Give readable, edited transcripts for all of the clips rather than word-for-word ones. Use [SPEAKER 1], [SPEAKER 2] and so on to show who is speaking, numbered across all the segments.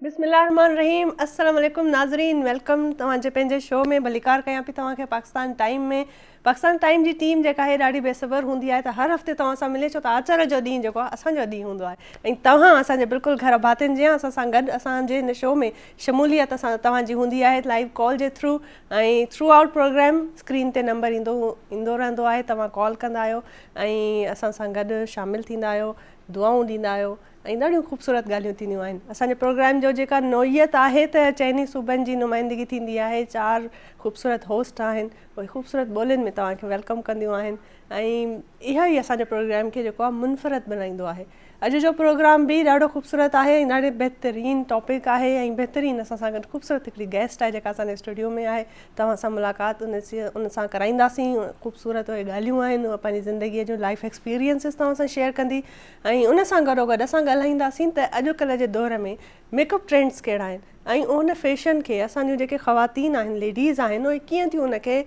[SPEAKER 1] बिस्मिल्लाहिर्रहमानिर्रहीम। अस्सलाम वालेकुम नाज़रीन, वेलकम तव्हांजे पंहिंजे शो में। भलीकार कयां पई तव्हांखे पाकिस्तान टाइम में। पाकिस्तान टाइम जी टीम जेका आहे ॾाढी बेसबर हूंदी आहे त हर हफ़्ते तव्हां सां मिले, छो त आचर जो ॾींहुं जेको आहे असांजो ॾींहुं हूंदो आहे ऐं तव्हां असांजे बिल्कुलु घर भातियुनि जीअं असां सां गॾु असांजे हिन शो में शमूलियत असां तव्हांजी हूंदी आहे लाइव कॉल जे थ्रू ऐं थ्रू आउट प्रोग्राम स्क्रीन ते नंबर ईंदो रहंदो आहे। तव्हां कॉल कंदा आहियो ऐं असां सां गॾु शामिलु थींदा आहियो, दुआऊं ॾींदा आहियो ऐं ॾाढियूं ख़ूबसूरत ॻाल्हियूं थींदियूं आहिनि। असांजे प्रोग्राम जो जेका नोयत आहे त चइनी सूबनि जी नुमाइंदगी थींदी आहे। 4 ख़ूबसूरत होस्ट आहिनि, उहे ख़ूबसूरत ॿोलियुनि में तव्हांखे वेलकम कंदियूं आहिनि ऐं इहा ई असांजे प्रोग्राम खे जेको आहे मुनफ़रद बनाईंदो आहे। अॼु जो प्रोग्राम बि ॾाढो ख़ूबसूरत आहे ऐं ॾाढे बहितरीनु टॉपिक आहे ऐं बहितरीनु असां सां गॾु ख़ूबसूरत हिकिड़ी गेस्ट आहे जेका असांजे स्टूडियो में आहे। तव्हां सां मुलाक़ात उन सां कराईंदासीं। ख़ूबसूरत उहे ॻाल्हियूं आहिनि, उहा पंहिंजी ज़िंदगीअ जो लाइफ एक्सपीरियंसिस तव्हां सां शेयर कंदी ऐं उन सां गॾोगॾु असां ॻाल्हाईंदासीं त अॼुकल्ह जे दौर में मेकअप ट्रेंड्स कहिड़ा आहिनि ऐं उन फैशन खे असांजूं जेके ख़वातीन आहिनि, लेडीज़ आहिनि, उहे कीअं थियूं उनखे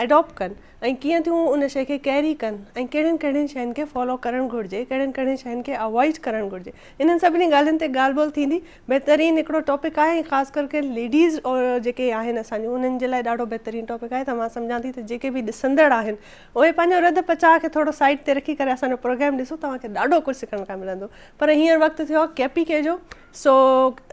[SPEAKER 1] एडॉप्ट कनि ऐं कीअं थियूं उन शइ खे कैरी कनि ऐं कहिड़ियुनि कहिड़ियुनि शयुनि खे फॉलो करणु घुरिजे, कहिड़ियुनि कहिड़ियुनि शयुनि खे अवॉइड करणु घुरिजे। इन्हनि सभिनी ॻाल्हियुनि ते ॻाल्हि ॿोल थींदी। बहितरीनु हिकिड़ो टॉपिक आहे ऐं ख़ासि करके लेडीज़ जेके आहिनि असांजूं उन्हनि जे लाइ ॾाढो बहितरीनु टॉपिक आहे। त मां सम्झां थी त जेके बि ॾिसंदड़ आहिनि उहे पंहिंजो रद पचाउ खे थोरो साइड ते रखी करे असांजो प्रोग्राम ॾिसो, तव्हांखे ॾाढो कुझु सिखण खां मिलंदो। पर हींअर वक़्तु थियो आहे केपीके जो। सो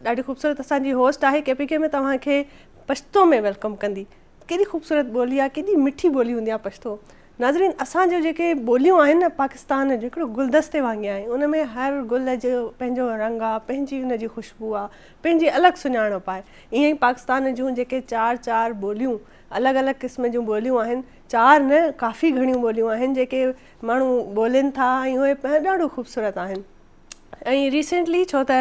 [SPEAKER 1] ॾाढी ख़ूबसूरत असांजी होस्ट आहे केपीके में, तव्हांखे पछतो में वेलकम कंदी। केॾी ख़ूबसूरत ॿोली आहे, केॾी मिठी ॿोली हूंदी आहे पछतो। नाज़रीन, असांजो जेके ॿोलियूं आहिनि न पाकिस्तान जो हिकिड़ो गुलदस्ते वांगुरु आहे। उन में हर गुल जो पंहिंजो रंग आहे, पंहिंजी उनजी ख़ुशबू आहे, पंहिंजी अलॻि सुञाणप आहे। ईअं ई पाकिस्तान जूं जेके 4 ॿोलियूं, अलॻि अलॻि क़िस्म जूं ॿोलियूं आहिनि, 4 न काफ़ी घणियूं ॿोलियूं आहिनि जेके माण्हू ॿोलनि था ऐं उहे ॾाढो ख़ूबसूरत आहिनि। ऐं रिसेंटली छो त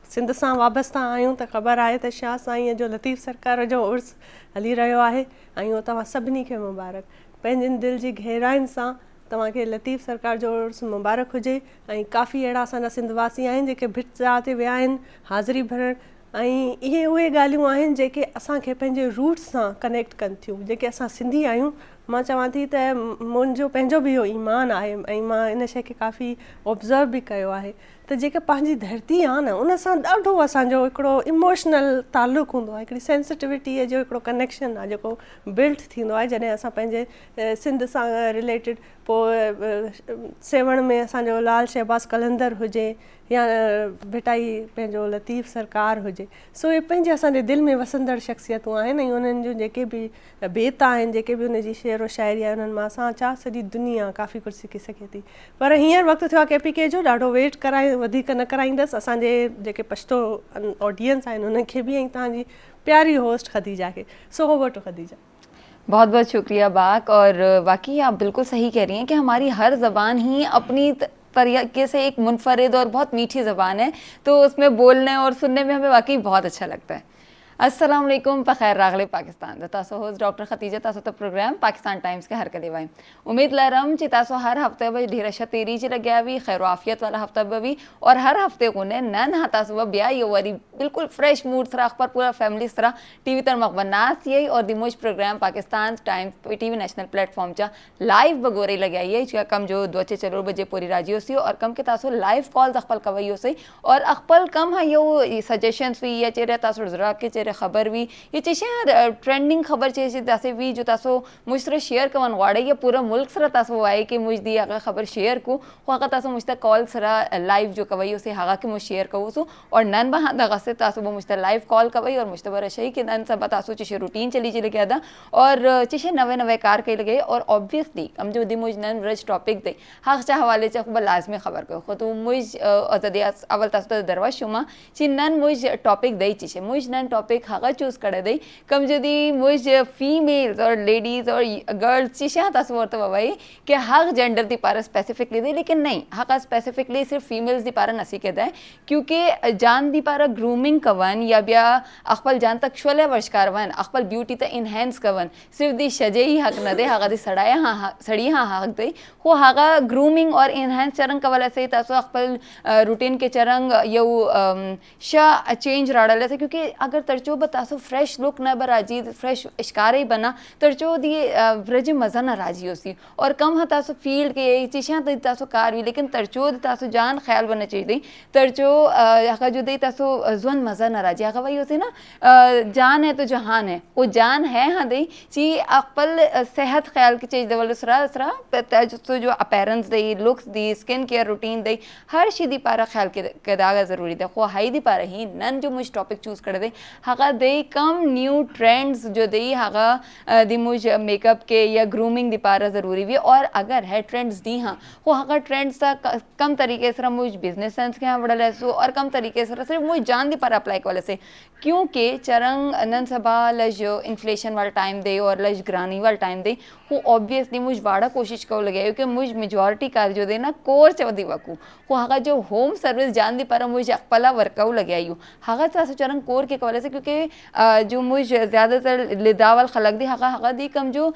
[SPEAKER 1] सिंध सां वाबस्ता आहियूं त ख़बर आहे त शाह साईंअ जो लतीफ़ सरकार जो उर्स हली रहियो आहे ऐं उहो तव्हां सभिनी खे मुबारक। पंहिंजनि दिलि जी गहराइनि सां तव्हांखे लतीफ़ सरकार जो उर्स मुबारक हुजे। ऐं काफ़ी अहिड़ा असांजा सिंधवासी आहिनि जेके भिट चाह ते विया आहिनि हाज़िरी भरणु ऐं इहे उहे ॻाल्हियूं आहिनि जेके असांखे पंहिंजे रूट्स सां कनेक्ट कनि थियूं। जेके असां सिंधी आहियूं, मां चवां थी त मुंहिंजो पंहिंजो बि इहो ईमान आहे ऐं मां इन शइ खे काफ़ी ऑब्ज़र्व बि कयो आहे त जेके पंहिंजी धरती आहे न, उन सां ॾाढो असांजो हिकिड़ो इमोशनल तालुक़ु हूंदो आहे, हिकिड़ी सेंसिटिविटीअ जो हिकिड़ो कनेक्शन आहे जेको बिल्ट थींदो आहे जॾहिं असां पंहिंजे सिंध सां रिलेटिड। पोइ सेवण में असांजो लाल शहबाज़ कलंदर हुजे या भिटाई पंहिंजो लतीफ़ सरकार हुजे। सो इहे पंहिंजे असांजे दिलि में वसंदड़ शख़्सियतूं आहिनि ऐं उन्हनि जूं जेके बि बेत आहिनि, जेके बि उनजी शेरो शाइरी आहे, उन्हनि मां असां छा सॼी दुनिया काफ़ी कुझु सिखी सघे थी। पर हींअर वक़्तु थियो आहे केपीके जो, ॾाढो वेट वधीक न कराईंदसि असांजे जेके पछतो ऑडियंस आहिनि उनखे बि ऐं तव्हांजी प्यारी होस्ट ख़दीजा खे। So over to Khadija.
[SPEAKER 2] बहुत बहुत शुक्रिया बाक। और वाकई आप बिल्कुल सही कह रही हैं कि हमारी हर ज़बान ही अपनी तरीके से एक मुनफरिद और बहुत मीठी ज़बान है, तो उसमें बोलने और सुनने में हमें वाकई बहुत अच्छा लगता है। अस्सलाम वालेकुम, पखैर रागले पाकिस्तान। तासो होस्ट डॉक्टर खतीजा तासो तो प्रोग्राम पाकिस्तान टाइम्स के हर कदे वाई। उम्मीद लरम ची तासो हर हफ्ते बज ढेर अच्छा तेरी ची लग्या भी खैर आफियत वाला हफ्ता भी और हर हफ्ते को ने नन हता सुबह ब्या ये वरी बिल्कुल फ्रेश मूड तरह अखबार पूरा फैमिली तरह टीवी तर मकबनास यही और दिमोज programme Pakistan Times TV national platform चा लाइव बगोरे लग्या ये कम जो 2-4 बजे पूरी राजियो सी और कम के तासो लाइव कॉल अखपल कवैयो से और अखपल कम है यो सजेशंस भी या चेहरे तासो जरा के चेहरे खबर भी ये चीज़ें ट्रेंडिंग खबर चीज़ तासे भी जो तासो मुझसे शेयर कवन वाड़े ये पूरा मुल्क सरा तासो आए कि मुझ दी अगर खबर शेयर को अगर तासो मुझसे कॉल सरा लाइव जो कवई उसे हागा कि मुझ शेयर कवो सो और नन बहा दगा से तासो वो मुझसे लाइव कॉल कवई और मुझसे बरा शही कि नन सब तासो चीज़ें रूटीन चली चले गया था और चीज़ें नवे कार के लगे और ऑब्वियसली हम जो दी मुझ नन रज टॉपिक दे हक चाह हवाले से खबर लाजमी खबर को तो मुझ अवल तासो दरवा शुमा ची नन मुझ टॉपिक दई चीज़ें मुझ नन टॉपिक हागा चूज कर दे कम जदी मुझ फीमेल्स और लेडीज और गर्ल्स चीशा तासो वर्त वही कि हक जेंडर दी पारा स्पेसिफिकली दे, लेकिन नहीं हक स्पेसिफिकली सिर्फ फीमेल्स दी पारा नसी के दे क्योंकि जान दी पारा ग्रूमिंग कवन या ब्या अखपल जान तक शोले वर्षकार वन अखपल ब्यूटी त इनहेंस कवन सिर्फ दी शजे ही हक न दे हागा दी सड़ाया हाँ सड़ी हाँ हक दे वो हागा ग्रूमिंग और इनहेंस चरंग कवल से तासो अखपल रूटीन के चरंग यू शा चेंज राडले से क्योंकि अगर तरचो बतासो फ्रेश लुक न बराजी फ्रेश इश्कारे बना तरचो दिए व्रज मज़ा न राजी होसी और कम हतासो फील्ड के चिशा तासो कार भी लेकिन तरचो तासो जान ख्याल बना चाहिए तरचो हका जो दे तासो जुन मज़ा न राजी हका वही होती ना जान है तो जहान है वो जान है हाँ दे ची अकल सेहत ख्याल की चीज़ दवल तो जो अपैरेंस दे लुक्स दी स्किन केयर रूटीन दे हर शी पारा ख्याल के दागा ज़रूरी दे खो हाई दी पारा ही नन जो मुझ टॉपिक चूज़ कर दे हका दे कम न्यू ट्रेंड्स जो दे हका दी मुझ मेकअप के या ग्रूमिंग दी पारा ज़रूरी भी और अगर है ट्रेंड्स दी हाँ वो हका ट्रेंड्स ता कम तरीके से मुझ बिजनेस सेंस के यहाँ बड़ा लैसो और कम तरीके से सिर्फ मुझ जान दी पारा अप्लाई वाले से क्योंकि चरंग नन सभा लज इन्फ्लेशन वाला टाइम दे और लज ग्रानी वाला टाइम दे वो ऑब्वियसली मुझ वाड़ा कोशिश कर लगे क्योंकि मुझ मेजॉरिटी कार जो दे ना कोर चवदी वकू वो हका जो होम सर्विस जान दी पर मुझ अकपला वर्कआउट लगे आयु हका चासो चरंग कोर के कवले से क्योंकि जो मुझ ज़्यादातर लिदावल खलक दी हका दी कम जो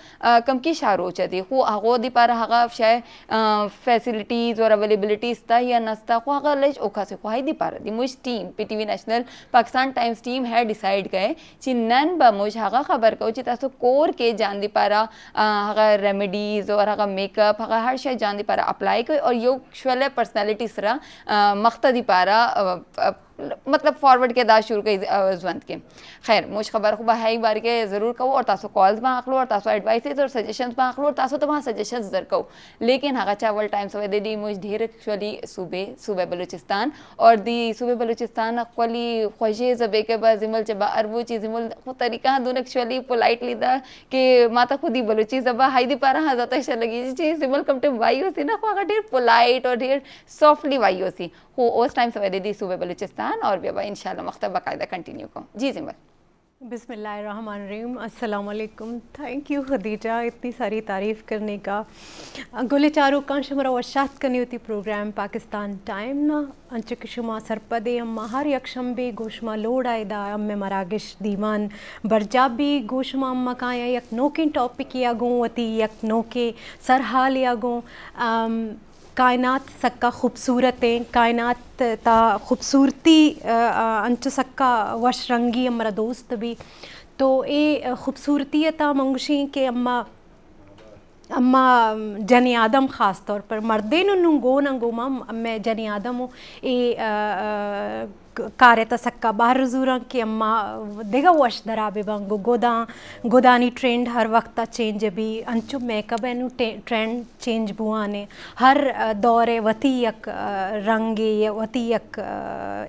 [SPEAKER 2] कम की शारोच दी वो हको दी पर हका शायद फैसिलिटीज़ और अवेलेबिलिटीज़ था या नस्ता वो हका लज ओखा से खुआई दी पार दी मुझ team PTV national Pakistan times team है डिसाइड गए ची नन ब मुझ हका खबर को ची तासो कोर के जान दी पारा हका रेमेडीज़ और हका मेकअप हका हर शय जान दी पारा अप्लाई को और यो शवले पर्सनैलिटी सरा मख्ता दी पारा मतलब फॉरवर्ड के दास शुरू कई जवंत के खैर मुझ खबर खुबा है ही बार के ज़रूर कहो और तासो कॉल्स में आखलो और तासो एडवाइसेस और सजेशंस में आखलो और तासो तमाम सजेशंस दर कहो लेकिन हका चावल टाइम्स वे दे दी मुझ ढेर एक्चुअली सूबे बलूचिस्तान और दी सूबे बलूचिस्तान अक्वली ख्वाजे जबे के बाद जिमल चबा अरबू चीज़ जिमल वो तरीका दून एक्चुअली पोलाइटली दा कि माता खुदी बलूची जबा हाई दी पारा हाँ जाता है लगी जी जिमल कमटे वाई होती ना वो ढेर पोलाइट और ढेर सॉफ्टली वाई होती वो उस टाइम से दे दी सूबे बलूचिस्तान और भी अब इंशाल्लाह मख्तब बाकायदा कंटिन्यू को जी जिमल
[SPEAKER 1] बिस्मिल्लाहिर्रहमानिर्रहीम अस्सलाम वालेकुम। थैंक यू खदीजा इतनी सारी तारीफ़ करने का गोले चारों कांश मरा वशात करनी होती प्रोग्राम पाकिस्तान टाइम ना अंच के शुमा सरपदे अम्मा हर यकशंबे गोशमा लोड आयदा अम्मे मरागिश दीवान बरजाबी गोशमा अम्मा का यक नोके टॉपिक या गो वती यक नोके सरहाल या गो कायनात सक्का खूबसूरतें कायनात ता खूबसूरती अंच सक्का वश रंगी हमारा दोस्त भी तो ये खूबसूरती ता मंगशी के अम्मा जनी आदम ख़ास तौर पर मर्दे नुंगो नंगोमा मैं जनी आदम हूँ ये कार्य तसक्का बाहर ज़ूरा कि अम्मा देगा वश दराबे बंगो गोदानी ट्रेंड हर वक्त चेंज भी अंचु मेकअप एनु ट्रेंड चेंज बुआने हर दौरे वती यक रंगे वती यक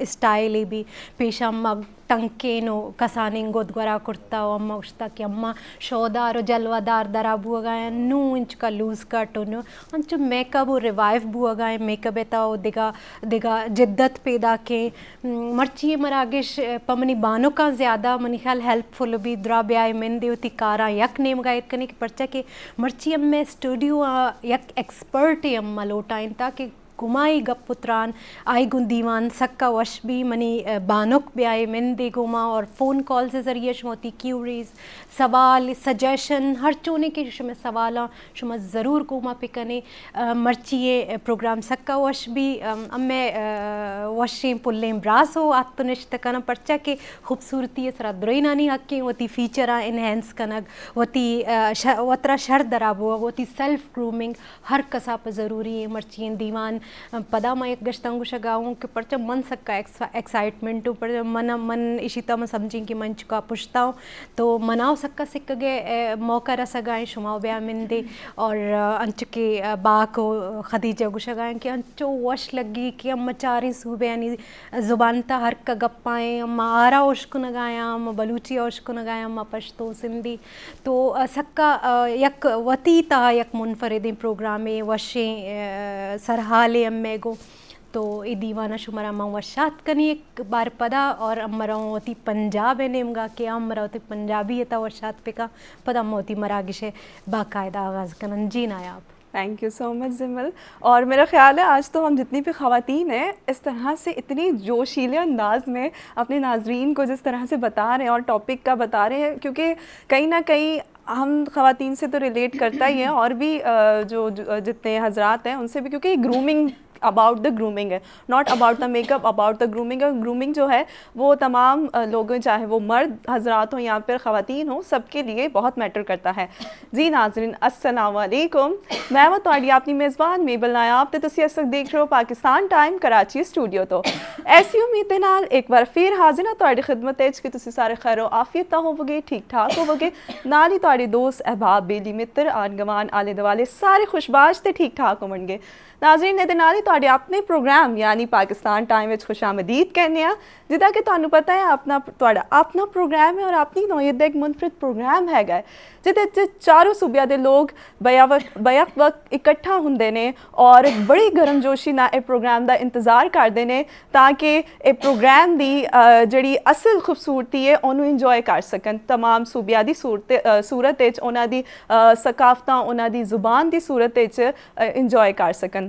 [SPEAKER 1] स्टाइल भी पेश अम्मा टंकेनो कसानिंग गोदगरा कुर्ता अम्मा उश्ता कि अम्मा शौदार और जलवादार दरा बुआ गाय नू इंच का लूज कट उन्हों अंचु मेकअप और रिवाइव बुआ गाय मेकअप एता दिगा जिद्दत पैदा के मर्ची मरागिश पमनी बानो का ज़्यादा मनी ख्याल हेल्पफुल भी द्रा ब्याय में देवती कारा यक नेम गायत करने की पर्चा के मर्ची अम्मे स्टूडियो यक एक्सपर्ट अम्मा लोटाइन ताकि गुमाई गपुत्रान आई गुंदीवान सक्का वश भी मनी बानुक ब्याय में दे गुमा और फ़ोन कॉल से ज़रिए शुमती क्यूरीज सवाल सजेशन हर चोने के शुम सवाल शुम ज़रूर गुमा पिकने मर्चिए प्रोग्राम सक्का वश भी अम्मे वशें पुल्लें ब्रास हो आत्मनिष्ठ कना पर्चा के खूबसूरती सरा द्रोइनानी हक्के वती फीचरा इनहेंस कनग वती वतरा शर दराबो वती सेल्फ ग्रूमिंग हर कसाप ज़रूरी है मर्चियन दीवान पदा मैं एक गश्तंगु शगाऊँ के पर्चा मन सक्का एक्साइटमेंट पर मन इशिता में समझें कि मंच का पुछता हूँ तो मनाओ सक्का सिक्क गए मौका रसा गाएँ शुमाओ ब्या मिंदे और अंच के बा को खदीजा गुशगाएँ कि अंचो वश लगी कि अम्मा चारी सूबे यानी ज़ुबानता हर का गप्पाएँ अम्मा आरा उश्क न गाया अम्मा बलूची उश्क न गाया अम्मा पश्तो सिंधी तो सक्का यक वती ता यक मुनफरिदी प्रोग्राम वशें सरहाले अम्मे गो तो ये दीवाना शुमारा माँ वशात कनी एक बार पदा और अमरावती पंजाब है नेमगा के अमरावती पंजाबी है ता वशात पे का पदा मोती मरागिश है बाकायदा आगाज़ कनन जी Nayab.
[SPEAKER 3] Thank you so much जिमल। और मेरा ख्याल है आज तो हम जितनी भी ख़वातीन हैं इस तरह से इतनी जोशीले अंदाज में अपने नाजरीन को जिस तरह से बता रहे हैं और टॉपिक का बता रहे हैं क्योंकि कहीं ना कहीं हम ख़वातीन से तो रिलेट करता ही है और भी जो जितने हजरात हैं उनसे भी क्योंकि ग्रूमिंग अबाउट द ग्रूमिंग है, not about the makeup, about the grooming. और ग्रूमिंग जो है वो तमाम लोगों, चाहे वो मर्द हजरात हो या फिर ख़वातीन हो, सबके लिए बहुत मैटर करता है। जी नाज़रीन अस्सलाम वालेकुम, मैं वो तुहाडी अपनी मेज़बान मेबल नायाब ते तुसीं इस वक्त देख रहे हो पाकिस्तान टाइम कराची स्टूडियो। तो ऐसी उम्मीद दे नाल एक बार फिर हाजिर हां तुहाडी खिदमत विच कि तुसीं सारे खैरो आफियत होवोगे, ठीक ठाक होवोगे, नाल ही तुहाडे दोस्त अहबाब बेली मित्र आन गवान आले दुआले सारे खुशबाश ते ठीक ठाक होवणगे। नाज़रीन इहदे नाल ही तुहाडे अपने प्रोग्राम यानी पाकिस्तान टाइम विच खुशामदीद कहने आ, जिदा कि तुहानू पता है अपना तुहाडा अपना प्रोग्राम है और अपनी नौयत दा एक मुनफरिद प्रोग्राम हैगा जिहदे चारों सूबिया दे लोग बैक वक्त इकट्ठा हुंदे ने और बड़ी गर्मजोशी नाल इह प्रोग्राम दा इंतज़ार करदे ने ताकि इह प्रोग्राम दी जिहड़ी असल खूबसूरती है उहनू इंजॉय कर सकन। तमाम सूबिया दी सूरत विच उहनां दी सकाफतां उहनां दी जुबान दी सूरत विच इंजॉय कर सकन।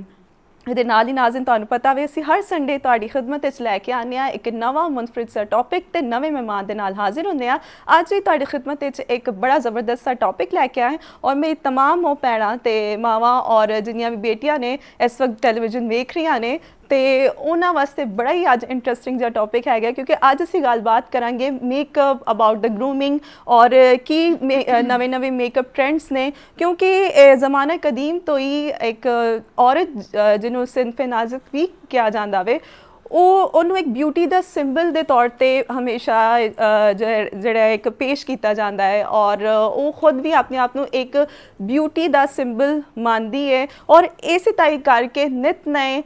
[SPEAKER 3] ਇਹਦੇ ਨਾਲ ਹੀ ਨਾਜ਼ਰੀਨ ਤੁਹਾਨੂੰ ਪਤਾ ਵੇ ਅਸੀਂ ਹਰ ਸੰਡੇ ਤੁਹਾਡੀ ਖਿਦਮਤ ਵਿੱਚ ਲੈ ਕੇ ਆਉਂਦੇ ਹਾਂ ਇੱਕ ਨਵਾਂ ਮੁਨਫਰਿਦ ਸਾ ਟੌਪਿਕ ਤੇ ਨਵੇਂ ਮਹਿਮਾਨ ਦੇ ਨਾਲ ਹਾਜ਼ਰ ਹੁੰਦੇ ਹਾਂ। ਅੱਜ ਵੀ ਤੁਹਾਡੀ ਖਿਦਮਤ ਵਿੱਚ ਇੱਕ ਬੜਾ ਜ਼ਬਰਦਸਤ ਸਾ ਟੌਪਿਕ ਲੈ ਕੇ ਆਏ ਔਰ ਮੇਰੀ तमाम ਉਹ ਭੈਣਾਂ ਤੇ ਮਾਵਾਂ ਔਰ ਜਿੰਨੀਆਂ ਵੀ ਬੇਟੀਆਂ ਨੇ ਇਸ ਵਕਤ ਟੈਲੀਵਿਜ਼ਨ ਵੇਖ ਰਹੀਆਂ ਨੇ ਤੇ ਉਹਨਾਂ ਵਾਸਤੇ ਬੜਾ ਹੀ ਅੱਜ ਇੰਟਰਸਟਿੰਗ ਜਿਹਾ ਟੌਪਿਕ ਹੈਗਾ ਕਿਉਂਕਿ ਅੱਜ ਅਸੀਂ ਗੱਲਬਾਤ ਕਰਾਂਗੇ ਮੇਕਅਪ ਅਬਾਊਟ ਦ ਗਰੂਮਿੰਗ ਔਰ ਕੀ ਨਵੇਂ ਮੇਕਅਪ ਟ੍ਰੈਂਡਸ ਨੇ ਕਿਉਂਕਿ ਜ਼ਮਾਨਾ ਕਦੀਮ ਤੋਂ ਹੀ ਇੱਕ ਔਰਤ ਜਿਹਨੂੰ ਸਿਨਫੇ ਨਾਜ਼ੁਕ ਵੀ ਕਿਹਾ ਜਾਂਦਾ ਵੇ ਉਹਨੂੰ ਇੱਕ ਬਿਊਟੀ ਦਾ ਸਿੰਬਲ ਦੇ ਤੌਰ ਤੇ ਹਮੇਸ਼ਾ ਜਿਹੜਾ ਇੱਕ ਪੇਸ਼ ਕੀਤਾ ਜਾਂਦਾ ਹੈ ਔਰ ਉਹ ਖੁਦ ਵੀ ਆਪਣੇ ਆਪ ਨੂੰ ਇੱਕ ਬਿਊਟੀ ਦਾ ਸਿੰਬਲ ਮੰਨਦੀ ਹੈ ਔਰ ਇਸੇ ਤਾਈ ਕਰਕੇ ਨਿਤ ਨਏ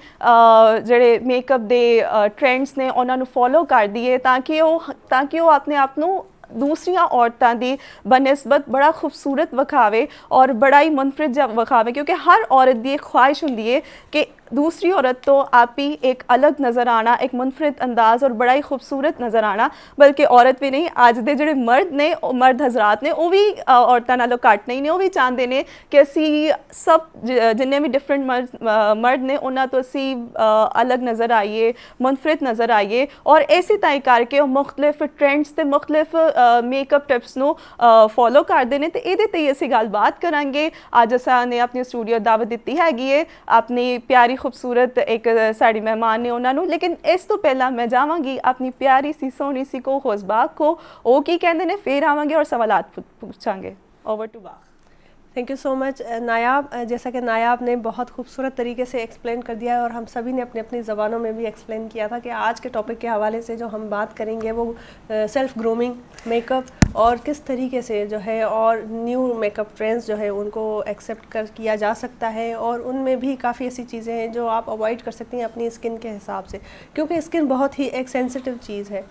[SPEAKER 3] ਜਿਹੜੇ ਮੇਕਅਪ ਦੇ ਟ੍ਰੈਂਡਸ ਨੇ ਉਹਨਾਂ ਨੂੰ ਫੋਲੋ ਕਰਦੀ ਹੈ ਤਾਂ ਕਿ ਉਹ ਆਪਣੇ ਆਪ ਨੂੰ दूसरियां औरतों की बनस्बत बड़ा खूबसूरत विखावे और बड़ा ही मुनफरिद विखावे क्योंकि हर औरत की एक ख्वाहिश होंदी है कि दूसरी औरत तो आप ही एक अलग नज़र आना, एक मुनफरिद अंदाज़ और बड़ा ही खूबसूरत नज़र आना। बल्कि औरत भी नहीं, अज दे जिहड़े मर्द ने मर्द हजरात ने वो भी औरतों नालों घट नहीं ने, वो भी चाहते हैं कि असी सब जिन्ने भी डिफरेंट मर्द ने उन्होंने तो असी अलग नज़र आइए, मुनफरिद नज़र आइए और इसी ताई करके मुख्तलिफ ट्रेंड्स ते मुख्तलिफ मेकअप टिप्स नू फॉलो करते हैं। तो ये ते असी गलबात करांगे। अज असां अपने स्टूडियो दावत दी हैगी है अपनी प्यारी खूबसूरत एक साड़ी मेहमान ने उन्होंने, लेकिन इस तो पहला मैं जावांगी अपनी प्यारी सी सोहनी सी को खुशबाग को वो की कहते हैं, फिर आवांगे और सवालात पूछांगे। ओवर टू बाग।
[SPEAKER 1] Thank you so much Nayab. जैसा कि नायाब ने बहुत खूबसूरत तरीके से एक्सप्लेन कर दिया है और हम सभी ने अपनी अपनी ज़बानों में भी एक्सप्लेन किया था कि आज के टॉपिक के हवाले से जो हम बात करेंगे वो सेल्फ़ ग्रूमिंग, मेकअप और किस तरीके से जो है और न्यू मेकअप ट्रेंड्स जो है उनको एक्सेप्ट किया जा सकता है और उनमें भी काफ़ी ऐसी चीज़ें हैं जो आप अवॉइड कर सकती हैं अपनी स्किन के हिसाब से, क्योंकि स्किन बहुत ही एक सेंसिटिव चीज़ है।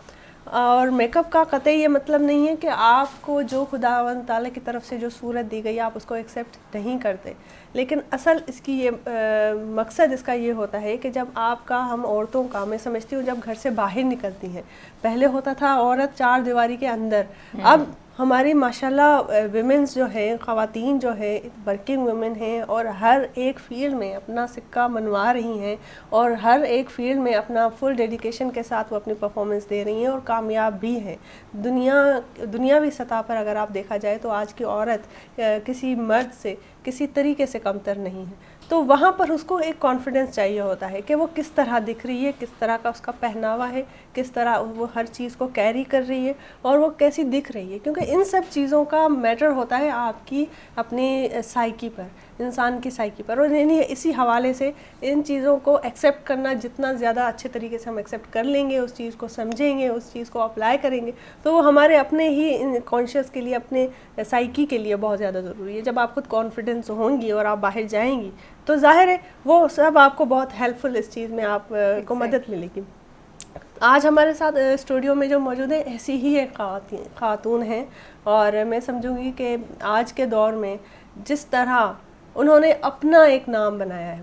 [SPEAKER 1] और मेकअप का कतई ये मतलब नहीं है कि आपको जो खुदावंद ताला की तरफ से जो सूरत दी गई आप उसको एक्सेप्ट नहीं करते, लेकिन असल इसकी ये मकसद इसका ये होता है कि जब आपका हम औरतों का, मैं समझती हूँ जब घर से बाहर निकलती हैं, पहले होता था औरत चार दीवारी के अंदर, अब हमारी माशाल्लाह विमेंस जो है, ख़वातीन जो है वर्किंग वुमेन हैं और हर एक फील्ड में अपना सिक्का मनवा रही हैं और हर एक फील्ड में अपना फुल डेडिकेशन के साथ वो अपनी परफॉर्मेंस दे रही हैं और कामयाब भी हैं। दुनियावी सतह पर अगर आप देखा जाए तो आज की औरत किसी मर्द से किसी तरीके से कमतर नहीं है। तो वहाँ पर उसको एक कॉन्फिडेंस चाहिए होता है कि वो किस तरह दिख रही है, किस तरह का उसका पहनावा है, किस तरह वो हर चीज़ को कैरी कर रही है और वो कैसी दिख रही है, क्योंकि इन सब चीज़ों का मैटर होता है आपकी अपनी साइकी पर, इंसान की साइकी पर। और इसी हवाले से इन चीज़ों को एक्सेप्ट करना, जितना ज़्यादा अच्छे तरीके से हम एक्सेप्ट कर लेंगे, उस चीज़ को समझेंगे, उस चीज़ को अप्लाई करेंगे, तो वो हमारे अपने ही कॉन्शियस के लिए, अपने साइकी के लिए बहुत ज़्यादा ज़रूरी है। जब आप खुद कॉन्फिडेंस होंगी और आप बाहर जाएंगी तो जाहिर है वो सब आपको बहुत हेल्पफुल इस चीज़ में आप को मदद मिलेगी। आज हमारे साथ स्टूडियो में जो मौजूद है ऐसी ही एक खातून हैं और मैं समझूंगी कि आज के दौर में जिस तरह उन्होंने अपना एक नाम बनाया है,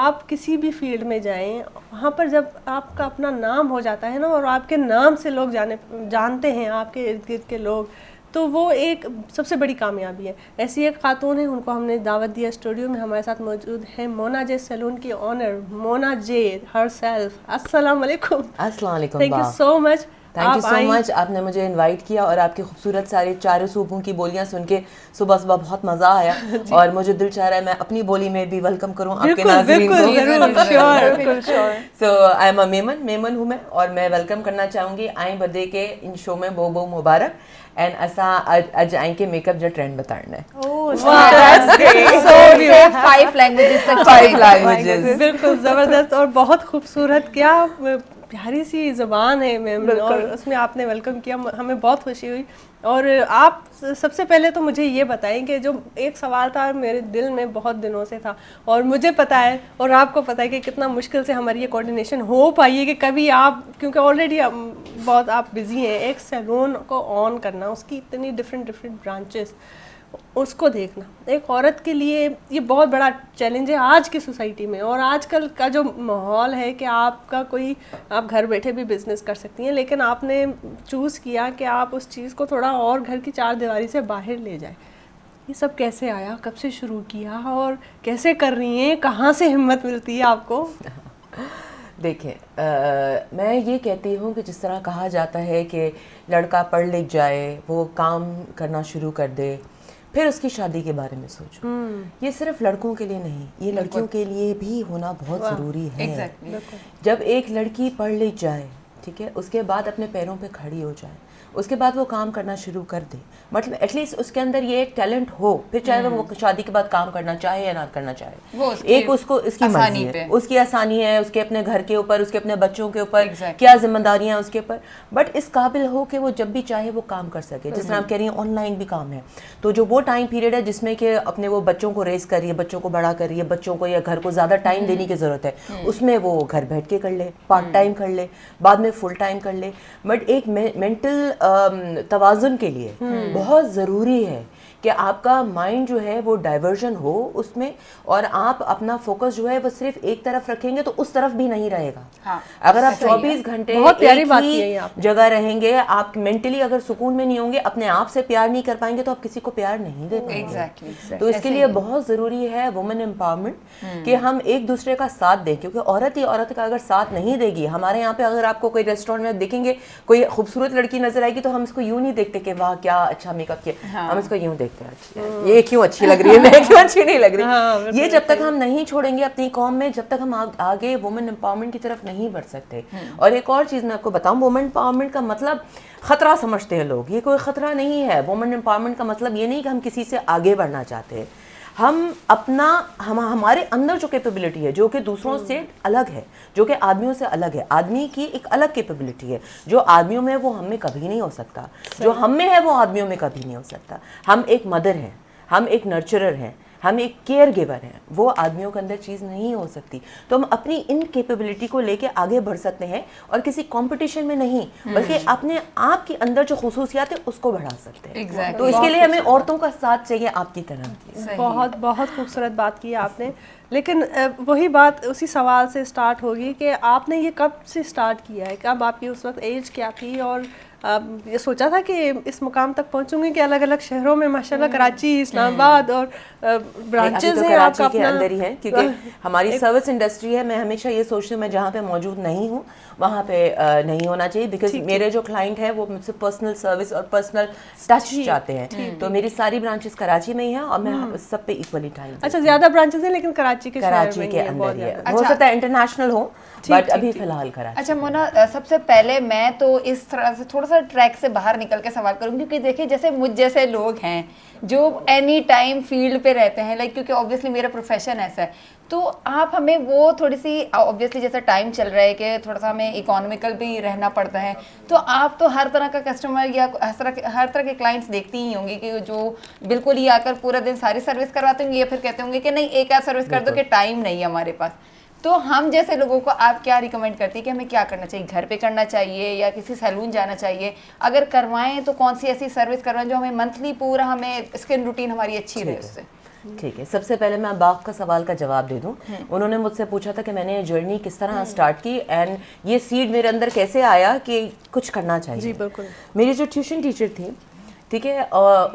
[SPEAKER 1] आप किसी भी फील्ड में जाएं, वहाँ पर जब आपका अपना नाम हो जाता है ना और आपके नाम से लोग जानते हैं आपके इर्द गिर्द के लोग, तो वो एक सबसे बड़ी कामयाबी है। ऐसी एक खातून है, उनको हमने दावत दिया स्टूडियो में। हमारे साथ मौजूद है मोना जे सैलून की ऑनर मोना जे हरसेल्फ। अस्सलाम वालेकुम।
[SPEAKER 4] अस्सलाम वालेकुम।
[SPEAKER 1] Thank you so much.
[SPEAKER 4] Thank you so much, आपने मुझे इनवाइट किया और आपकी खूबसूरत सारी चारों सूबों की बोलियां सुन के सुबह सुबह बहुत मज़ा आया और मुझे दिल चाह रहा है मैं अपनी बोली में भी वेलकम करूं आपके नाज़रीन को। सो आई एम अ मेमन हूँ मैं और मैं वेलकम करना चाहूँगी आई बदे के इन शो में बहुत बहुत मुबारक एंड असा अज आई के मेकअप जो ट्रेंड बताना है।
[SPEAKER 2] फाइव लैंग्वेजेस तक
[SPEAKER 4] 5 लैंग्वेजेस,
[SPEAKER 1] बिल्कुल ज़बरदस्त और बहुत खूबसूरत, क्या प्यारी सी ज़बान है मैम, और उसमें आपने वेलकम किया, हमें बहुत खुशी हुई। और आप सबसे पहले तो मुझे ये बताएं कि जो एक सवाल था मेरे दिल में बहुत दिनों से था और मुझे पता है और आपको पता है कि कितना मुश्किल से हमारी ये कोऑर्डिनेशन हो पाई है कि कभी आप, क्योंकि ऑलरेडी बहुत आप बिजी हैं, एक सैलून को ऑन करना, उसकी इतनी डिफरेंट ब्रांचेस, उसको देखना एक औरत के लिए ये बहुत बड़ा चैलेंज है आज की सोसाइटी में। और आजकल का जो माहौल है कि आप घर बैठे भी बिजनेस कर सकती हैं, लेकिन आपने चूज़ किया कि आप उस चीज़ को थोड़ा और घर की चार दीवारी से बाहर ले जाए। ये सब कैसे आया, कब से शुरू किया और कैसे कर रही हैं, कहाँ से हिम्मत मिलती है आपको?
[SPEAKER 4] देखिए मैं ये कहती हूँ कि जिस तरह कहा जाता है कि लड़का पढ़ लिख जाए, वो काम करना शुरू कर दे, फिर उसकी शादी के बारे में सोचो। ये सिर्फ लड़कों के लिए नहीं, ये लड़कियों के लिए भी होना बहुत ज़रूरी है। जब एक लड़की पढ़ लिख जाए, ठीक है, उसके बाद अपने पैरों पे खड़ी हो जाए, उसके बाद वो काम करना शुरू कर दे, मतलब एटलीस्ट उसके अंदर ये एक टैलेंट हो, फिर चाहे वो शादी के बाद काम करना चाहे या ना करना चाहे, वो एक उसको इसकी मर्जी है, उसकी आसानी है, उसके अपने घर के ऊपर, उसके अपने बच्चों के ऊपर क्या जिम्मेदारियां उसके ऊपर, बट इस काबिल हो कि वो जब भी चाहे वो काम कर सके। जिस तरह आप कह रही हैं ऑनलाइन भी काम है, तो जो वो टाइम पीरियड है जिसमें कि अपने वो बच्चों को रेस कर रही है, बच्चों को बड़ा कर रही है, बच्चों को या घर को ज़्यादा टाइम देने की ज़रूरत है, उसमें वो घर बैठ के कर ले, पार्ट टाइम कर ले, बाद में फुल टाइम कर ले, बट एक मेंटल तवाज़ुन के लिए बहुत ज़रूरी है कि आपका माइंड जो है वो डाइवर्जन हो उसमें, और आप अपना फोकस जो है वो सिर्फ एक तरफ रखेंगे तो उस तरफ भी नहीं रहेगा। हाँ, अगर आप 24 घंटे एक ही जगह रहेंगे, आप मेंटली अगर सुकून में नहीं होंगे, अपने आप से प्यार नहीं कर पाएंगे, तो आप किसी को प्यार नहीं दे पाएंगे। तो इसके लिए बहुत ज़रूरी है वुमेन एम्पावरमेंट कि हम एक दूसरे का साथ दें, क्योंकि औरत ही औरत का अगर साथ नहीं देगी, हमारे यहाँ पे अगर आपको कोई रेस्टोरेंट में देखेंगे कोई खूबसूरत लड़की नजर आएगी तो हम इसको यूँ नहीं देखते कि वाह क्या अच्छा मेकअप किया, हम इसको यूँ देखते हैं, अच्छी है, ये क्यों अच्छी लग रही है, मैं क्यों अच्छी नहीं लग रही। ये जब तक हम नहीं छोड़ेंगे अपनी कौम में, जब तक हम आगे वुमेन एम्पावरमेंट की तरफ नहीं बढ़ सकते। और एक और चीज़ मैं आपको बताऊं, वुमेन एम्पावरमेंट का मतलब खतरा समझते हैं लोग, ये कोई खतरा नहीं है। वुमेन एम्पावरमेंट का मतलब ये नहीं कि हम किसी से आगे बढ़ना चाहते हैं, हमारे अंदर जो कैपेबिलिटी है, जो कि दूसरों से अलग है, जो कि आदमियों से अलग है, आदमी की एक अलग कैपेबिलिटी है, जो आदमियों में वो हम में कभी नहीं हो सकता, जो हम में है वो आदमियों में कभी नहीं हो सकता। हम एक मदर हैं, हम एक नर्चरर हैं, हम एक केयर गिवर हैं, वो आदमियों के अंदर चीज़ नहीं हो सकती। तो हम अपनी इन कैपेबिलिटी को लेके आगे बढ़ सकते हैं और किसी कंपटीशन में नहीं, बल्कि अपने आप के अंदर जो खुसूसियात है उसको बढ़ा सकते हैं। तो इसके लिए हमें औरतों का साथ चाहिए आपकी तरह।
[SPEAKER 1] बहुत बहुत खूबसूरत बात की आपने, लेकिन वही बात उसी सवाल से स्टार्ट होगी कि आपने ये कब से स्टार्ट किया है, कब आपकी उस वक्त एज क्या थी, और ये सोचा था कि इस मुकाम तक पहुंचूंगी कि अलग अलग शहरों में माशाल्लाह कराची, इस्लामाबाद और ब्रांचेस हैं
[SPEAKER 4] कराची
[SPEAKER 1] आपका
[SPEAKER 4] के
[SPEAKER 1] अपना
[SPEAKER 4] अंदर ही है, क्योंकि हमारी सर्विस इंडस्ट्री है। मैं हमेशा ये सोचती हूँ मैं जहाँ पे मौजूद नहीं हूँ वहाँ पे नहीं होना चाहिए, बिकॉज मेरे जो क्लाइंट है वो मुझसे पर्सनल सर्विस और पर्सनल टच चाहते हैं। तो मेरी सारी ब्रांचेस कराची में ही हैं और मैं सब पे इक्वली टाइम।
[SPEAKER 1] अच्छा, ज्यादा ब्रांचेस हैं लेकिन कराची के
[SPEAKER 4] अंदर ही है। हो सकता है इंटरनेशनल हो, बट अभी फिलहाल कराची।
[SPEAKER 2] अच्छा मोना, सबसे पहले मैं तो इस तरह से थोड़ा सा ट्रैक से बाहर निकल के सवाल करूंगी, क्योंकि देखिए जैसे मुझ जैसे लोग हैं जो एनी टाइम फील्ड पे रहते हैं, लाइक क्योंकि ऑब्वियसली मेरा प्रोफेशन ऐसा है, तो आप हमें वो थोड़ी सी, ऑब्वियसली जैसा टाइम चल रहा है कि थोड़ा सा हमें इकोनॉमिकल भी रहना पड़ता है, तो आप तो हर तरह का कस्टमर या हर तरह के क्लाइंट्स देखती ही होंगी कि जो बिल्कुल ही आकर पूरा दिन सारी सर्विस करवाते होंगे या फिर कहते होंगे कि नहीं एक आध सर्विस कर दो कि टाइम नहीं है हमारे पास। तो हम जैसे लोगों को आप क्या रिकमेंड करती है कि हमें क्या करना चाहिए, घर पे करना चाहिए या किसी सैलून जाना चाहिए? अगर करवाएं तो कौन सी ऐसी सर्विस करवाएं जो हमें मंथली पूरा हमें स्किन रूटीन हमारी अच्छी रहे उससे?
[SPEAKER 4] ठीक है, सबसे पहले मैं बाग का सवाल का जवाब दे दूं। उन्होंने मुझसे पूछा था कि मैंने जर्नी किस तरह स्टार्ट की एंड ये सीड मेरे अंदर कैसे आया कि कुछ करना चाहिए।
[SPEAKER 1] जी बिल्कुल।
[SPEAKER 4] मेरी जो ट्यूशन टीचर थी, ठीक है।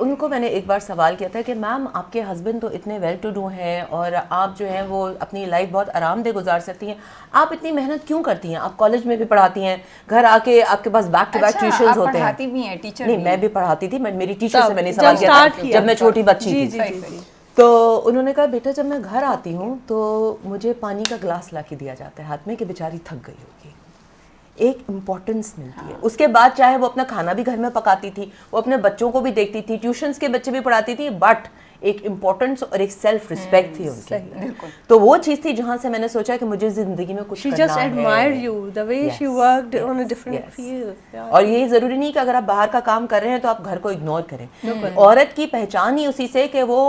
[SPEAKER 4] उनको मैंने एक बार सवाल किया था कि मैम आपके हस्बैंड तो इतने वेल टू डू हैं और आप जो हैं वो अपनी लाइफ बहुत आरामदेह गुजार सकती हैं, आप इतनी मेहनत क्यों करती हैं? आप कॉलेज में भी पढ़ाती हैं, घर आके आपके पास बैक टू बैक ट्यूशंस होते हैं।
[SPEAKER 2] पढ़ाती भी हैं, टीचर
[SPEAKER 4] नहीं,
[SPEAKER 2] भी
[SPEAKER 4] मैं भी पढ़ाती थी, मेरी टीचर से मैंने
[SPEAKER 1] जब
[SPEAKER 4] सवाल किया
[SPEAKER 1] start
[SPEAKER 4] था
[SPEAKER 1] किया
[SPEAKER 4] जब मैं छोटी बच्ची थी।
[SPEAKER 1] जी।
[SPEAKER 4] तो उन्होंने कहा बेटा जब मैं घर आती हूँ तो मुझे पानी का गिलास ला के दिया जाता है हाथ में कि बेचारी थक गई होगी, एक इम्पोर्टेंस मिलती है। उसके बाद चाहे वो अपना खाना भी घर में पकाती थी, वो अपने बच्चों को भी देखती थी, ट्यूशन्स के बच्चे भी पढ़ाती थी, बट एक इम्पोर्टेंस और एक सेल्फ रिस्पेक्ट थी उनकी।
[SPEAKER 2] बिल्कुल।
[SPEAKER 4] तो वो चीज़ थी जहाँ से मैंने सोचा कि मुझे जिंदगी में कुछ
[SPEAKER 1] She
[SPEAKER 4] करना
[SPEAKER 1] just
[SPEAKER 4] है।
[SPEAKER 1] admired you, the way she worked on a different
[SPEAKER 4] yes.
[SPEAKER 1] field. Yeah.
[SPEAKER 4] और ये जरूरी नहीं कि अगर आप बाहर का काम कर रहे हैं तो आप घर को इग्नोर करें। औरत की पहचान ही उसी से कि वो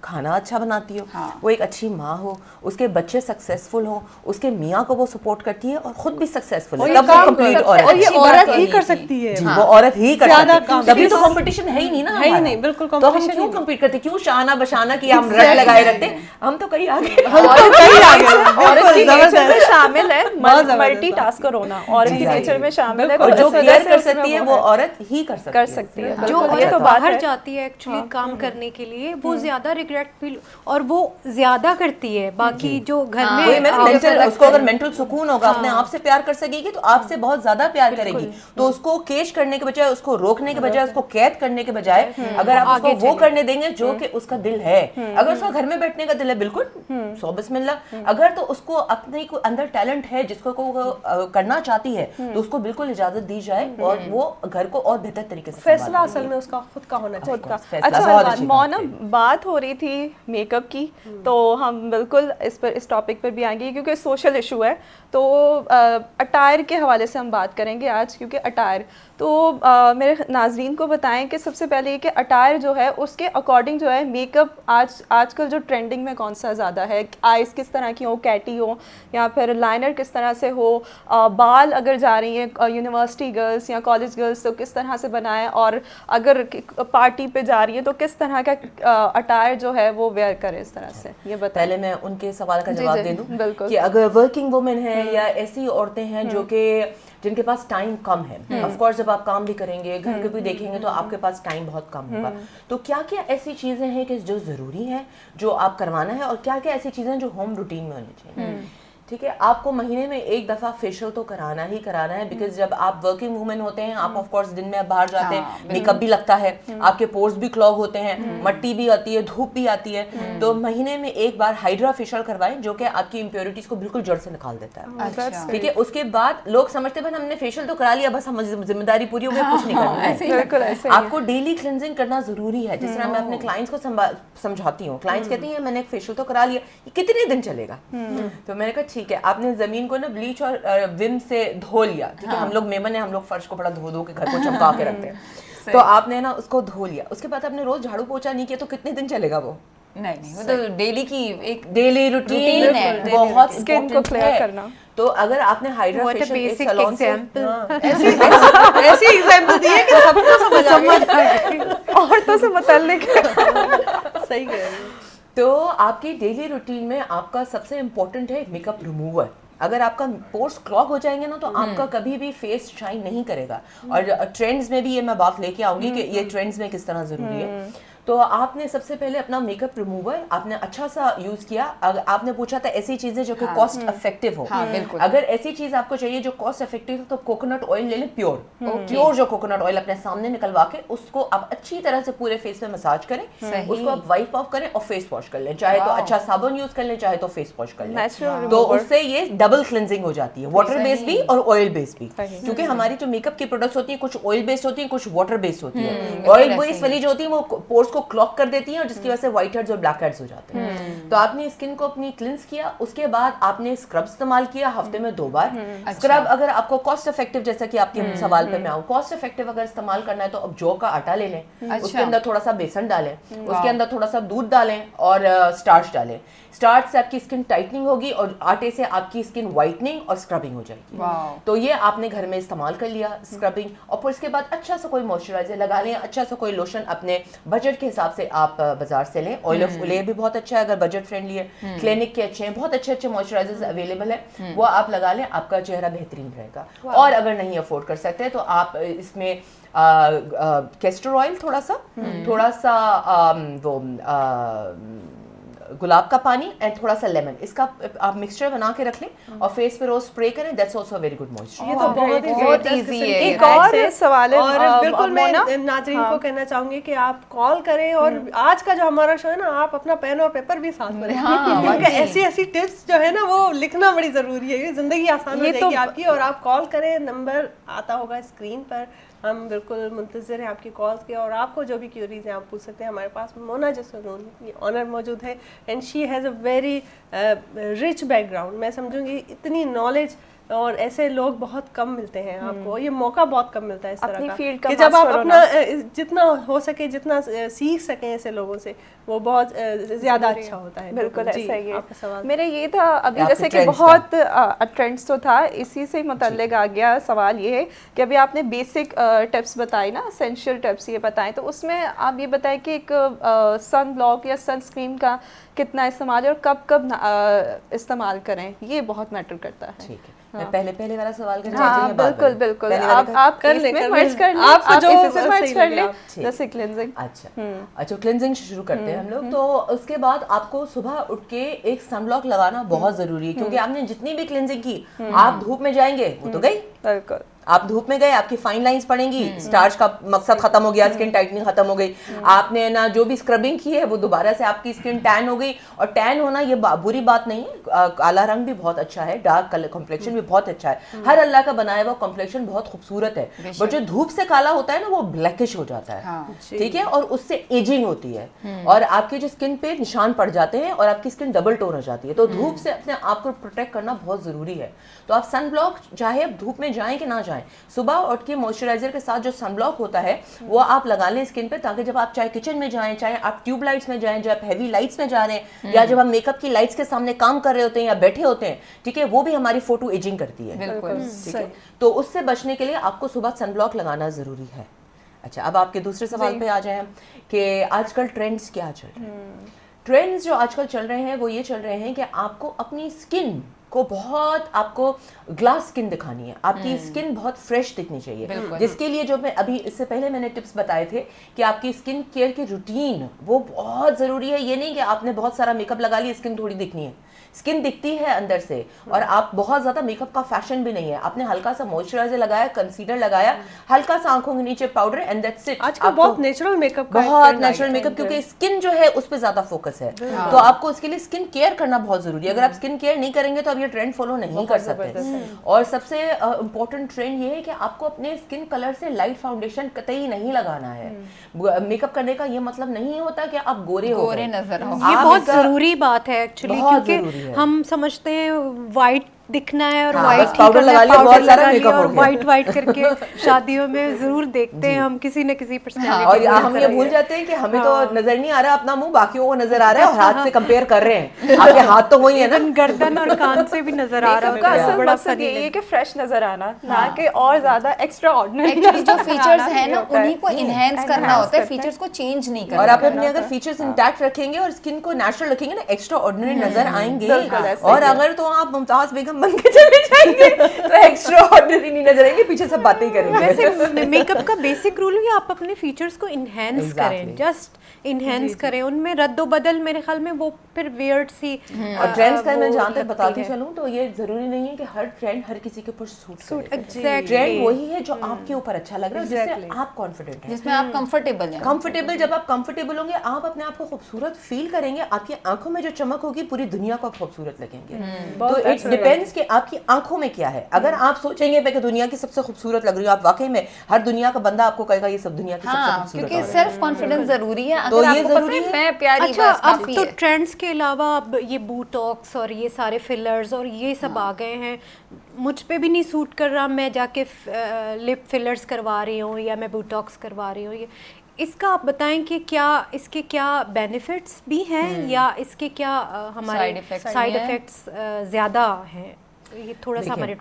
[SPEAKER 4] खाना अच्छा बनाती हो, वो एक अच्छी माँ हो, उसके बच्चे सक्सेसफुल हो, उसके मियाँ को वो सपोर्ट करती है और खुद भी सक्सेसफुल है, तब वो कंप्लीट औरत
[SPEAKER 1] और ये
[SPEAKER 4] है।
[SPEAKER 1] औरत ही कर सकती है।
[SPEAKER 4] जी, वो औरत ही कर
[SPEAKER 1] ज्यादा
[SPEAKER 4] सकती है।
[SPEAKER 1] काम-
[SPEAKER 4] तभी तो कंपटीशन है ही नहीं ना
[SPEAKER 1] है ही
[SPEAKER 4] हमारा।
[SPEAKER 1] नहीं, बिल्कुल
[SPEAKER 4] तो हम
[SPEAKER 1] competition
[SPEAKER 4] क्यों
[SPEAKER 1] ही
[SPEAKER 4] compete करते, क्यों शाना बशाना की हम रट लगाए रखते, हम तो कहीं आगे
[SPEAKER 3] औरत की नेचर में शामिल है
[SPEAKER 1] बहुत जबरदस्त
[SPEAKER 3] मल्टीटास्कर होना, औरत की नेचर में शामिल है।
[SPEAKER 4] और
[SPEAKER 3] तो
[SPEAKER 4] जो
[SPEAKER 3] इस वजह
[SPEAKER 4] केयर
[SPEAKER 3] से
[SPEAKER 4] कर
[SPEAKER 3] उसमें
[SPEAKER 4] सकती है
[SPEAKER 3] वो
[SPEAKER 4] वो औरत ही कर सकती है।
[SPEAKER 3] है।
[SPEAKER 5] जो
[SPEAKER 3] बिल्कुल, ये
[SPEAKER 5] औरत
[SPEAKER 3] तो बात
[SPEAKER 5] बाहर
[SPEAKER 3] है।
[SPEAKER 5] जाती है एक्चुअली काम करने के लिए वो ज्यादा रिग्रेट फील और वो ज्यादा करती है, बाकी जो घर में
[SPEAKER 4] वही मैंने
[SPEAKER 5] आप-
[SPEAKER 4] मेंटल, उसको अगर मेंटल सुकून होगा, अपने आप से प्यार कर सकेगी तो आपसे बहुत ज्यादा प्यार करेगी। तो उसको केश करने के बजाय, उसको रोकने के बजाय, उसको कैद करने के बजाय अगर आप उसको वो करने देंगे जो कि उसका दिल है, अगर उसका घर में बैठने का दिल है बिल्कुल 100 बिस्मिल्लाह, अगर तो उसको अपने को अंदर टैलेंट है जिसको वो करना चाहती है तो उसको बिल्कुल इजाजत दी जाए और वो घर को और बेहतर तरीके से
[SPEAKER 1] फैसला
[SPEAKER 4] संभाले।
[SPEAKER 1] असल में उसका खुद का होना चाहिए।
[SPEAKER 3] खुद का।
[SPEAKER 4] फैसला
[SPEAKER 3] अच्छा
[SPEAKER 4] बहुत अच्छी
[SPEAKER 3] मौना,
[SPEAKER 4] बात है।
[SPEAKER 3] बात हो रही थी मेकअप की, तो हम बिल्कुल इस टॉपिक पर भी आएंगे क्योंकि सोशल इशू है। तो अटायर के हवाले से हम बात करेंगे आज, क्योंकि अटायर तो मेरे नाजरीन को बताएं कि सबसे पहले ये कि अटायर जो है उसके अकॉर्डिंग जो है मेकअप आजकल जो ट्रेंडिंग में कौन सा ज़्यादा है, आइज़ किस तरह की हो, कैटी हो या फिर लाइनर किस तरह से हो, बाल अगर जा रही हैं यूनिवर्सिटी गर्ल्स या कॉलेज गर्ल्स तो किस तरह से बनाएं, और अगर पार्टी पे जा रही है तो किस तरह का अटायर जो है वो वेयर करें, इस तरह से ये बताएं।
[SPEAKER 4] पहले मैं उनके सवाल का
[SPEAKER 3] जी,
[SPEAKER 4] जवाब
[SPEAKER 3] जी,
[SPEAKER 4] दे दूं
[SPEAKER 3] बिल्कुल।
[SPEAKER 4] कि अगर वर्किंग वुमेन है या ऐसी औरतें हैं जो कि जिनके पास टाइम कम है, ऑफ कोर्स जब आप काम भी करेंगे, घर के भी देखेंगे तो आपके पास टाइम बहुत कम होगा, तो क्या क्या ऐसी चीजें हैं कि जो जरूरी है जो आप करवाना है और क्या क्या ऐसी चीजें जो होम रूटीन में होनी चाहिए। ठीक है, आपको महीने में एक दफा फेशियल तो कराना ही कराना है, बिकॉज जब आप वर्किंग वुमेन होते हैं, आप ऑफ कोर्स दिन में आप बाहर जाते हैं, मेकअप भी लगता है, आपके पोर्स भी क्लॉग होते हैं, मट्टी भी आती है, धूप भी आती है, तो महीने में एक बार हाइड्रा फेशियल करवाएं जो कि आपकी इम्प्योरिटीज को बिल्कुल जड़ से निकाल देता है।
[SPEAKER 2] अच्छा।
[SPEAKER 4] ठीक है, उसके बाद लोग समझते हैं हमने फेशियल तो करा लिया, बस हम जिम्मेदारी पूरी हो गई, कुछ नहीं करना है।
[SPEAKER 3] बिल्कुल ऐसे ही है।
[SPEAKER 4] आपको डेली क्लिनजिंग करना जरूरी है। जिस तरह मैं अपने क्लाइंट्स को समझाती हूँ, क्लाइंट्स कहती हैं मैंने फेशियल तो करा लिया, ये कितने दिन चलेगा? तो मैंने कहा ठीक है, आपने जमीन को ना ब्लीच और विम से धो लिया, ठीक है, हम लोग मेमन है, हम लोग फर्श को बड़ा धो के घर को चमका के रखते हैं, तो आपने ना उसको धो लिया, उसके बाद आपने रोज झाड़ू पोछा नहीं किया तो कितने दिन चलेगा वो?
[SPEAKER 2] नहीं, वो तो डेली की एक
[SPEAKER 4] डेली रूटीन
[SPEAKER 2] Routine है,
[SPEAKER 4] है, बहुत
[SPEAKER 3] Skin को
[SPEAKER 4] important
[SPEAKER 3] clear
[SPEAKER 4] है।
[SPEAKER 3] करना।
[SPEAKER 4] तो अगर आपने हाइड्रा
[SPEAKER 5] What a
[SPEAKER 4] फेशियल एक
[SPEAKER 5] basic
[SPEAKER 4] सैलून से
[SPEAKER 5] example.
[SPEAKER 1] ऐसी एग्जांपल दी है कि सबको समझ आ गया।
[SPEAKER 3] औरतों से मुतल्लिक
[SPEAKER 1] सही कह रही है।
[SPEAKER 4] तो आपकी डेली रूटीन में आपका सबसे इम्पोर्टेंट है मेकअप रिमूवर। अगर आपका पोर्स क्लॉग हो जाएंगे ना तो आपका कभी भी फेस शाइन नहीं करेगा। और ट्रेंड्स में भी ये मैं बात लेके आऊंगी कि ये ट्रेंड्स में किस तरह जरूरी है। तो आपने सबसे पहले अपना मेकअप रिमूवर आपने अच्छा सा यूज किया। अगर आपने पूछा था ऐसी चीजें जो कि कॉस्ट इफेक्टिव हो,
[SPEAKER 2] बिल्कुल।
[SPEAKER 4] अगर ऐसी चीज आपको चाहिए जो कॉस्ट इफेक्टिव हो तो कोकोनट ऑयल ले लें, प्योर जो कोकोनट ऑयल अपने सामने निकलवा के उसको आप अच्छी तरह से पूरे फेस पे मसाज करें, उसको आप वाइप ऑफ करें और फेस वॉश कर लें, चाहे तो अच्छा साबुन यूज कर लें, चाहे तो फेस वॉश कर लें।
[SPEAKER 3] Natural
[SPEAKER 4] तो
[SPEAKER 3] remover।
[SPEAKER 4] उससे ये डबल क्लिनजिंग हो जाती है, वाटर बेस्ड भी और ऑयल बेस्ड भी, क्योंकि हमारी जो मेकअप की प्रोडक्ट्स होती है कुछ ऑयल बेस्ड होती है, कुछ वाटर बेस्ड होती है। ऑयल बेस्ड वाली जो होती है वो पोर्स को क्लॉग कर देती है और जिसकी वजह से व्हाइट हेड्स और ब्लैक हेड्स हो जाते हैं। तो आपने स्किन को अपनी क्लिंस किया, उसके बाद आपने स्क्रब इस्तेमाल किया हफ्ते में 2 बार। स्क्रब अगर आपको कॉस्ट इफेक्टिव, जैसा कि आपके सवाल पे मैं आऊँ, कॉस्ट इफेक्टिव अगर इस्तेमाल करना है तो अब जौ का आटा ले लें, उसके अंदर थोड़ा सा बेसन डालें, उसके अंदर थोड़ा सा दूध डालें और स्टार्च डालें। स्टार्च से आपकी स्किन टाइटनिंग होगी और आटे से आपकी स्किन व्हाइटनिंग और स्क्रबिंग हो जाएगी। तो ये आपने घर में इस्तेमाल कर लिया स्क्रबिंग, और फिर उसके बाद अच्छा सा कोई मॉइस्चराइजर लगा लें, अच्छा सा कोई लोशन अपने बजट के हिसाब से आप बाजार से लें। ऑयल ऑफ ओले भी बहुत अच्छा है, अगर बजट बजट फ्रेंडली है, क्लिनिक के अच्छे हैं, बहुत अच्छे अच्छे मॉइस्चराइजर्स अवेलेबल है, वो आप लगा लें, आपका चेहरा बेहतरीन रहेगा। और अगर नहीं अफोर्ड कर सकते तो आप इसमें कैस्टर ऑयल थोड़ा सा वो गुलाब का पानी एंड थोड़ा सा लेमन, इसका आप मिक्सचर बना के रख लें और फेस पे रोज स्प्रे करें, that's also very good moisture.
[SPEAKER 1] ये तो बहुत ही
[SPEAKER 2] बहुत
[SPEAKER 1] जबरदस्त
[SPEAKER 2] easy
[SPEAKER 1] किस्म
[SPEAKER 2] है।
[SPEAKER 1] की
[SPEAKER 3] एक
[SPEAKER 1] hacks
[SPEAKER 3] और
[SPEAKER 1] है।
[SPEAKER 3] सवाल है,
[SPEAKER 1] और बिल्कुल मैं
[SPEAKER 3] मोना?
[SPEAKER 1] नाजरीन को कहना चाहूंगी कि आप कॉल करें और आज का जो हमारा शो है ना, आप अपना पेन और पेपर भी साथ में
[SPEAKER 2] हाँ,
[SPEAKER 1] क्योंकि
[SPEAKER 2] वाकई।
[SPEAKER 1] ऐसी ऐसी टिप्स जो है ना वो लिखना बड़ी जरूरी है, ये जिंदगी आसान हो
[SPEAKER 3] ये तो-
[SPEAKER 1] जाएगी आपकी। और आप कॉल करें, नंबर आता होगा स्क्रीन पर, हम बिल्कुल मुंतज़िर हैं आपकी कॉल्स के, और आपको जो भी क्यूरीज हैं आप पूछ सकते हैं। हमारे पास मोना जसून ये ऑनर मौजूद है and she has a very rich background. मैं समझूंगी इतनी नॉलेज और ऐसे लोग बहुत कम मिलते हैं आपको, ये मौका बहुत कम मिलता है इस तरह
[SPEAKER 3] अपनी
[SPEAKER 1] का
[SPEAKER 3] फील्ड का
[SPEAKER 1] कि जब आप
[SPEAKER 3] मास्टर
[SPEAKER 1] अपना जितना हो सके जितना सीख सकें ऐसे लोगों से, वो बहुत ज़्यादा अच्छा होता है।
[SPEAKER 3] बिल्कुल
[SPEAKER 1] जी,
[SPEAKER 3] ऐसा ही है।
[SPEAKER 1] आपका सवाल।
[SPEAKER 3] मेरा ये था अभी
[SPEAKER 4] आपके
[SPEAKER 3] जैसे कि
[SPEAKER 4] trends
[SPEAKER 3] बहुत ट्रेंड्स तो था, इसी से मुतल्लिक आ गया सवाल ये है कि अभी आपने बेसिक टिप्स बताए ना, एसेंशियल टिप्स ये बताएं, तो उसमें आप ये बताएं कि एक सन ब्लॉक या सनस्क्रीन का कितना इस्तेमाल है और कब कब इस्तेमाल करें, ये बहुत मैटर करता है।
[SPEAKER 4] ठीक है, मैं पहले वाला सवाल करना
[SPEAKER 3] हाँ
[SPEAKER 4] चाहती हूँ, बाद
[SPEAKER 3] बिल्कुल
[SPEAKER 4] में?
[SPEAKER 3] बिल्कुल,
[SPEAKER 4] पहले वाले का?
[SPEAKER 3] आप
[SPEAKER 1] कर ले,
[SPEAKER 3] इसमें
[SPEAKER 1] कर
[SPEAKER 3] मर्ज
[SPEAKER 1] ले।
[SPEAKER 3] कर लें,
[SPEAKER 1] आपको
[SPEAKER 3] आप
[SPEAKER 1] जो
[SPEAKER 3] इसी से
[SPEAKER 1] सही
[SPEAKER 3] मर्ज कर
[SPEAKER 1] लगे
[SPEAKER 3] लें,
[SPEAKER 1] आप।
[SPEAKER 4] ठीक।
[SPEAKER 3] जैसे क्लिनजिंग।
[SPEAKER 4] अच्छा क्लिनजिंग शुरू करते हैं हम लोग। तो उसके बाद आपको सुबह उठ के एक सनब्लॉक लगाना बहुत जरूरी है, क्योंकि आपने जितनी भी क्लिनजिंग की, आप धूप में जाएंगे वो तो गई,
[SPEAKER 3] बिल्कुल
[SPEAKER 4] आप धूप में गए, आपकी फाइन लाइंस पड़ेंगी, स्टार्च का मकसद खत्म हो गया, स्किन टाइटनिंग खत्म हो गई, आपने ना जो भी स्क्रबिंग की है वो दोबारा से आपकी स्किन टैन हो गई। और टैन होना ये बुरी बात नहीं है, काला रंग भी बहुत अच्छा है, डार्क कलर कॉम्प्लेक्शन भी बहुत अच्छा है, हर अल्लाह का बनाया हुआ कॉम्प्लेक्शन बहुत खूबसूरत है, बट जो धूप से काला होता है ना वो ब्लैकिश हो जाता है, ठीक है, और उससे एजिंग होती है और आपकी जो स्किन पे निशान पड़ जाते हैं और आपकी स्किन डबल टोन हो जाती है। तो धूप से अपने आप को प्रोटेक्ट करना बहुत जरूरी है। तो आप सन ब्लॉक चाहे आप धूप में जाएं कि ना जाएं, सुबह उठ के मॉइस्चराइजर के साथ जो सन ब्लॉक होता है वो आप लगा लें स्किन पे, ताकि जब आप चाहे किचन में जाएं, चाहे आप ट्यूब लाइट्स में जाएं, जब आप हैवी लाइट्स में जा रहे हैं, या जब हम मेकअप की लाइट्स के सामने काम कर रहे होते हैं या बैठे होते हैं, ठीक है, वो भी हमारी फोटो एजिंग करती है, ठीक है। तो उससे बचने के लिए आपको सुबह सन ब्लॉक लगाना जरूरी है। अच्छा, अब आपके दूसरे सवाल पे आ जाए कि आजकल ट्रेंड्स क्या चल रहे हैं। ट्रेंड्स जो आजकल चल रहे हैं वो ये चल रहे हैं कि आपको अपनी स्किन को बहुत, आपको ग्लास स्किन दिखानी है, आपकी स्किन बहुत फ्रेश दिखनी चाहिए, जिसके लिए जो मैं अभी इससे पहले मैंने टिप्स बताए थे कि आपकी स्किन केयर की रूटीन वो बहुत ज़रूरी है। ये नहीं कि आपने बहुत सारा मेकअप लगा लिया, स्किन थोड़ी दिखनी है, स्किन दिखती है अंदर से, और आप बहुत ज़्यादा मेकअप का फैशन भी नहीं है, आपने हल्का सा मॉइस्चराइजर लगाया, कंसीलर लगाया, हल्का सा आंखों के नीचे पाउडर एंड दैट्स इट।
[SPEAKER 1] आजकल बहुत नेचुरल मेकअप का
[SPEAKER 4] बहुत
[SPEAKER 1] trend आ
[SPEAKER 4] नेचुरल
[SPEAKER 1] गया है।
[SPEAKER 4] मेकअप, क्योंकि स्किन जो है उस पर ज्यादा फोकस है, तो आपको उसके लिए स्किन केयर करना बहुत जरूरी है। अगर आप स्किन केयर नहीं करेंगे तो आप ये ट्रेंड फॉलो नहीं कर सकते। और सबसे इम्पोर्टेंट ट्रेंड ये है कि आपको अपने स्किन कलर से लाइट फाउंडेशन कतई नहीं लगाना है। मेकअप करने का ये मतलब नहीं होता कि आप गोरे हो
[SPEAKER 2] गोरे
[SPEAKER 4] गए।
[SPEAKER 2] नजर आओ।
[SPEAKER 5] ये
[SPEAKER 4] आप
[SPEAKER 5] बहुत
[SPEAKER 4] इसका-
[SPEAKER 5] जरूरी बात है एक्चुअली,
[SPEAKER 4] बहुत जरूरी
[SPEAKER 5] क्योंकि
[SPEAKER 4] है।
[SPEAKER 5] हम समझते हैं वाइट दिखना है और
[SPEAKER 4] हाँ,
[SPEAKER 5] वाइट
[SPEAKER 4] बस powder लगा लिया, बहुत सारा makeup हो गया।
[SPEAKER 5] वाइट करके शादियों में जरूर देखते हैं हम किसी न किसी पर्सनालिटी
[SPEAKER 4] और हम ये भूल जाते हैं कि हमें तो नजर नहीं आ रहा अपना मुंह, बाकियों को नजर आ रहा है, और हाथ से कंपेयर कर रहे हैं, आपके हाथ तो वही है ना।
[SPEAKER 5] गर्दन और कान से भी नजर आ रहा
[SPEAKER 3] मेकअप का
[SPEAKER 5] है,
[SPEAKER 3] असल
[SPEAKER 5] बड़ा
[SPEAKER 3] मकसद
[SPEAKER 5] funny
[SPEAKER 3] यही है कि फ्रेश नजर आना, ना कि और ज्यादा एक्स्ट्रा ऑर्डिनरी।
[SPEAKER 2] एक्चुअली जो फीचर्स है ना उन्हीं को इनहेंस करना होता है, फीचर्स को चेंज नहीं करना।
[SPEAKER 4] और आप अपने अगर फीचर्स इंटैक्ट रखेंगे और स्किन को नेचुरल रखेंगे ना, एक्स्ट्रा ऑर्डिनरी नजर आएंगे।
[SPEAKER 3] बिल्कुल ऐसा
[SPEAKER 4] और
[SPEAKER 3] ही है।
[SPEAKER 4] अगर तो आप मुमताज बेगम बन के चले जाएंगे तो एक्स्ट्रा ऑर्डिनरी नहीं नजर आएंगे, पीछे सब बातें ही करेंगे।
[SPEAKER 5] वैसे मेकअप का बेसिक रूल है आप अपने फीचर्स को इनहेंस
[SPEAKER 4] Exactly.
[SPEAKER 5] करें, जस्ट इनहेंस करें, उनमें रद्दो बदल मेरे ख्याल में वो फिर वियर्ड सी
[SPEAKER 4] और ट्रेंड्स का मैं
[SPEAKER 5] वो
[SPEAKER 4] जहाँ तक
[SPEAKER 5] लगती
[SPEAKER 4] बताती
[SPEAKER 5] है।
[SPEAKER 4] चलूँ तो ये जरूरी नहीं है कि हर ट्रेंड हर किसी के ऊपर सूट करे।
[SPEAKER 5] Exactly.
[SPEAKER 4] ट्रेंड वही है जो आपके ऊपर अच्छा लग रहा है, जिससे आप कॉन्फिडेंट हैं,
[SPEAKER 2] जिसमें आप कंफर्टेबल हैं।
[SPEAKER 4] कंफर्टेबल। जब आप कंफर्टेबल होंगे, आप अपने आप को खूबसूरत फील करेंगे, आपकी आंखों में जो चमक होगी पूरी दुनिया को खूबसूरत लगेंगे। तो इट डिपेंड्स कि आपकी आंखों में क्या है। अगर आप सोचेंगे कि दुनिया की सबसे खूबसूरत लग रही हो, आप वाकई में हर दुनिया का बंदा आपको कहेगा ये सब दुनिया की सबसे
[SPEAKER 2] हाँ,
[SPEAKER 4] खूबसूरत
[SPEAKER 2] क्योंकि
[SPEAKER 4] औरत है।
[SPEAKER 2] सेल्फ कॉन्फिडेंस जरूरी है।
[SPEAKER 4] तो
[SPEAKER 2] अगर
[SPEAKER 4] ये
[SPEAKER 2] आपको पता
[SPEAKER 4] जरूरी
[SPEAKER 2] है
[SPEAKER 4] है।
[SPEAKER 2] मैं प्यारी
[SPEAKER 5] अच्छा,
[SPEAKER 2] बस
[SPEAKER 5] अब
[SPEAKER 2] काफी
[SPEAKER 5] तो
[SPEAKER 2] है।
[SPEAKER 5] ट्रेंड्स के अलावा अब ये बोटॉक्स और ये सारे फिलर्स और ये सब आ गए हैं, मुझ पे भी नहीं सूट कर रहा, मैं जाके लिप फिलर्स करवा रही हूँ या मैं बोटॉक्स करवा रही हूँ। ये इसका आप बताएं कि क्या इसके क्या बेनिफिट्स भी हैं या इसके क्या हमारे
[SPEAKER 2] Side effects
[SPEAKER 5] साइड
[SPEAKER 2] भी हैं?
[SPEAKER 5] इफेक्ट्स ज़्यादा हैं, ये थोड़ा सा हमारे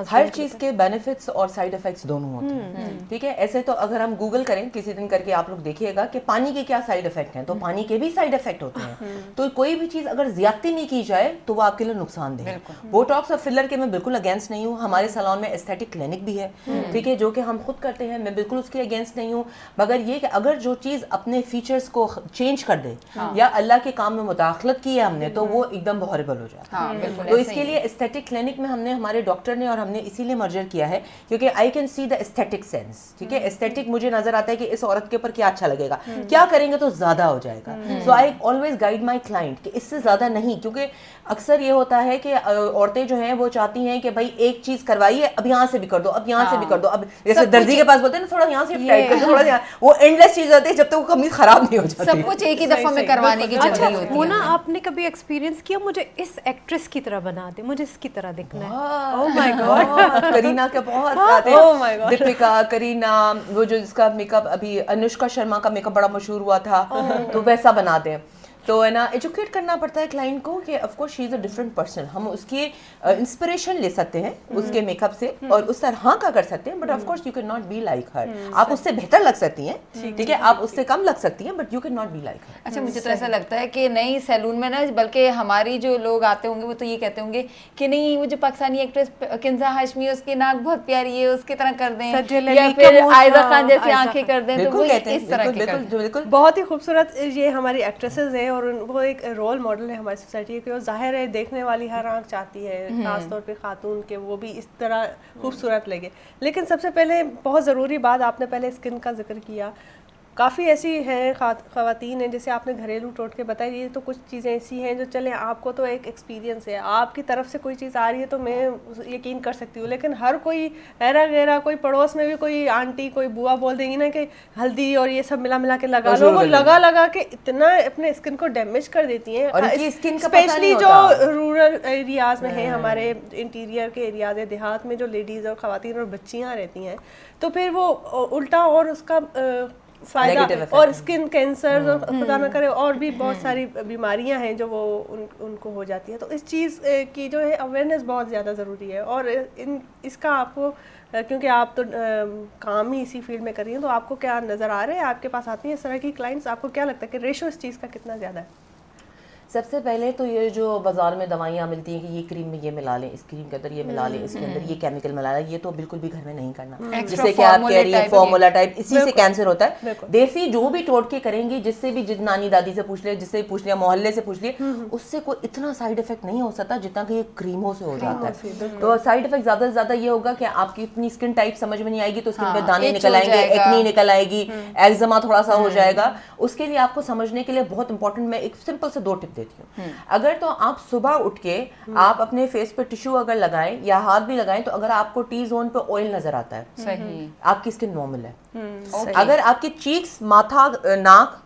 [SPEAKER 4] हर चीज के बेनिफिट्स और साइड इफेक्ट्स दोनों होते हैं, ठीक है। ऐसे तो अगर हम गूगल करें किसी दिन करके, आप लोग देखिएगा कि पानी के क्या साइड इफेक्ट हैं, तो पानी के भी साइड इफेक्ट होते हैं। तो कोई भी चीज अगर ज्यादती नहीं की जाए तो वो आपके लिए नुकसानदेह है। बोटॉक्स और फिलर के मैं बिल्कुल अगेंस्ट नहीं हूँ। हमारे सैलून में एस्थेटिक क्लिनिक भी है, ठीक है, जो कि हम खुद करते हैं, मैं बिल्कुल उसके अगेंस्ट नहीं हूँ। मगर ये कि अगर जो चीज अपने फीचर्स को चेंज कर दे या अल्लाह के काम में मुदाखलत की है हमने, तो वो एकदम हॉरिबल हो जाता है। तो इसके लिए एस्थेटिक क्लिनिक में हमने, हमारे डॉक्टर ने और हमने इसीलिए मर्जर किया है क्योंकि I can see the aesthetic sense, ठीक है। एस्थेटिक मुझे नजर आता है कि इस औरत के ऊपर क्या अच्छा लगेगा, क्या करेंगे तो ज्यादा हो जाएगा। So I always guide my client कि इससे ज्यादा नहीं, क्योंकि अक्सर ये होता है कि औरतें जो हैं वो चाहती हैं कि भाई एक चीज करवाइए, अब यहाँ से भी कर दो, अब यहाँ से भी कर दो, अब जैसे दर्जी के पास बोलते हैं ना, थोड़ा यहाँ से टाइट कर दो, थोड़ा यहाँ, वो एंडलेस चीज होती है जब तक वो कमीज खराब नहीं हो जाती।
[SPEAKER 2] सब कुछ एक ही दफा में करवाने की जल्दी होती
[SPEAKER 5] वो
[SPEAKER 2] है।
[SPEAKER 5] ना आपने कभी एक्सपीरियंस किया, मुझे इस एक्ट्रेस की तरह बना दे, मुझे इसकी तरह दिखना है।
[SPEAKER 4] ओह माय गॉड, करीना के बहुत आते हैं, दीपिका, करीना, वो जो जिसका मेकअप अभी अनुष्का शर्मा का मेकअप बड़ा मशहूर हुआ था, तो वैसा बना दें। तो है ना, एजुकेट करना पड़ता है क्लाइंट को कि of course she is a different person. हम उसकी इंस्पिरेशन ले सकते हैं उसके मेकअप से और उस तरह का कर सकते हैं, but of course you can not be like her. आप उससे बेहतर लग सकती हैं, ठीक है, आप उससे कम लग सकती हैं, but you can not be like her.
[SPEAKER 2] अच्छा, मुझे तो ऐसा लगता है कि नई सैलून में ना, बल्कि हमारी जो लोग आते होंगे वो तो ये कहते होंगे कि नहीं, वो जो पाकिस्तानी एक्ट्रेस किंजा हाशमी, उसकी नाक बहुत प्यारी है, उसके तरह कर दें,
[SPEAKER 5] सज्जल
[SPEAKER 2] या
[SPEAKER 5] अली
[SPEAKER 2] फिर
[SPEAKER 5] का
[SPEAKER 2] आयजा खान जैसी
[SPEAKER 5] आयजा
[SPEAKER 2] आंखें कर दें, तो वो
[SPEAKER 4] बिल्कुल कहते
[SPEAKER 2] इस तरह
[SPEAKER 4] हैं,
[SPEAKER 2] के कर
[SPEAKER 4] बिल्कुल
[SPEAKER 2] दें।
[SPEAKER 4] बिल्कुल।
[SPEAKER 1] बहुत ही खूबसूरत ये हमारी एक्ट्रेसेस हैं और वो एक रोल मॉडल है हमारी सोसाइटी की, और जाहिर है देखने वाली हर आंख चाहती है खासतौर पे खातून के वो भी इस तरह खूबसूरत लगे। लेकिन सबसे पहले बहुत ज़रूरी बात, आपने पहले स्किन का जिक्र किया, काफ़ी ऐसी हैं ख़वातीन हैं, जैसे आपने घरेलू टोटके बताए, ये तो कुछ चीज़ें ऐसी हैं जो चले आपको तो एक एक्सपीरियंस है, आपकी तरफ से कोई चीज़ आ रही है तो मैं यकीन कर सकती हूँ, लेकिन हर कोई ऐरा गैरा, कोई पड़ोस में भी कोई आंटी, कोई बुआ बोल देंगी ना कि हल्दी और ये सब मिला मिला के लगा लो, वो लगा लगा के इतना अपने स्किन को डैमेज कर देती हैं।
[SPEAKER 4] और इनकी स्किन का पता
[SPEAKER 1] स्पेशली
[SPEAKER 4] नहीं
[SPEAKER 1] जो
[SPEAKER 4] होता।
[SPEAKER 1] रूरल एरियाज़ में हैं, हमारे इंटीरियर के एरियाज़ है, देहात में जो लेडीज़ और ख़वातीन और बच्चियाँ रहती हैं, तो फिर वो उल्टा और उसका फायदा और स्किन कैंसर और खुदा न करे और भी बहुत सारी बीमारियां हैं जो वो उनको हो जाती है। तो इस चीज़ की जो है अवेयरनेस बहुत ज़्यादा ज़रूरी है, और इसका आपको क्योंकि आप तो काम ही इसी फील्ड में कर रही हैं, तो आपको क्या नज़र आ रहा है, आपके पास आती हैं इस तरह की क्लाइंट्स, आपको क्या लगता है कि रेशो इस चीज़ का कितना ज़्यादा है?
[SPEAKER 4] सबसे पहले तो ये जो बाजार में दवाइयाँ मिलती हैं कि ये क्रीम में ये मिला लें, इस क्रीम के अंदर ये मिला लें, इसके अंदर ये केमिकल मिला लें, ये तो बिल्कुल भी घर में नहीं करना। जिससे कि आप कह रही है फॉर्मूला टाइप, इसी से कैंसर होता है। देसी जो भी टोटके करेंगी, जिससे भी नानी दादी से पूछ ले, जिससे पूछ लिया, मोहल्ले से पूछ लिए, उससे कोई इतना साइड इफेक्ट नहीं हो सकता जितना कि ये क्रीमों से हो जाता है। तो साइड इफेक्ट ज्यादा से ज्यादा ये होगा कि आपकी अपनी स्किन टाइप समझ में नहीं आएगी, तो स्किन पे दाने निकल आएंगे, एक्नी निकल आएगी, एक्जिमा थोड़ा सा हो जाएगा। उसके लिए आपको समझने के लिए बहुत इंपॉर्टेंट, मैं एक सिंपल से 2 टिप देती हूँ। अगर तो आप सुबह उठ के आप अपने फेस पे टिश्यू अगर लगाएं या हाथ भी लगाएं, तो अगर आपको टी जोन पे ऑयल नजर आता है,
[SPEAKER 2] सही,
[SPEAKER 4] आपकी स्किन नॉर्मल है। अगर आपके चीक्स, माथा, नाक,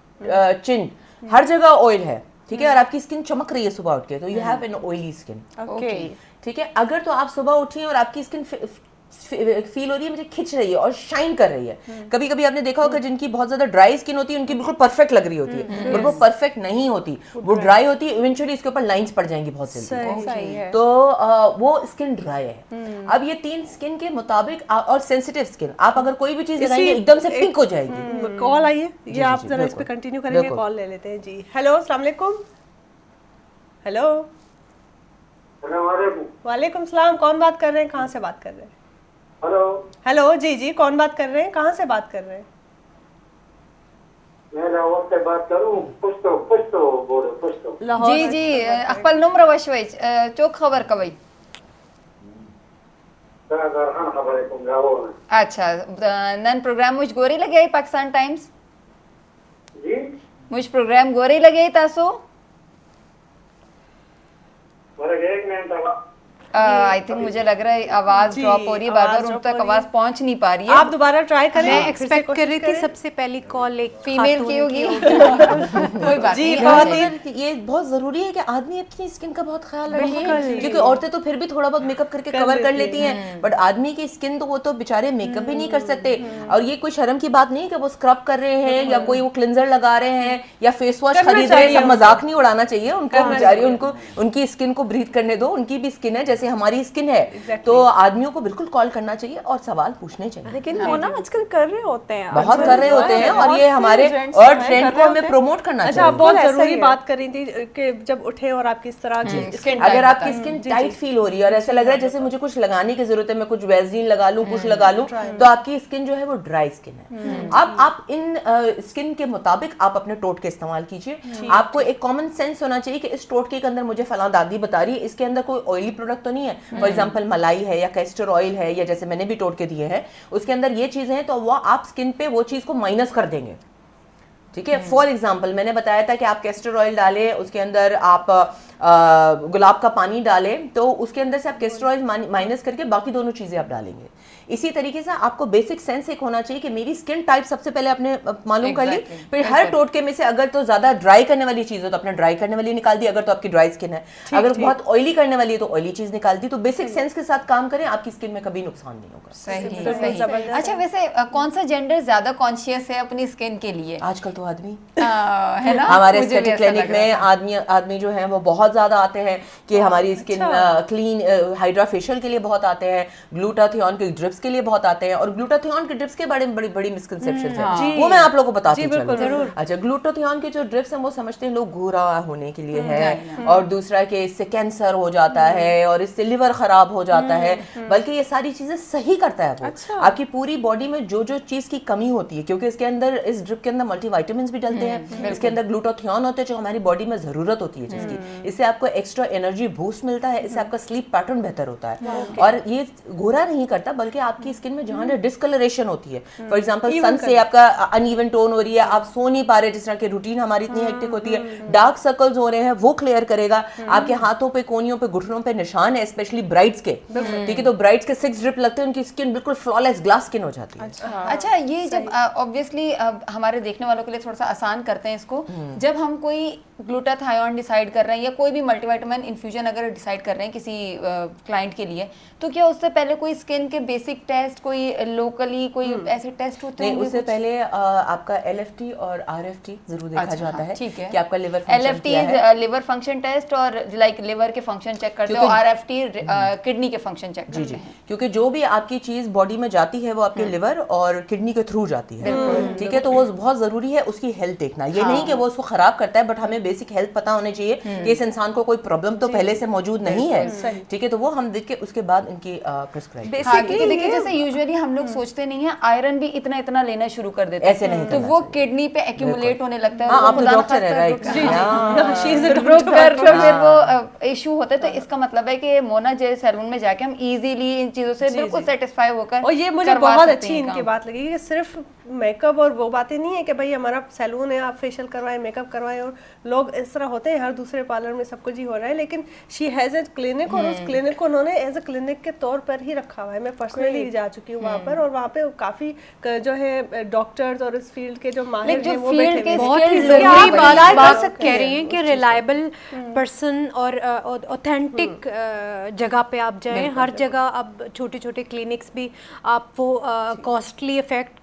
[SPEAKER 4] चिन, हर जगह ऑयल है, ठीक है, और आपकी स्किन चमक रही है सुबह उठ के, तो you have an oily skin, ठीक है। अगर तो आप सुबह उठी और आपकी स्किन फील हो रही है मुझे खिंच रही है और शाइन कर रही है, कभी कभी आपने देखा होगा जिनकी बहुत ज्यादा ड्राई स्किन होती है उनकी बिल्कुल परफेक्ट लग रही होती है, बट वो परफेक्ट नहीं होती, वो ड्राई होती है, इवेंचुअली इसके ऊपर लाइंस पड़ जाएंगी बहुत जल्दी, तो वो स्किन ड्राई है। अब ये 3 स्किन के मुताबिक और सेंसिटिव स्किन, आप अगर कोई भी चीज लगाएंगे एकदम से पिंक हो जाएगी।
[SPEAKER 1] कॉल आई है, ये आप जरा इस पे कंटिन्यू करेंगे, कॉल ले लेते हैं जी। हेलो, अस्सलाम वालेकुम। हेलो, वालेकुम सलाम, कौन बात कर रहे हैं, कहाँ से बात कर रहे हैं?
[SPEAKER 6] हेलो
[SPEAKER 1] हेलो, जी जी, कौन बात कर रहे हैं, कहाँ से बात कर रहे हैं?
[SPEAKER 6] मैं लाहौर से बात करूँ, पुश्तो बोलो, पुश्तो।
[SPEAKER 2] जी जी, अखपल नुम्र वशवई चोक खबर कवई। अच्छा, नन प्रोग्राम मुझ गोरी लगे आई पाकिस्तान टाइम्स,
[SPEAKER 6] जी
[SPEAKER 2] मुझ प्रोग्राम गोरी लगे आई तासो, आई थिंक मुझे लग रहा है आवाज ड्रॉप हो रही है, बार बार उन तक आवाज पहुंच नहीं पा रही है।
[SPEAKER 1] आप दोबारा ट्राई करें।
[SPEAKER 5] मैं एक्सपेक्ट कर रही थी सबसे पहली कॉल एक
[SPEAKER 2] फीमेल की होगी। कोई बात
[SPEAKER 1] जी,
[SPEAKER 2] नहीं,
[SPEAKER 4] ये बहुत जरूरी है कि आदमी अपनी स्किन का बहुत ख्याल रखे, क्योंकि औरतें तो फिर भी थोड़ा बहुत मेकअप करके कवर कर लेती हैं, बट आदमी की स्किन तो वो तो बेचारे मेकअप भी नहीं कर सकते। और ये कोई शर्म की बात नहीं है कि वो स्क्रब कर रहे हैं या कोई वो क्लिंजर लगा रहे हैं या फेस वॉश खरीद रहे हैं, सब मजाक नहीं उड़ाना चाहिए उनको, बेचारी उनको उनकी स्किन को ब्रीथ करने दो, उनकी भी स्किन है जैसे जैसे हमारी स्किन है, तो आदमियों को बिल्कुल कॉल करना चाहिए और सवाल पूछने चाहिए।
[SPEAKER 3] लेकिन वो ना आजकल कर रहे होते हैं,
[SPEAKER 4] बहुत कर रहे होते हैं, और ये हमारे अर्थ ट्रेंड को हमें प्रमोट करना
[SPEAKER 1] अच्छा, आप
[SPEAKER 4] चाहिए।
[SPEAKER 1] बहुत जरूरी बात कर रही थी कि जब उठे और आपकी इस तरह की skin
[SPEAKER 4] अगर आपकी स्किन टाइट फील हो रही है और ऐसा लग रहा है जैसे मुझे कुछ लगाने की जरूरत है, मैं कुछ वैसलीन लगा लूं, कुछ लगा लूं, तो आपकी स्किन जो है वो ड्राई स्किन है। अब आप इन स्किन के मुताबिक आप अपने टोटके इस्तेमाल कीजिए। आपको एक कॉमन सेंस होना चाहिए कि इस टोटके के अंदर मुझे फलां दादी बता रही है, इसके अंदर कोई ऑयली प्रोडक्ट तो नहीं है। फॉर एग्जांपल मलाई है या कैस्टर ऑयल है, या जैसे मैंने भी टोटके दिए हैं उसके अंदर ये चीजें हैं, तो वो आप स्किन पे वो चीज को माइनस कर देंगे। ठीक है, फॉर एग्जाम्पल मैंने बताया था कि आप कैस्टर ऑयल डालें, उसके अंदर आप गुलाब का पानी डालें, तो उसके अंदर से आप कैस्टर ऑयल माइनस करके बाकी दोनों चीजें आप डालेंगे। इसी तरीके से आपको बेसिक सेंस एक होना चाहिए कि मेरी स्किन टाइप सबसे पहले आपने मालूम कर ली, फिर हर टोटके में से अगर तो ज्यादा ड्राई करने वाली चीज हो तो अपना ड्राई करने वाली निकाल दी, अगर तो आपकी ड्राई स्किन है, अगर बहुत ऑयली करने वाली है तो ऑयली चीज निकाल दी। तो बेसिक सेंस के साथ काम करें, आपकी स्किन में कभी नुकसान नहीं होगा।
[SPEAKER 2] सही। अच्छा, वैसे कौन सा जेंडर ज्यादा कॉन्शियस है अपनी स्किन के लिए?
[SPEAKER 4] आजकल तो आदमी
[SPEAKER 2] है ना,
[SPEAKER 4] हमारे
[SPEAKER 2] मुझे भी
[SPEAKER 4] एस्थेटिक
[SPEAKER 2] ऐसा
[SPEAKER 4] क्लिनिक
[SPEAKER 2] लग रहा
[SPEAKER 4] में आदमी जो है वो बहुत ज्यादा आते हैं कि हमारी स्किन क्लीन, हाइड्रा फेशियल के लिए बहुत आते हैं, ग्लूटाथियोन के ड्रिप्स के लिए बहुत आते हैं। और ग्लूटाथियोन के ड्रिप्स के बारे में बड़ी बड़ी मिसकंसेप्शंस है, वो मैं आप लोगों को बताती चलूं। अच्छा, ग्लूटाथियोन के जो ड्रिप्स हैं वो समझते हैं लोग गोरा होने के लिए है, और दूसरा कि इससे कैंसर हो जाता है और इससे लिवर खराब हो जाता है, बल्कि ये सारी चीजें सही करता है वो। आपकी पूरी बॉडी में जो जो चीज की कमी होती है, क्योंकि इसके अंदर, इस ड्रिप के अंदर मल्टीविटामिन्स भी डलते हैं, इसके अंदर ग्लूटाथियोन होते हैं जो हमारी बॉडी में जरूरत होती है जिसकी, इससे आपको एक्स्ट्रा एनर्जी बूस्ट मिलता है, इससे आपका स्लीप पैटर्न बेहतर होता है। और ये गोरा नहीं करता, बल्कि आपकी स्किन में जहां डिस्कलरेशन होती है, फॉर एग्जांपल सन से आपका अनइवन टोन हो रही है, आप सो नहीं पा रहे, जिस तरह की रूटीन हमारी इतनी हेक्टिक होती है, डार्क सर्कल्स हो रहे हैं, वो क्लियर करेगा। आपके हाथों पे, कोनियों पे, घुटनों पे निशान है, स्पेशली ब्राइड्स के, ठीक है, तो ब्राइड्स के 6 ड्रिप लगते हैं, उनकी स्किन बिल्कुल फ्लॉलेस ग्लास स्किन हो जाती है।
[SPEAKER 2] अच्छा, ये जब ऑब्वियसली हमारे देखने वालों के लिए थोड़ा सा आसान करते हैं इसको, जब हम कोई ग्लूटाथायोन डिसाइड कर रहे हैं या कोई भी मल्टीविटामिन इन्फ्यूजन अगर डिसाइड कर रहे हैं किसी क्लाइंट के लिए, तो क्या उससे पहले कोई स्किन के बेसिक टेस्ट, कोई लोकली कोई ऐसे टेस्ट होते हैं?
[SPEAKER 4] नहीं, उससे पहले आपका LFT और RFT जरूर देखा जाता है,
[SPEAKER 2] ठीक है,
[SPEAKER 4] कि आपका लिवर फंक्शन
[SPEAKER 2] LFT
[SPEAKER 4] क्या है।
[SPEAKER 2] लिवर फंक्शन टेस्ट, और लाइक लिवर के फंक्शन चेक करते हैं, और RFT किडनी के फंक्शन चेक करते हैं।
[SPEAKER 4] क्योंकि जो भी आपकी चीज बॉडी में जाती है वो आपके लिवर और किडनी के थ्रू जाती है, ठीक है, तो वो बहुत जरूरी है उसकी हेल्थ देखना। ये नहीं कि वो उसको खराब करता है, बट हमें बेसिक हेल्थ पता होनी चाहिए कि इस इंसान को कोई प्रॉब्लम तो पहले से मौजूद नहीं है, ठीक है, तो वो हम देख के उसके बाद इनकी प्रिस्क्राइब।
[SPEAKER 2] क्योंकि देखिए, जैसे यूजुअली हम लोग सोचते नहीं है, आयरन भी इतना इतना लेना शुरू कर देते हैं,
[SPEAKER 4] ऐसे नहीं,
[SPEAKER 2] तो वो किडनी पे एक्यूमुलेट होने लगता है।
[SPEAKER 4] आप तो डॉक्टर है, राइट?
[SPEAKER 2] फिर वो इशू होता है। तो इसका मतलब है कि मोना जे सैलून में जाके हम इजीली इन चीजों से बिल्कुल सेटिस्फाई होकर,
[SPEAKER 1] और ये मुझे बहुत अच्छी इनकी बात लगी कि सिर्फ मेकअप और वो बातें नहीं है कि भाई हमारा सैलून है, आप फेशियल करवाएं, मेकअप करवाएं, और लोग इस तरह होते हैं, हर दूसरे पार्लर में सब कुछ ही हो रहा है, लेकिन शी हैज ए क्लिनिक, और उस क्लिनिक को उन्होंने एज ए क्लिनिक के तौर पर ही रखा हुआ है। मैं पर्सनली जा चुकी हूँ वहाँ पर, और वहाँ पे काफी जो है डॉक्टर्स और इस फील्ड के जो माहिर हैं वो बैठे हुए हैं।
[SPEAKER 5] बहुत ही जरूरी बात कह रही हैं कि रिलायबल पर्सन और ऑथेंटिक जगह पे आप जाएं। हर जगह अब छोटे छोटे क्लिनिक्स भी आप वो कॉस्टली इफेक्ट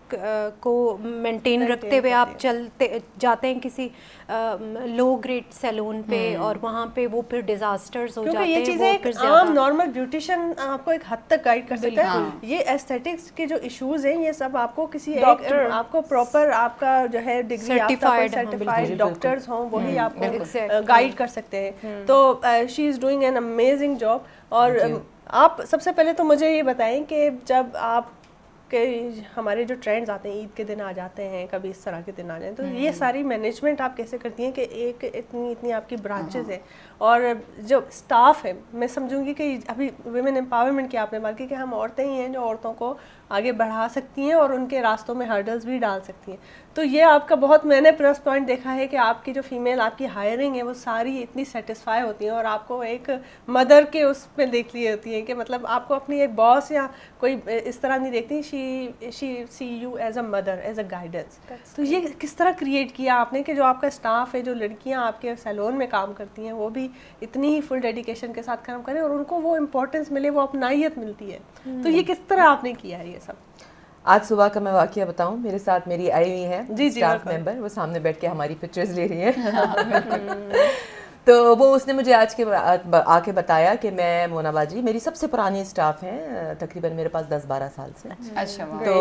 [SPEAKER 5] को मेंटेन रखते हुए आप चलते जाते हैं किसी लो ग्रेड सैलून पे, और वहाँ पे वो फिर डिजास्टर्स हो जाते हैं।
[SPEAKER 1] ये चीजें एक आम नॉर्मल ब्यूटिशियन आपको एक हद तक गाइड कर सकता है। ये एस्थेटिक्स के जो इश्यूज हैं, ये सब आपको किसी एक आपको प्रॉपर आपका जो है डिग्री सर्टिफाइड डॉक्टर्स हों, वही आपको गाइड कर सकते हैं। तो she is doing an amazing job. और आप सबसे पहले तो मुझे ये बताएं कि जब आप के हमारे जो ट्रेंड्स आते हैं, ईद के दिन आ जाते हैं, कभी इस तरह के दिन आ जाए, तो ये सारी मैनेजमेंट आप कैसे करती हैं कि एक इतनी इतनी आपकी ब्रांचेस है, और जो स्टाफ है, मैं समझूंगी कि अभी वुमेन एम्पावरमेंट की आपने बात की कि हम औरतें ही हैं जो औरतों को आगे बढ़ा सकती हैं और उनके रास्तों में हर्डल्स भी डाल सकती हैं। तो ये आपका बहुत, मैंने प्लस पॉइंट देखा है कि आपकी जो फीमेल आपकी हायरिंग है वो सारी इतनी सेटिस्फाई होती हैं, और आपको एक मदर के उस में देख ली होती है कि मतलब आपको अपनी एक बॉस या कोई इस तरह नहीं देखती, she see you as a mother, as a guidance. तो ये किस तरह क्रिएट किया आपने कि जो आपका स्टाफ है, जो लड़कियां आपके सैलून में काम करती हैं, वो भी इतनी ही फुल डेडिकेशन के साथ काम करें और उनको वो इम्पोर्टेंस मिले, वो अपनाइयत मिलती है। तो ये किस तरह आपने किया है ये सब?
[SPEAKER 4] आज सुबह का मैं वाकया बताऊं, मेरे साथ मेरी आई हुई है स्टाफ मेंबर, वो सामने बैठ के हमारी पिक्चर्स ले रही है। तो वो उसने मुझे आज के आके बताया कि मैं मोना बाजी, मेरी सबसे पुरानी स्टाफ हैं, तकरीबन मेरे पास 10-12 साल से।
[SPEAKER 2] अच्छा वाह।
[SPEAKER 4] तो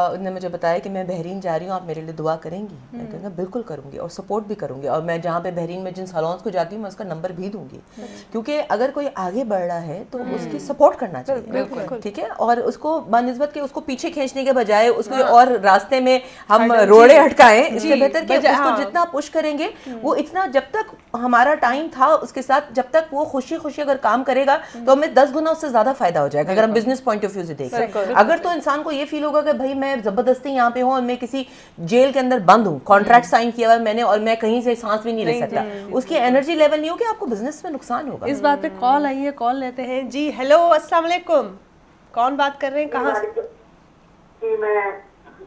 [SPEAKER 4] उन्होंने मुझे बताया कि मैं बहरीन जा रही हूँ, आप मेरे लिए दुआ करेंगी? मैं कहूँगा बिल्कुल करूँगी और सपोर्ट भी करूँगी, और मैं जहाँ पे बहरीन में जिन सैलून्स को जाती हूँ मैं उसका नंबर भी दूंगी, क्योंकि अगर कोई आगे बढ़ रहा है तो उसकी सपोर्ट करना चाहिए, ठीक है, और उसको बानिस्बत के उसको पीछे खींचने के बजाय उसको और रास्ते में हम रोड़े अटकाएं, इससे बेहतर कि उसको जितना पुश करेंगे वो इतना, जब तक हमारा टाइम था उसके साथ, जब तक वो खुशी खुशी अगर काम करेगा तो हमें 10 गुना उससे ज्यादा फायदा हो जाएगा, अगर हम बिजनेस पॉइंट ऑफ व्यू से देखें। अगर तो इंसान को ये फील होगा कि भाई मैं जबरदस्ती यहाँ पे हूँ और मैं किसी जेल के अंदर बंद हूँ, कॉन्ट्रैक्ट साइन किया हुआ मैंने और मैं कहीं से सांस भी नहीं ले सकता, उसकी एनर्जी लेवल नहीं होगी, आपको बिजनेस में नुकसान होगा।
[SPEAKER 1] इस बात पे कॉल आई है, कॉल लेते हैं जी। हेलो, अस्सलाम वालेकुम, कौन बात कर रहे हैं, कहाँ से?
[SPEAKER 6] जी मैं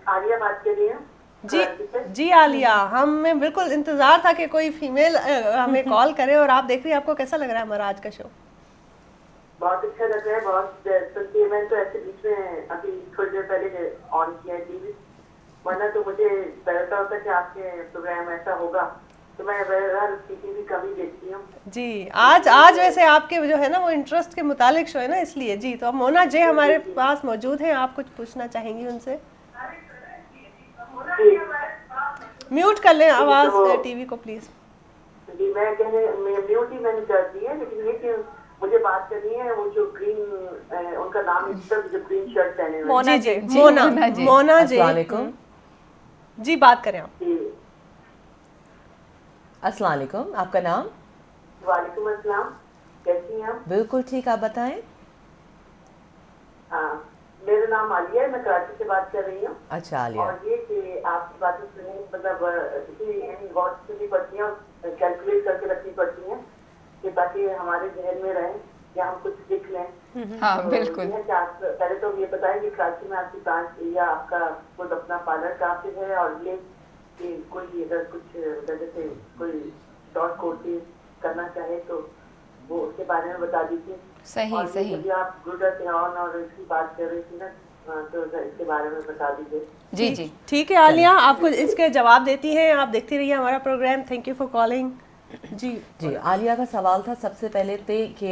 [SPEAKER 6] आलिया बात कर रही हूँ।
[SPEAKER 1] जी जी आलिया, हमें बिल्कुल इंतजार था कि कोई फीमेल हमें कॉल करे, और आप देख रही हैं, आपको कैसा लग रहा है हमारा आज का शो?
[SPEAKER 6] बहुत अच्छा लग रहा है, बहुत सुनती है। मैंने तो ऐसे बीच में अभी थोड़ी देर पहले ऑन किया है टीवी, वरना तो मुझे डरता होता कि आपके प्रोग्राम ऐसा होगा, तो मैं बहरहाल टीवी कभी देखती हूँ।
[SPEAKER 1] जी आज वैसे आपके जो है ना वो इंटरेस्ट के मुतालिक शो है ना, इसलिए जी। तो अब मोना जी हमारे पास मौजूद हैं, आप कुछ पूछना चाहेंगी उनसे? म्यूट कर लें आवाज टीवी को प्लीज।
[SPEAKER 6] जी मैं म्यूट ही मैंने कर दी है, लेकिन ये कि मुझे बात करनी है, वो जो ग्रीन उनका नाम इस पर जो ग्रीन शर्ट पहने हुए
[SPEAKER 3] मोना जी।
[SPEAKER 1] मोना जी
[SPEAKER 4] अस्सलाम वालेकुम।
[SPEAKER 1] जी बात करें आप।
[SPEAKER 6] जी
[SPEAKER 4] अस्सलाम वालेकुम, आपका नाम?
[SPEAKER 6] वालेकुम अस्सलाम, कैसी हैं आप?
[SPEAKER 4] बिल्कुल ठीक, आप बताएं।
[SPEAKER 6] हाँ, मेरा नाम आलिया है, मैं कराची से बात कर रही हूँ।
[SPEAKER 4] अच्छा आलिया,
[SPEAKER 6] और ये कि आपकी बातें सुनी, मतलब गौर सुननी पड़ती हैं और कैलकुलेट करके रखनी पड़ती हैं कि ताकि हमारे जहन में रहे या हम कुछ सीख लें।
[SPEAKER 2] हाँ
[SPEAKER 6] तो
[SPEAKER 2] बिल्कुल।
[SPEAKER 6] ये है कि आप पहले तो ये बताएं कि कराची में आपकी ब्रांच या आपका खुद अपना पार्लर कहाँ पे है, और ये कि कोई अगर कुछ वजह से कोई शॉर्ट कोर्सेज करना चाहे तो वो उसके बारे में बता दीजिए।
[SPEAKER 2] सही
[SPEAKER 6] और
[SPEAKER 2] सही।
[SPEAKER 6] जब आप ग्लूटाथियोन और इसकी बात कर रही थी ना, तो इसके बारे में बता दीजिए।
[SPEAKER 2] जी जी
[SPEAKER 1] ठीक है आलिया, आपको इसके जवाब देती हैं, आप देखती रहिए हमारा programme. Thank you for calling. जी
[SPEAKER 4] जी आलिया का सवाल था सबसे पहले थे कि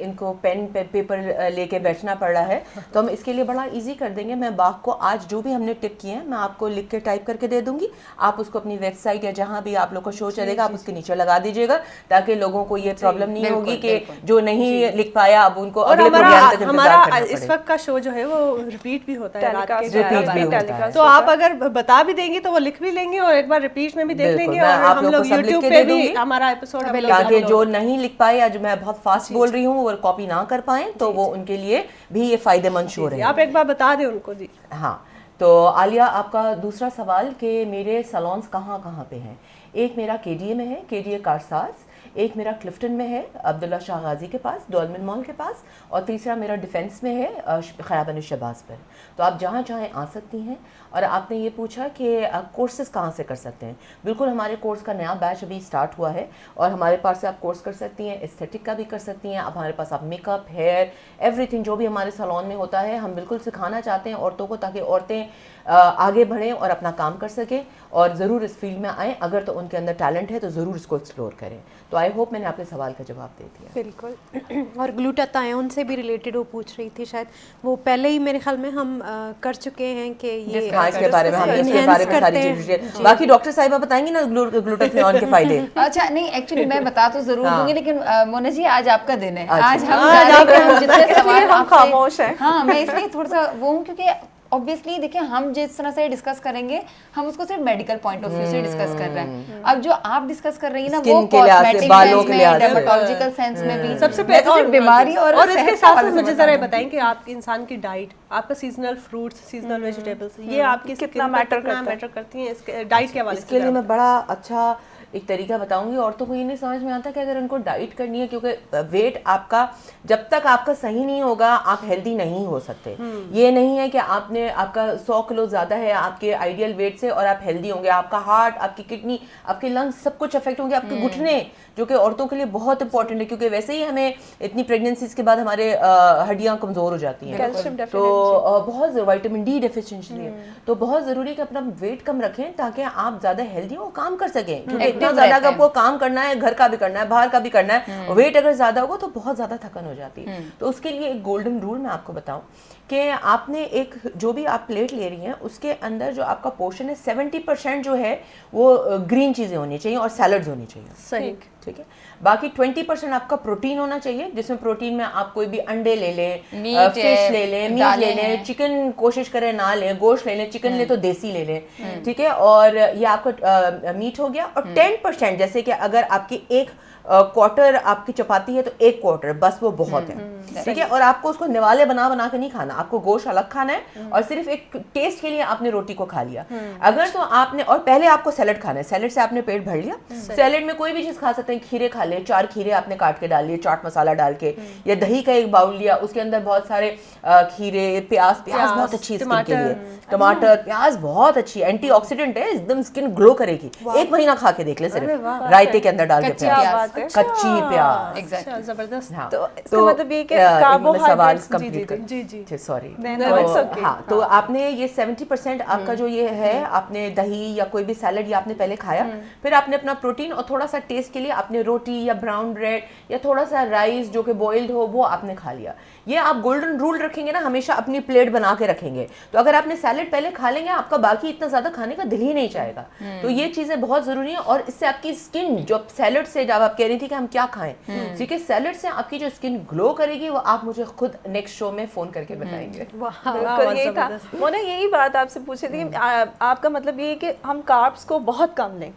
[SPEAKER 4] इनको पेन पेपर लेके बैठना पड़ रहा है, तो हम इसके लिए बड़ा इजी कर देंगे। मैं आपको आज जो भी हमने टिप किए हैं मैं आपको लिख के टाइप करके दे दूंगी, आप उसको अपनी वेबसाइट या जहाँ भी आप लोग का शो चलेगा आप उसके नीचे लगा दीजिएगा, ताकि लोगों को ये प्रॉब्लम नहीं होगी कि जो नहीं लिख पाया अब उनको
[SPEAKER 1] और
[SPEAKER 4] अगले प्रोग्राम तक
[SPEAKER 1] हमारा
[SPEAKER 4] इंतजार करना
[SPEAKER 1] इस
[SPEAKER 4] पड़ेगा।
[SPEAKER 1] वक्त का शो जो है वो रिपीट भी होता है रात के
[SPEAKER 4] रिपीट भी होता है।
[SPEAKER 1] तो आप अगर बता भी देंगी तो वो लिख भी लेंगे और एक बार रिपीट में भी देख
[SPEAKER 4] बिल्कुल,
[SPEAKER 1] लेंगे,
[SPEAKER 4] मैं
[SPEAKER 1] और
[SPEAKER 4] आप
[SPEAKER 1] हम
[SPEAKER 4] लोग को
[SPEAKER 1] लोग
[SPEAKER 4] सब लिख
[SPEAKER 1] यूट्यूब
[SPEAKER 4] के
[SPEAKER 1] पे
[SPEAKER 4] दे
[SPEAKER 1] भी
[SPEAKER 4] दूंगी,
[SPEAKER 1] हमारा एपिसोड
[SPEAKER 4] ताकि जो नहीं लिख पाए या जो मैं बहुत फास्ट बोल रही हूँ वो कॉपी ना कर पाए, तो वो उनके लिए भी ये फायदेमंद शो रहे।
[SPEAKER 1] आप एक बार बता दें उनको जी।
[SPEAKER 4] हाँ, तो आलिया आपका दूसरा सवाल कि मेरे सैलून्स कहाँ कहाँ पे हैं। एक मेरा केडीए में है, केडीए कारसाज, एक मेरा क्लिफ्टन में है अब्दुल्ला शाह गाजी के पास, डॉल्मेन मॉल के पास, और तीसरा मेरा डिफेंस में है खयाबन शहबाज पर। तो आप जहाँ चाहें आ सकती हैं। और आपने ये पूछा कि कोर्सेज कहाँ से कर सकते हैं। बिल्कुल, हमारे कोर्स का नया बैच अभी स्टार्ट हुआ है और हमारे पास से आप कोर्स कर सकती हैं, एस्थेटिक का भी कर सकती हैं। अब हमारे पास आप मेकअप, हेयर, एवरीथिंग जो भी हमारे सैलून में होता है हम बिल्कुल सिखाना चाहते हैं औरतों को, ताकि औरतें आगे बढ़ें और अपना काम कर सकें, और ज़रूर इस फील्ड में आएँ। अगर तो उनके अंदर टैलेंट है तो ज़रूर इसको एक्सप्लोर करें। तो आई होप मैंने आपके सवाल का जवाब दे दिया।
[SPEAKER 5] बिल्कुल। और ग्लूटाथायोन से भी रिलेटेड वो पूछ रही थी, शायद वो पहले ही मेरे ख्याल में हम कर चुके हैं कि ये
[SPEAKER 4] हाँ, इसके बारे में हम इसके बारे में सारी चीजें, बाकी डॉक्टर साहिबा बताएंगे ना ग्लूटाथियोन के फायदे।
[SPEAKER 2] अच्छा, नहीं एक्चुअली मैं बता तो जरूर
[SPEAKER 4] हाँ।
[SPEAKER 2] दूंगी, लेकिन मोना जी आज आपका दिन है।
[SPEAKER 4] अच्छा।
[SPEAKER 2] आज हम जितने सवाल
[SPEAKER 3] हम खामोश हैं।
[SPEAKER 2] हाँ, मैं इसलिए थोड़ा सा वो हूँ, क्योंकि ऑब्वियसली देखिए हम जिस तरह से डिस्कस करेंगे हम उसको सिर्फ मेडिकल पॉइंट ऑफ व्यू से डिस्कस कर रहे हैं। अब जो आप डिस्कस कर रही है ना वो
[SPEAKER 4] Skin के लिहाज से,
[SPEAKER 2] कॉस्मेटिक
[SPEAKER 4] बालों
[SPEAKER 2] सेंस
[SPEAKER 4] के
[SPEAKER 2] में,
[SPEAKER 4] लिहाज से।
[SPEAKER 2] डर्मेटोलॉजिकल सेंस में भी
[SPEAKER 1] सबसे
[SPEAKER 2] मैं तो सिर्फ बीमारी और
[SPEAKER 1] इसके
[SPEAKER 2] सेहत
[SPEAKER 1] साथ
[SPEAKER 2] का
[SPEAKER 1] साथ मुझे
[SPEAKER 2] बता
[SPEAKER 1] जरा
[SPEAKER 2] दूं।
[SPEAKER 1] बताएं कि आपके इंसान की डाइट, आपका सीजनल फ्रूट्स, सीजनल वेजिटेबल्स, ये आपकी
[SPEAKER 3] कितना
[SPEAKER 1] skin पर
[SPEAKER 3] मैटर
[SPEAKER 1] कितना
[SPEAKER 3] करता है?
[SPEAKER 1] मैटर करती हैं इसके डाइट के हवाले से?
[SPEAKER 4] इसके लिए मैं बड़ा अच्छा एक तरीका बताऊंगी। औरतों को ये नहीं समझ में आता कि अगर उनको डाइट करनी है, क्योंकि वेट आपका जब तक आपका सही नहीं होगा आप हेल्दी नहीं हो सकते। ये नहीं है कि आपने आपका 100 किलो ज़्यादा है आपके आइडियल वेट से और आप हेल्दी होंगे। आपका हार्ट, आपकी किडनी, आपके लंग्स सब कुछ अफेक्ट होंगे। आपके घुटने, जो कि औरतों के लिए बहुत इंपॉर्टेंट है, क्योंकि वैसे ही हमें इतनी प्रेगनेंसीज के बाद हमारे हड्डियाँ कमज़ोर हो जाती हैं,
[SPEAKER 3] कैल्शियम
[SPEAKER 4] तो बहुत विटामिन डी डेफिशिएंसी है, तो बहुत ज़रूरी है कि अपना वेट कम रखें ताकि आप ज़्यादा हेल्दी हो, काम कर सकें। क्योंकि जितना ज्यादा अगर आपको काम करना है, घर का भी करना है, बाहर का भी करना है, वेट अगर ज्यादा होगा तो बहुत ज्यादा थकन हो जाती है। तो उसके लिए एक गोल्डन रूल मैं आपको बताऊं कि आपने एक जो भी आप प्लेट ले रही हैं उसके अंदर जो आपका पोर्शन है 70% जो है वो ग्रीन चीजें होनी चाहिए और सैलड्स होनी चाहिए।
[SPEAKER 1] सही।
[SPEAKER 4] ठीक है, बाकी 20% आपका प्रोटीन होना चाहिए, जिसमें प्रोटीन में आप कोई भी अंडे ले लें,
[SPEAKER 2] मीट
[SPEAKER 4] फिश ले लें, मीट
[SPEAKER 2] दालें
[SPEAKER 4] ले लें,
[SPEAKER 2] हैं।
[SPEAKER 4] चिकन कोशिश करें ना लें, गोश्त ले लें, चिकन ले तो देसी ले लें। ठीक है, और ये आपका मीट हो गया। और 10% जैसे कि अगर आपकी एक क्वार्टर आपकी चपाती है तो एक क्वार्टर बस वो बहुत है। ठीक है, और आपको उसको निवाले बना बना के नहीं खाना, आपको गोश्त अलग खाना है और सिर्फ एक टेस्ट के लिए आपने रोटी को खा लिया। अगर तो आपने, और पहले आपको सैलड खाना है, सैलड से आपने पेट भर लिया, सैलड में कोई भी चीज खा सकते हैं, खीरे खा लिए, 4 खीरे आपने काट के डाल लिए चाट मसाला डाल के, या दही का एक बाउल लिया, उसके अंदर बहुत सारे खीरे, प्याज बहुत अच्छी स्किन के लिए, टमाटर, प्याज बहुत अच्छी एंटीऑक्सीडेंट है, एकदम स्किन ग्लो करेगी। 1 महीना खा के देख ले, सिर्फ रायते के अंदर डाल के प्याज, कच्ची प्याज।
[SPEAKER 2] एग्जैक्टली।
[SPEAKER 1] अच्छा, जबरदस्त।
[SPEAKER 4] हाँ,
[SPEAKER 3] तो इसका मतलब ये कि कार्बोहाइड्रेट्स,
[SPEAKER 4] कंप्लीट कर,
[SPEAKER 1] जी जी।
[SPEAKER 4] Sorry,
[SPEAKER 3] No, it's okay.
[SPEAKER 4] हाँ, तो आपने ये 70% आपका जो ये है, आपने दही या कोई भी सैलड ये आपने पहले खाया, फिर आपने अपना प्रोटीन और थोड़ा सा टेस्ट के लिए आपने रोटी या ब्राउन ब्रेड या थोड़ा सा राइस जो कि बॉइल्ड हो वो आपने खा लिया। ये आप गोल्डन रूल रखेंगे ना, हमेशा अपनी प्लेट बना के रखेंगे, तो अगर आपने सैलड पहले खा लेंगे आपका बाकी इतना ज्यादा खाने का दिल ही नहीं चाहेगा। तो ये चीजें बहुत जरूरी है, और इससे आपकी स्किन जो सैलड से, जब आप कह रही थी कि हम क्या खाएं, ठीक है, सैलड से आपकी जो स्किन ग्लो करेगी वो आप मुझे खुद नेक्स्ट शो में फोन करके बताएंगे।
[SPEAKER 3] बिल्कुल यही था। मोना यही बात आपसे पूछी थी कि आपका मतलब ये है कि हम कार्ब्स को बहुत कम लें।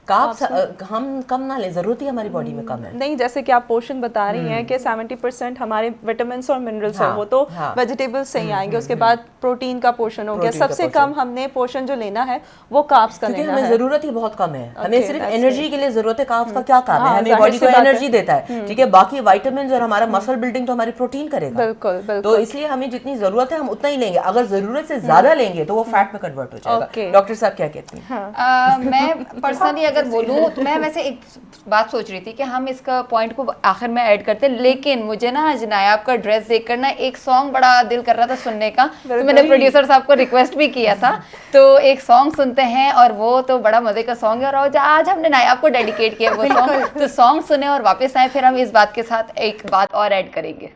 [SPEAKER 4] कार्ब्स हम कम ना लें, जरूरत ही हमारी बॉडी में कम है।
[SPEAKER 3] नहीं, जैसे कि आप पोर्शन बता रही हैं कि 70% हमारे विटामिन और मिनरल्स हैं, वो तो वेजिटेबल्स से ही आएंगे, उसके बाद प्रोटीन का पोर्शन हो गया, सबसे कम हमने पोर्शन जो लेना है वो कार्ब्स का
[SPEAKER 4] क्योंकि
[SPEAKER 3] लेना
[SPEAKER 4] हमें
[SPEAKER 3] है।
[SPEAKER 4] जरूरत ही बहुत कम है, हमें सिर्फ
[SPEAKER 3] that's
[SPEAKER 4] एनर्जी के लिए जरूरत है। कार्ब्स का क्या काम है,
[SPEAKER 3] हाँ,
[SPEAKER 4] हमें
[SPEAKER 3] जाहिर
[SPEAKER 4] बॉडी
[SPEAKER 3] सी
[SPEAKER 4] को
[SPEAKER 3] बात है।
[SPEAKER 4] एनर्जी देता है, ठीक है, बाकी विटामिन और हमारा मसल बिल्डिंग तो हमारी प्रोटीन करेगा।
[SPEAKER 3] बिल्कुल
[SPEAKER 4] तो
[SPEAKER 3] बिल्कुल।
[SPEAKER 4] इसलिए हमें जितनी जरूरत है हम उतना ही लेंगे, अगर जरूरत से ज्यादा लेंगे तो वो फैट में कन्वर्ट हो जाएगा।
[SPEAKER 3] Okay.
[SPEAKER 4] डॉक्टर साहब क्या कहती हैं?
[SPEAKER 2] मैं पर्सनली अगर बोलूँ तो मैं वैसे एक बात सोच रही थी कि हम इसका पॉइंट को आखिर में ऐड करते हैं, लेकिन मुझे ना आज नायाब का ड्रेस देखकर ना एक सॉन्ग बड़ा दिल कर रहा था सुनने का, तो मैंने प्रोड्यूसर साहब को रिक्वेस्ट भी किया था, तो एक सॉन्ग सुनते हैं, और वो तो बड़ा मजे का सॉन्ग है, और आज हमने नायाब को डेडिकेट किया वो सॉन्ग, तो सॉन्ग सुने और वापस आए, फिर हम इस बात के साथ एक बात और ऐड करेंगे।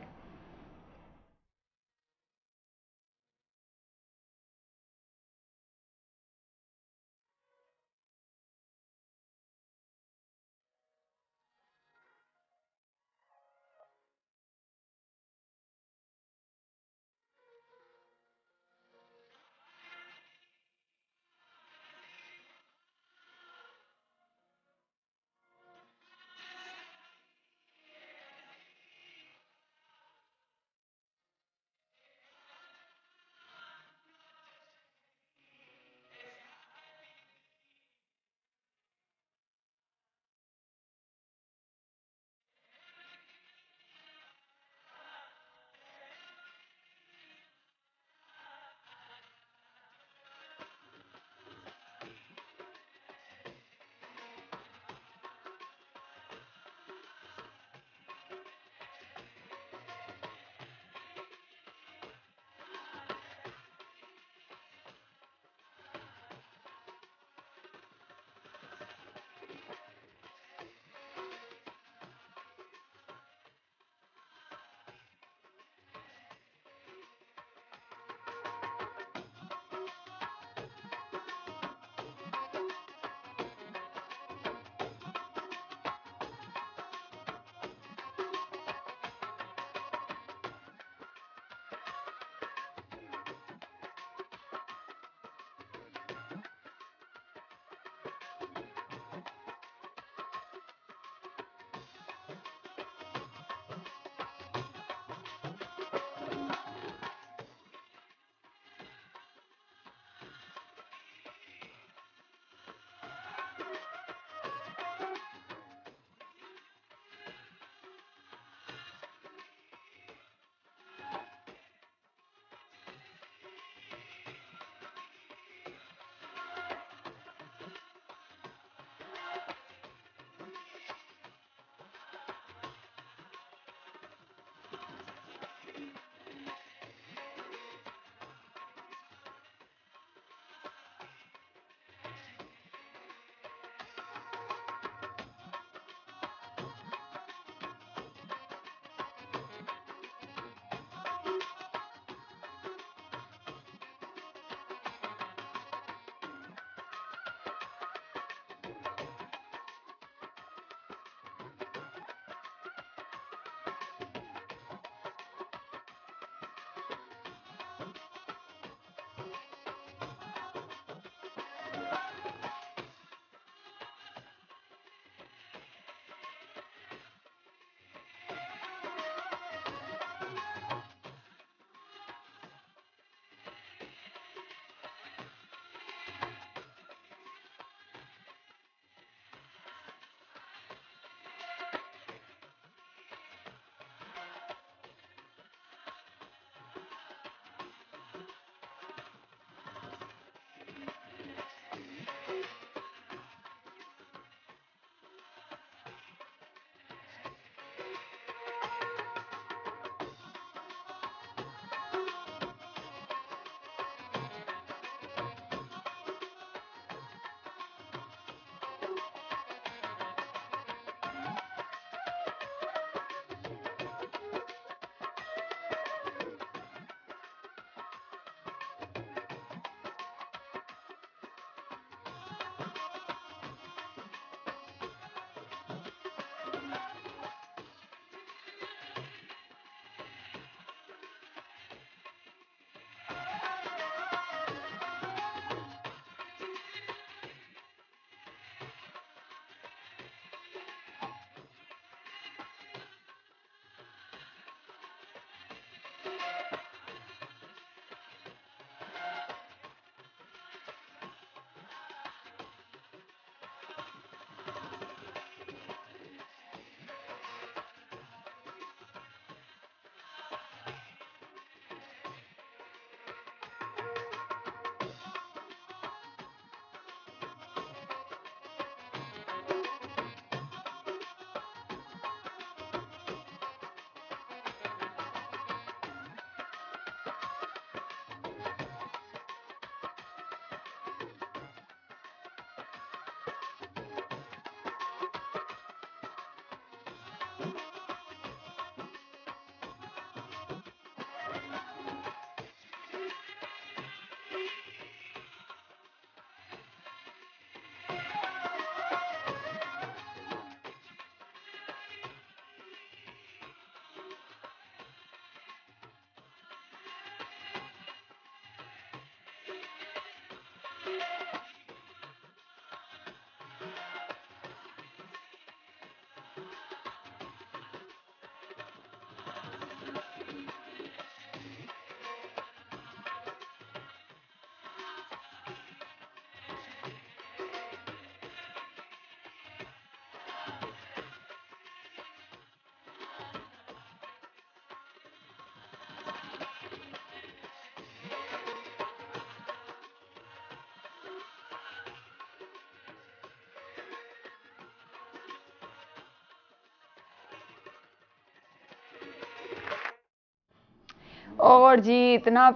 [SPEAKER 2] और जी इतना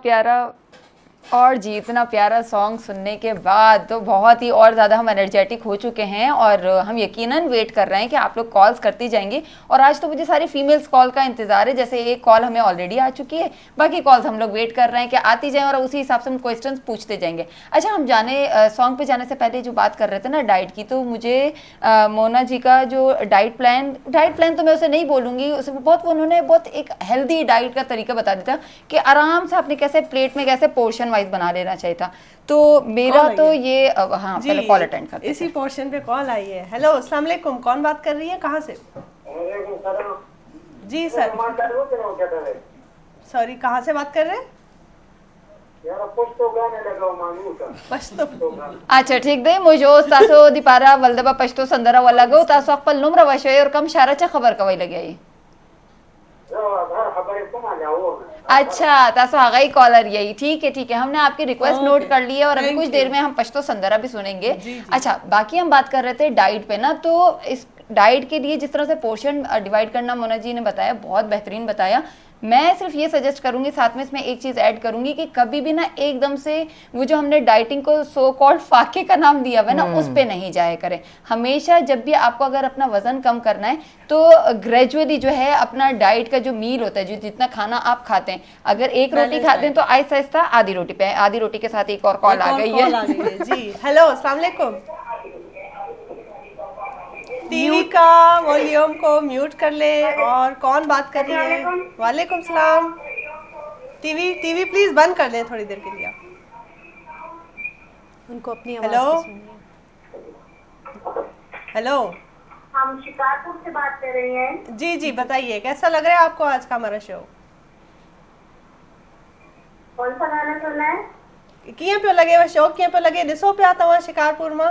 [SPEAKER 2] प्यारा सॉन्ग सुनने के बाद तो बहुत ही और ज़्यादा हम एनर्जेटिक हो चुके हैं और हम यकीनन वेट कर रहे हैं कि आप लोग कॉल्स करती जाएंगे। और आज तो मुझे सारी फीमेल्स कॉल का इंतज़ार है, जैसे एक कॉल हमें ऑलरेडी आ चुकी है, बाकी कॉल्स हम लोग वेट कर रहे हैं कि आती जाएँ और उसी हिसाब से हम क्वेश्चंस पूछते जाएंगे। अच्छा, हम सॉन्ग पे जाने से पहले जो बात कर रहे थे ना डाइट की, तो मुझे मोना जी का जो डाइट प्लान तो मैं उसे नहीं बोलूँगी, उसे उन्होंने बहुत एक हेल्दी डाइट का तरीका बता दिया था कि आराम से आपने कैसे प्लेट में कैसे पोर्शन वाइज बना लेना चाहिए था। तो मेरा तो ये हाँ, पहले कॉल अटेंड करते हैं।
[SPEAKER 1] इसी पोर्शन पे कॉल आई है। हेलो, अस्सलाम वालेकुम, कौन बात कर रही है, कहाँ से? जी सर, सॉरी, कहाँ से बात कर रहे हैं? पश्तो।
[SPEAKER 2] अच्छा ठीक दे मुझो तासो दिपारा वल्दबा पश्तो संदरा वलगो तासो अक्पल नुम्र वशोय और कम शारचा खबर कवई लगे आई। अच्छा, तासो आगाई कॉलर यही, ठीक है, हमने आपकी रिक्वेस्ट नोट कर ली है और अभी कुछ देर में हम पश्तो संदरा भी सुनेंगे। अच्छा, बाकी हम बात कर रहे थे डाइट पे ना, तो इस डाइट के लिए जिस तरह से पोर्शन डिवाइड करना मोना जी ने बताया, बहुत बेहतरीन बताया। मैं सिर्फ ये सजेस्ट करूंगी, साथ में इसमें एक चीज़ ऐड करूंगी कि कभी भी ना एकदम से वो जो हमने डाइटिंग को सो कॉल्ड फाके का नाम दिया हुआ है ना, उस पे नहीं जाया करें। हमेशा जब भी आपको अगर अपना वजन कम करना है तो ग्रेजुअली जो है अपना डाइट का जो मील होता है, जो जितना खाना आप खाते हैं, अगर एक रोटी खाते हैं तो आहिस्ता आहिस्ता आधी रोटी पे, आधी रोटी के साथ एक और कॉल आ गई है।
[SPEAKER 1] जी हेलो, अस्सलाम वालेकुम। टीवी का वॉल्यूम को म्यूट कर ले। और कौन बात कर रही है? वालेकुम सलाम। टीवी प्लीज बंद कर लें थोड़ी देर के लिए।
[SPEAKER 5] उनको अपनी
[SPEAKER 1] हेलो
[SPEAKER 5] आवाज़
[SPEAKER 1] हेलो,
[SPEAKER 6] हम शिकारपुर से बात कर रहे हैं।
[SPEAKER 1] जी बताइए, कैसा लग रहा है आपको आज का हमारा शो?
[SPEAKER 6] कौन सा गाना सुनना है?
[SPEAKER 1] किए पे लगे हुए शो, किए पे लगे ॾिसो पिया तव्हां शिकारपुर में?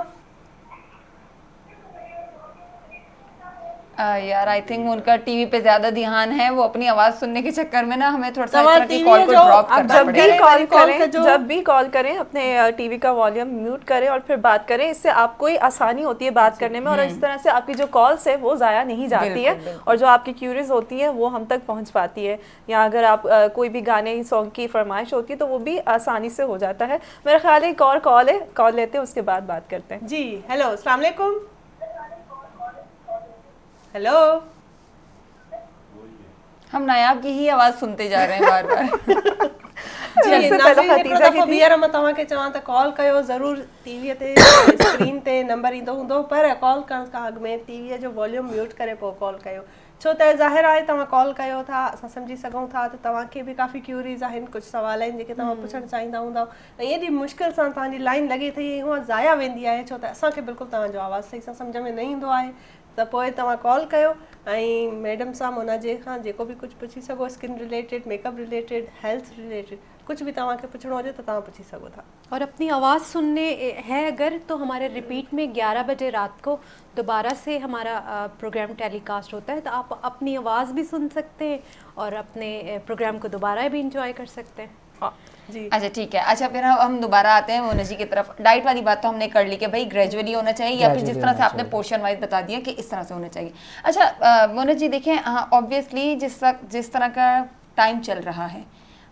[SPEAKER 2] यार आई थिंक उनका टीवी पे ज्यादा ध्यान है, वो अपनी आवाज सुनने के चक्कर में ना हमें थोड़ा सा इस तरह की कॉल को ड्रॉप करना
[SPEAKER 3] जब
[SPEAKER 2] पड़ेगा।
[SPEAKER 3] जब भी कॉल करें अपने टीवी का वॉल्यूम म्यूट करें और फिर बात करें, इससे आपको ही आसानी होती है बात करने में और इस तरह से आपकी जो कॉल्स है वो ज़ाया नहीं जाती है और जो आपकी क्यूरीज होती है वो हम तक पहुंच पाती है। या अगर आप कोई भी गाने सॉन्ग की फरमाइश होती है तो वो भी आसानी से हो जाता है। मेरा ख्याल है एक और कॉल है, कॉल लेते हैं उसके बाद बात करते हैं।
[SPEAKER 1] जी हेलो, अस्सलाम वालेकुम। हेलो,
[SPEAKER 2] हम नायाब की ही आवाज सुनते जा रहे हैं बार बार।
[SPEAKER 1] जी नाज़रीन, हिकिड़ो दफ़ो ॿीहर मां तव्हांखे चवां त कॉल कयो ज़रूर। टीवीअ ते स्क्रीन ते नंबर ईंदो हूंदो, पर कॉल करण खां अॻु में टीवीअ जो वॉल्यूम म्यूट करे पोइ कॉल कयो, छो त ज़ाहिर आहे तव्हां कॉल कयो था, असां सम्झी सघूं था त तव्हांखे बि काफ़ी क्यूरीज़ आहिनि, कुझु सवाल आहिनि जेके तव्हां पुछणु चाहींदा हूंदव ऐं एॾी मुश्किल सां तव्हांजी लाइन लॻे थी, हूअ ज़ाया वेंदी आहे, छो त असांखे बिल्कुलु तव्हांजो आवाज़ु सही सां सम्झ में न ईंदो आहे। त पोइ तव्हां कॉल कयो ऐं मैडम सां मोना जे खां जेको बि कुझु पुछी सघो, skin related, makeup related, health related, कुछ भी तव्हांखे पुछणो हुजे त तव्हां पुछी सघो था।
[SPEAKER 5] और अपनी आवाज़ सुनने है अगर, तो हमारे रिपीट में 11 बजे रात को दोबारा से हमारा प्रोग्राम टेलीकास्ट होता है, तो आप अपनी आवाज़ भी सुन सकते हैं और अपने प्रोग्राम को दोबारा भी इंजॉय कर सकते हैं।
[SPEAKER 1] हाँ जी,
[SPEAKER 2] अच्छा ठीक है। अच्छा फिर हम दोबारा आते हैं मोना जी की तरफ। डाइट वाली बात तो हमने कर ली कि भाई ग्रेजुअली होना चाहिए या फिर जिस तरह से आपने पोर्शन वाइज बता दिया कि इस तरह से होना चाहिए। अच्छा मोना जी देखें, हाँ ऑब्वियसली जिस तरह का टाइम चल रहा है,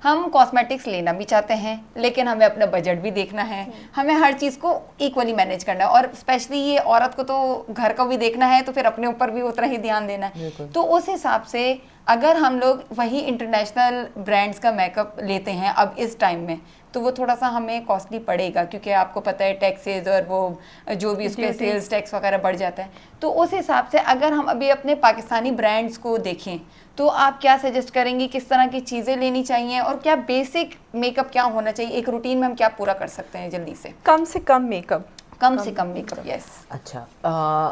[SPEAKER 2] हम कॉस्मेटिक्स लेना भी चाहते हैं लेकिन हमें अपना बजट भी देखना है, हमें हर चीज़ को इक्वली मैनेज करना है और स्पेशली ये औरत को तो घर को भी देखना है, तो फिर अपने ऊपर भी उतना ही ध्यान देना है। तो उस हिसाब से अगर हम लोग वही इंटरनेशनल ब्रांड्स का मेकअप लेते हैं अब इस टाइम में, तो वो थोड़ा सा हमें कॉस्टली पड़ेगा क्योंकि आपको पता है टैक्सेस और वो जो भी उसके सेल्स टैक्स वगैरह बढ़ जाता है। तो उस हिसाब से अगर हम अभी अपने पाकिस्तानी ब्रांड्स को देखें तो आप क्या सजेस्ट करेंगी, किस तरह की चीज़ें लेनी चाहिए और क्या बेसिक मेकअप क्या होना चाहिए, एक रूटीन में हम क्या पूरा कर सकते हैं जल्दी से?
[SPEAKER 3] कम से कम मेकअप।
[SPEAKER 2] यस।
[SPEAKER 4] अच्छा,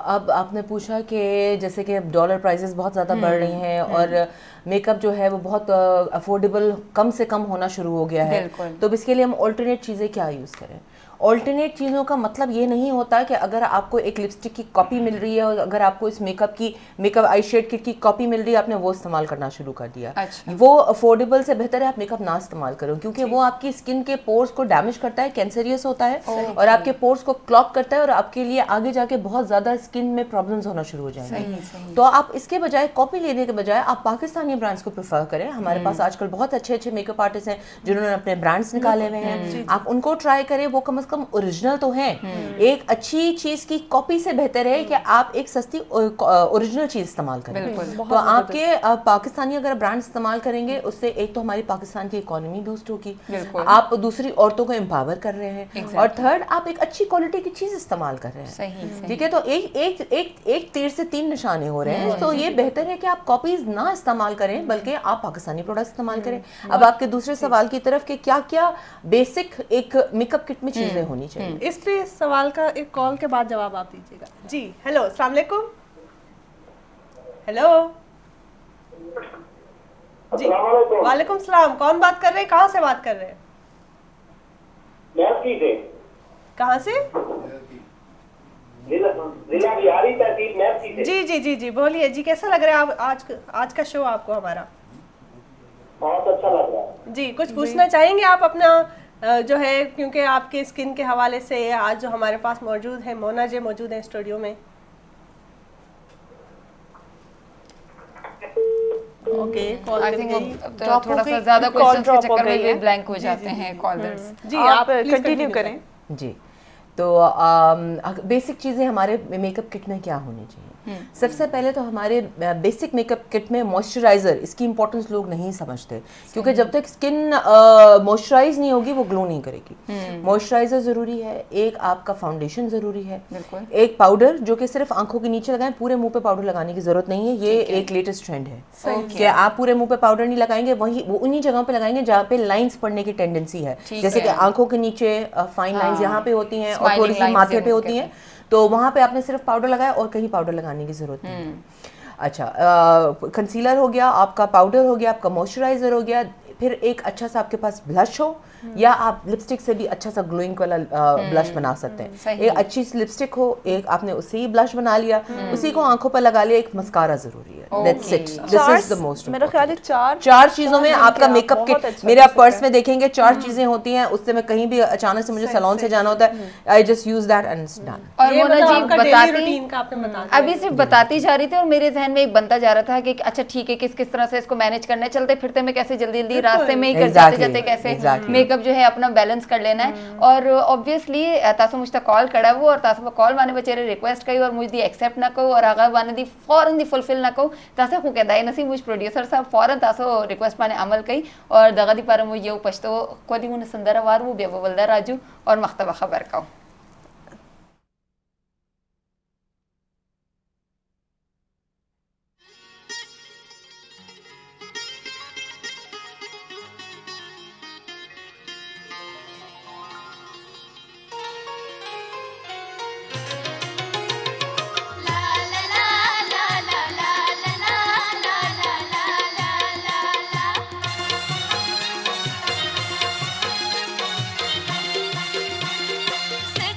[SPEAKER 4] अब आपने पूछा कि जैसे कि डॉलर प्राइसेस बहुत ज़्यादा बढ़ रही हैं और मेकअप जो है वो बहुत अफोर्डेबल कम से कम होना शुरू हो गया है, तो इसके लिए हम ऑल्टरनेट चीज़ें क्या यूज़ करें? ऑल्टरनेट चीज़ों का मतलब ये नहीं होता कि अगर आपको एक लिपस्टिक की कॉपी मिल रही है और अगर आपको इस मेकअप आई शेड किट की कॉपी मिल रही है, आपने वो इस्तेमाल करना शुरू कर दिया।
[SPEAKER 2] अच्छा।
[SPEAKER 4] वो अफोर्डेबल से बेहतर है आप मेकअप ना इस्तेमाल करो, क्योंकि वो आपकी स्किन के पोर्स को डैमेज करता है, कैंसरियस होता है और आपके पोर्स को क्लॉग करता है और आपके लिए आगे जाके बहुत ज़्यादा स्किन में प्रॉब्लम्स होना शुरू हो जाएंगे। तो आप इसके बजाय, कॉपी लेने के बजाय आप पाकिस्तानी ब्रांड्स को प्रेफर करें। हमारे पास आजकल बहुत अच्छे अच्छे मेकअप आर्टिस्ट हैं जिन्होंने अपने ब्रांड्स निकाले हुए हैं, आप उनको ट्राई करें। वो कम से कम ओरिजिनल तो हैं। एक अच्छी चीज की कॉपी से बेहतर है कि आप एक सस्ती ओरिजिनल चीज इस्तेमाल करें। तो आपके पाकिस्तानी अगर ब्रांड इस्तेमाल करेंगे, उससे एक तो हमारी पाकिस्तान की इकोनॉमी बूस्ट होगी, आप दूसरी औरतों को एम्पावर कर रहे हैं, और थर्ड आप एक अच्छी क्वालिटी की चीज इस्तेमाल कर रहे हैं। ठीक है, तो एक तीर से 3 निशाने हो रहे हैं। तो ये बेहतर है कि आप कॉपीज ना इस्तेमाल करें, बल्कि आप पाकिस्तानी प्रोडक्ट इस्तेमाल करें। अब आपके दूसरे सवाल की तरफ कि क्या क्या बेसिक एक मेकअप किट में चीजें होनी चाहिए,
[SPEAKER 1] इस पे सवाल का एक कॉल के बाद जवाब आप दीजिएगा। जी हेलो, अस्सलाम वालेकुम। हेलो जी, वालेकुम सलाम। कौन बात कर रहे हैं, कहाँ से बात कर रहे हैं?
[SPEAKER 7] मैपकी से।
[SPEAKER 1] कहाँ से?
[SPEAKER 7] जिला बिहारी तहसील मैपकी से।
[SPEAKER 1] जी जी जी जी, बोलिए जी, कैसा लग रहा है आज का शो आपको हमारा?
[SPEAKER 7] बहुत अच्छा लग रहा है
[SPEAKER 1] जी, कुछ पूछना चाहेंगे आप अपना जो है, क्योंकि आपके स्किन के हवाले से आज जो हमारे पास मौजूद है, मोना जी मौजूद है स्टूडियो में। ओके, कॉल
[SPEAKER 2] आई
[SPEAKER 1] कर
[SPEAKER 2] थिंक
[SPEAKER 1] गई।
[SPEAKER 2] थोड़ा सा ज्यादा क्वेश्चंस के चक्कर में ये ब्लैंक हो जाते हैं कॉलर्स।
[SPEAKER 1] जी
[SPEAKER 3] आप
[SPEAKER 1] please
[SPEAKER 3] कंटिन्यू करें।
[SPEAKER 4] जी। तो बेसिक चीज़ें हमारे मेकअप किट में क्या होनी चाहिए? सबसे पहले तो हमारे बेसिक मेकअप किट में मॉइस्चराइज़र, इसकी इंपॉर्टेंस लोग नहीं समझते, क्योंकि जब तक स्किन मॉइस्चराइज नहीं होगी वो ग्लो नहीं करेगी। मॉइस्चराइज़र ज़रूरी है, एक आपका फाउंडेशन ज़रूरी है, एक पाउडर जो कि सिर्फ आंखों के नीचे लगाएं, पूरे मुंह पे पाउडर लगाने की ज़रूरत नहीं है। ये एक लेटेस्ट ट्रेंड है कि आप पूरे मुंह पे पाउडर नहीं लगाएंगे, वही वो उन्हीं जगहों पे लगाएंगे जहाँ पे लाइंस पड़ने की टेंडेंसी है, जैसे कि आंखों के नीचे फाइन लाइंस यहाँ पे होती हैं और थोड़ी सी माथे पे होती हैं, तो वहाँ पे आपने सिर्फ पाउडर लगाया और कहीं पाउडर लगाने की जरूरत नहीं है। अच्छा, कंसीलर हो गया आपका, पाउडर हो गया आपका, मॉइस्चराइजर हो गया, फिर एक अच्छा सा आपके पास ब्लश हो, या आप लिपस्टिक से भी अच्छा सा ग्लोइंग वाला ब्लश बना सकते हैं। एक अच्छी सी लिपस्टिक हो, एक आपने उससे ही ब्लश बना लिया, उसी को आंखों पर लगा लिया। एक मस्कारा जरूरी है, that's it, this is the most.
[SPEAKER 3] मेरा ख्याल है
[SPEAKER 4] चार चीजों में आपका मेकअप किट, मेरे आप पर्स में देखेंगे 4 चीजें होती हैं, उससे मैं कहीं भी अचानक से मुझे सैलून से जाना होता है, I just use that and it's done.
[SPEAKER 2] और मोना जी बताती,
[SPEAKER 1] रूटीन का आपने बता
[SPEAKER 2] अभी सिर्फ बताती जा रही थी और मेरे जहन में एक बनता जा रहा था कि अच्छा ठीक है, किस किस तरह से इसको मैनेज करना है, चलते फिरते में कैसे जल्दी जल्दी रास्ते में ही कर जाते जाते कैसे मेकअप जो है अपना बैलेंस कर लेना है। और ऑब्वियसली तासो मुझ तक कॉल करा वो, और तासो कॉल माने बेचारे रिक्वेस्ट कही और मुझ दी एक्सेप्ट ना कहो, और आगा माने दी फौरन दी फुलफिल ना कहो। तासो को कहदा है नसी मुझ प्रोड्यूसर साहब फौरन तासो रिक्वेस्ट माने अमल कही और दगा दी पारा मुझ ये पछतो कोदी मुने संदरा वार वो बेवलदा राजू और मख्तबा खबर का।
[SPEAKER 8] से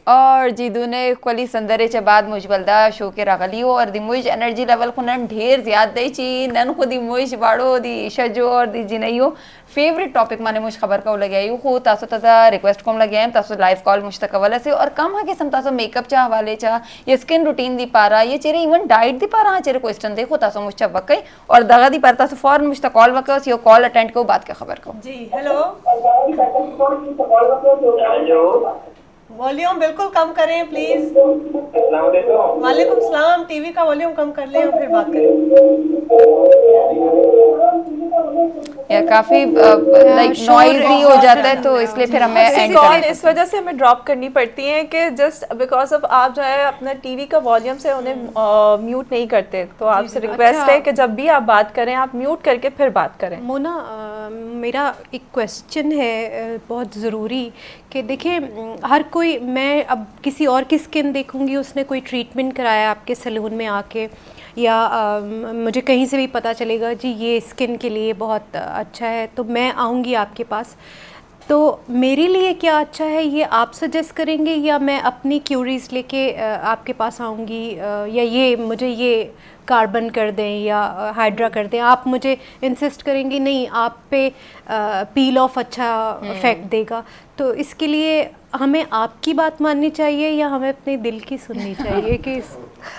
[SPEAKER 2] और जिदूने कोली संदरेच्या बाद मुजबलदा शो के रागलियो और दी मुज एनर्जी लेवल को नन ढेर ज्यादा दई ची नन को दी मुज बाड़ो दी शजो और दी जिनयो फेवरेट टॉपिक माने मुझ खबर का लगे आयु हो तासो तदा रिक्वेस्ट कम लगे आयम तासो लाइव कॉल मुझ तक वाला से और कम आगे सम तासो मेकअप चा हवाले चा ये स्किन रूटीन दी पारा ये चेरे इवन डाइट दी पारा चेरे क्वेश्चन देखो तासो मुझ चा वकई और दगा दी पारा तासो फौरन मुझ तक कॉल वकई यो कॉल अटेंड को बात का खबर को
[SPEAKER 1] जी हेलो,
[SPEAKER 7] हेलो,
[SPEAKER 1] वॉल्यूम बिल्कुल कम करें प्लीज।
[SPEAKER 7] अस्सलाम वालेकुम।
[SPEAKER 1] वालेकुम सलाम, टीवी का वॉल्यूम कम कर लें और फिर बात करें।
[SPEAKER 2] या काफी लाइक नॉइजी हो जाता है तो इसलिए फिर हमें
[SPEAKER 3] ऐसी
[SPEAKER 2] एंड
[SPEAKER 3] कॉल
[SPEAKER 2] करना
[SPEAKER 3] इस वजह से हमें ड्रॉप करनी पड़ती है कि जस्ट बिकॉज ऑफ आप जो है अपना टीवी का वॉल्यूम से उन्हें म्यूट नहीं करते, तो आपसे रिक्वेस्ट है कि जब भी आप बात करें आप म्यूट करके फिर बात करें।
[SPEAKER 5] मोना मेरा एक क्वेश्चन है बहुत ज़रूरी कि देखिए हर कोई, मैं अब किसी और की स्किन देखूंगी उसने कोई ट्रीटमेंट कराया आपके सैलून में आके या मुझे कहीं से भी पता चलेगा जी ये स्किन के लिए बहुत अच्छा है तो मैं आऊँगी आपके पास, तो मेरे लिए क्या अच्छा है ये आप सजेस्ट करेंगे या मैं अपनी क्यूरीज लेके आपके पास आऊँगी या ये मुझे ये कार्बन कर दें या हाइड्रा कर दें, आप मुझे इंसिस्ट करेंगे नहीं आप पे पील ऑफ अच्छा इफेक्ट देगा, तो इसके लिए हमें आपकी बात माननी चाहिए या हमें अपने दिल की सुननी चाहिए कि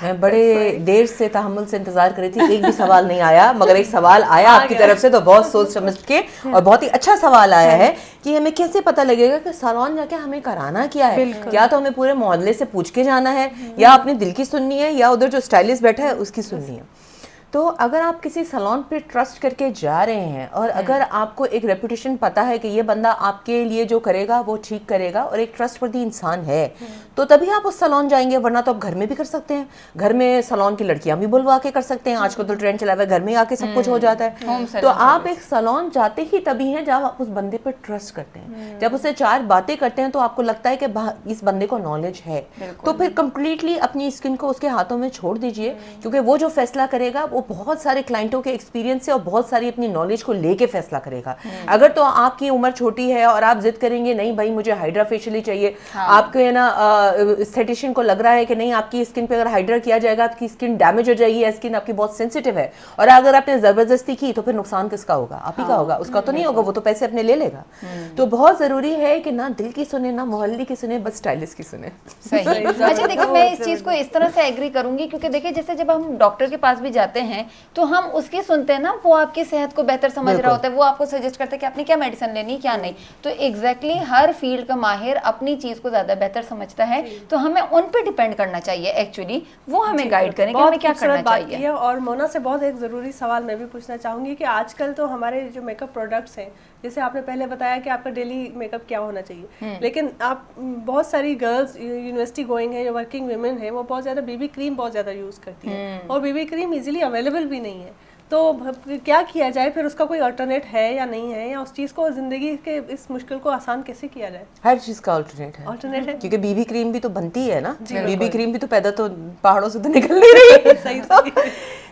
[SPEAKER 4] मैं बड़े देर से तहम्मुल से इंतजार कर रही थी, एक भी सवाल नहीं आया, मगर एक सवाल आया आपकी तरफ से तो बहुत सोच समझ के और बहुत ही अच्छा सवाल आया है कि हमें कैसे पता लगेगा कि सैलून जाके हमें कराना क्या है, क्या तो हमें पूरे मोहल्ले से पूछ के जाना है या अपने दिल की सुननी है या उधर जो स्टाइलिस्ट बैठा है उसकी सुननी है। तो अगर आप किसी सैलून पे ट्रस्ट करके जा रहे हैं और अगर आपको एक रेपुटेशन पता है कि ये बंदा आपके लिए जो करेगा वो ठीक करेगा और एक ट्रस्टवर्दी इंसान है तो तभी आप उस सैलून जाएंगे, वरना तो आप घर में भी कर सकते हैं। घर में सैलून की लड़कियां भी बुलवा के कर सकते हैं, आजकल तो ट्रेंड चला हुआ है घर में आके सब कुछ हो जाता है। तो आप एक सैलून जाते ही तभी हैं जब आप उस बंदे पर ट्रस्ट करते हैं, जब उससे 4 बातें करते हैं तो आपको लगता है कि इस बंदे को नॉलेज है, तो फिर कंप्लीटली अपनी स्किन को उसके हाथों में छोड़ दीजिए, क्योंकि वो जो फैसला करेगा वो बहुत सारे क्लाइंटों के एक्सपीरियंस से और बहुत सारी अपनी नॉलेज को लेके फैसला करेगा। अगर तो आपकी उम्र छोटी है और आप जिद करेंगे नहीं भाई मुझे हाइड्रा फेशियल ही चाहिए, आपके है ना एस्थेटिशियन को लग रहा है कि नहीं आपकी स्किन पे अगर हाइड्रा किया जाएगा आपकी स्किन डैमेज हो जाएगी या स्किन आपकी बहुत सेंसिटिव है, और अगर आपने जबरदस्ती की तो फिर नुकसान किसका होगा? आप ही का होगा, उसका तो नहीं होगा, वो तो पैसे अपने ले लेगा। तो बहुत जरूरी है कि ना दिल की सुने ना मोहल्ले की सुने, बस स्टाइलिस्ट की सुने।
[SPEAKER 2] सही। अच्छा देखिए मैं इस चीज को इस तरह से एग्री करूंगी क्योंकि देखिए जैसे जब हम डॉक्टर के पास भी जाते हैं तो हम उसकी सुनते हैं ना, वो आपकी सेहत को बेहतर समझ रहा होता है, वो आपको सजेस्ट करता है कि आपने क्या मेडिसिन लेनी क्या नहीं, तो एग्जैक्टली हर फील्ड का माहिर अपनी चीज को ज्यादा बेहतर समझता है, तो हमें उन पे डिपेंड करना चाहिए एक्चुअली, वो हमें गाइड करें कि हमें क्या करना चाहिए।
[SPEAKER 1] और मोना से बहुत एक ज़रूरी सवाल मैं भी पूछना चाहूँगी कि आजकल तो हमारे जो मेकअप प्रोडक्ट्स हैं, जैसे आपने पहले बताया कि आपका डेली मेकअप क्या होना चाहिए, लेकिन आप बहुत सारी गर्ल्स यूनिवर्सिटी गोइंग है या वर्किंग वुमेन है वो बहुत ज़्यादा बीबी क्रीम बहुत ज़्यादा यूज़ करती है और बीबी क्रीम इजीली अवेलेबल भी नहीं है, तो क्या किया जाए फिर? उसका कोई अल्टरनेट है या नहीं है, या उस चीज़ को ज़िंदगी के इस मुश्किल को आसान कैसे किया जाए?
[SPEAKER 4] हर चीज का अल्टरनेट है क्योंकि बीबी क्रीम भी तो बनती है ना, बीबी क्रीम भी तो पैदा तो पहाड़ों से तो निकल नहीं रही है। सही।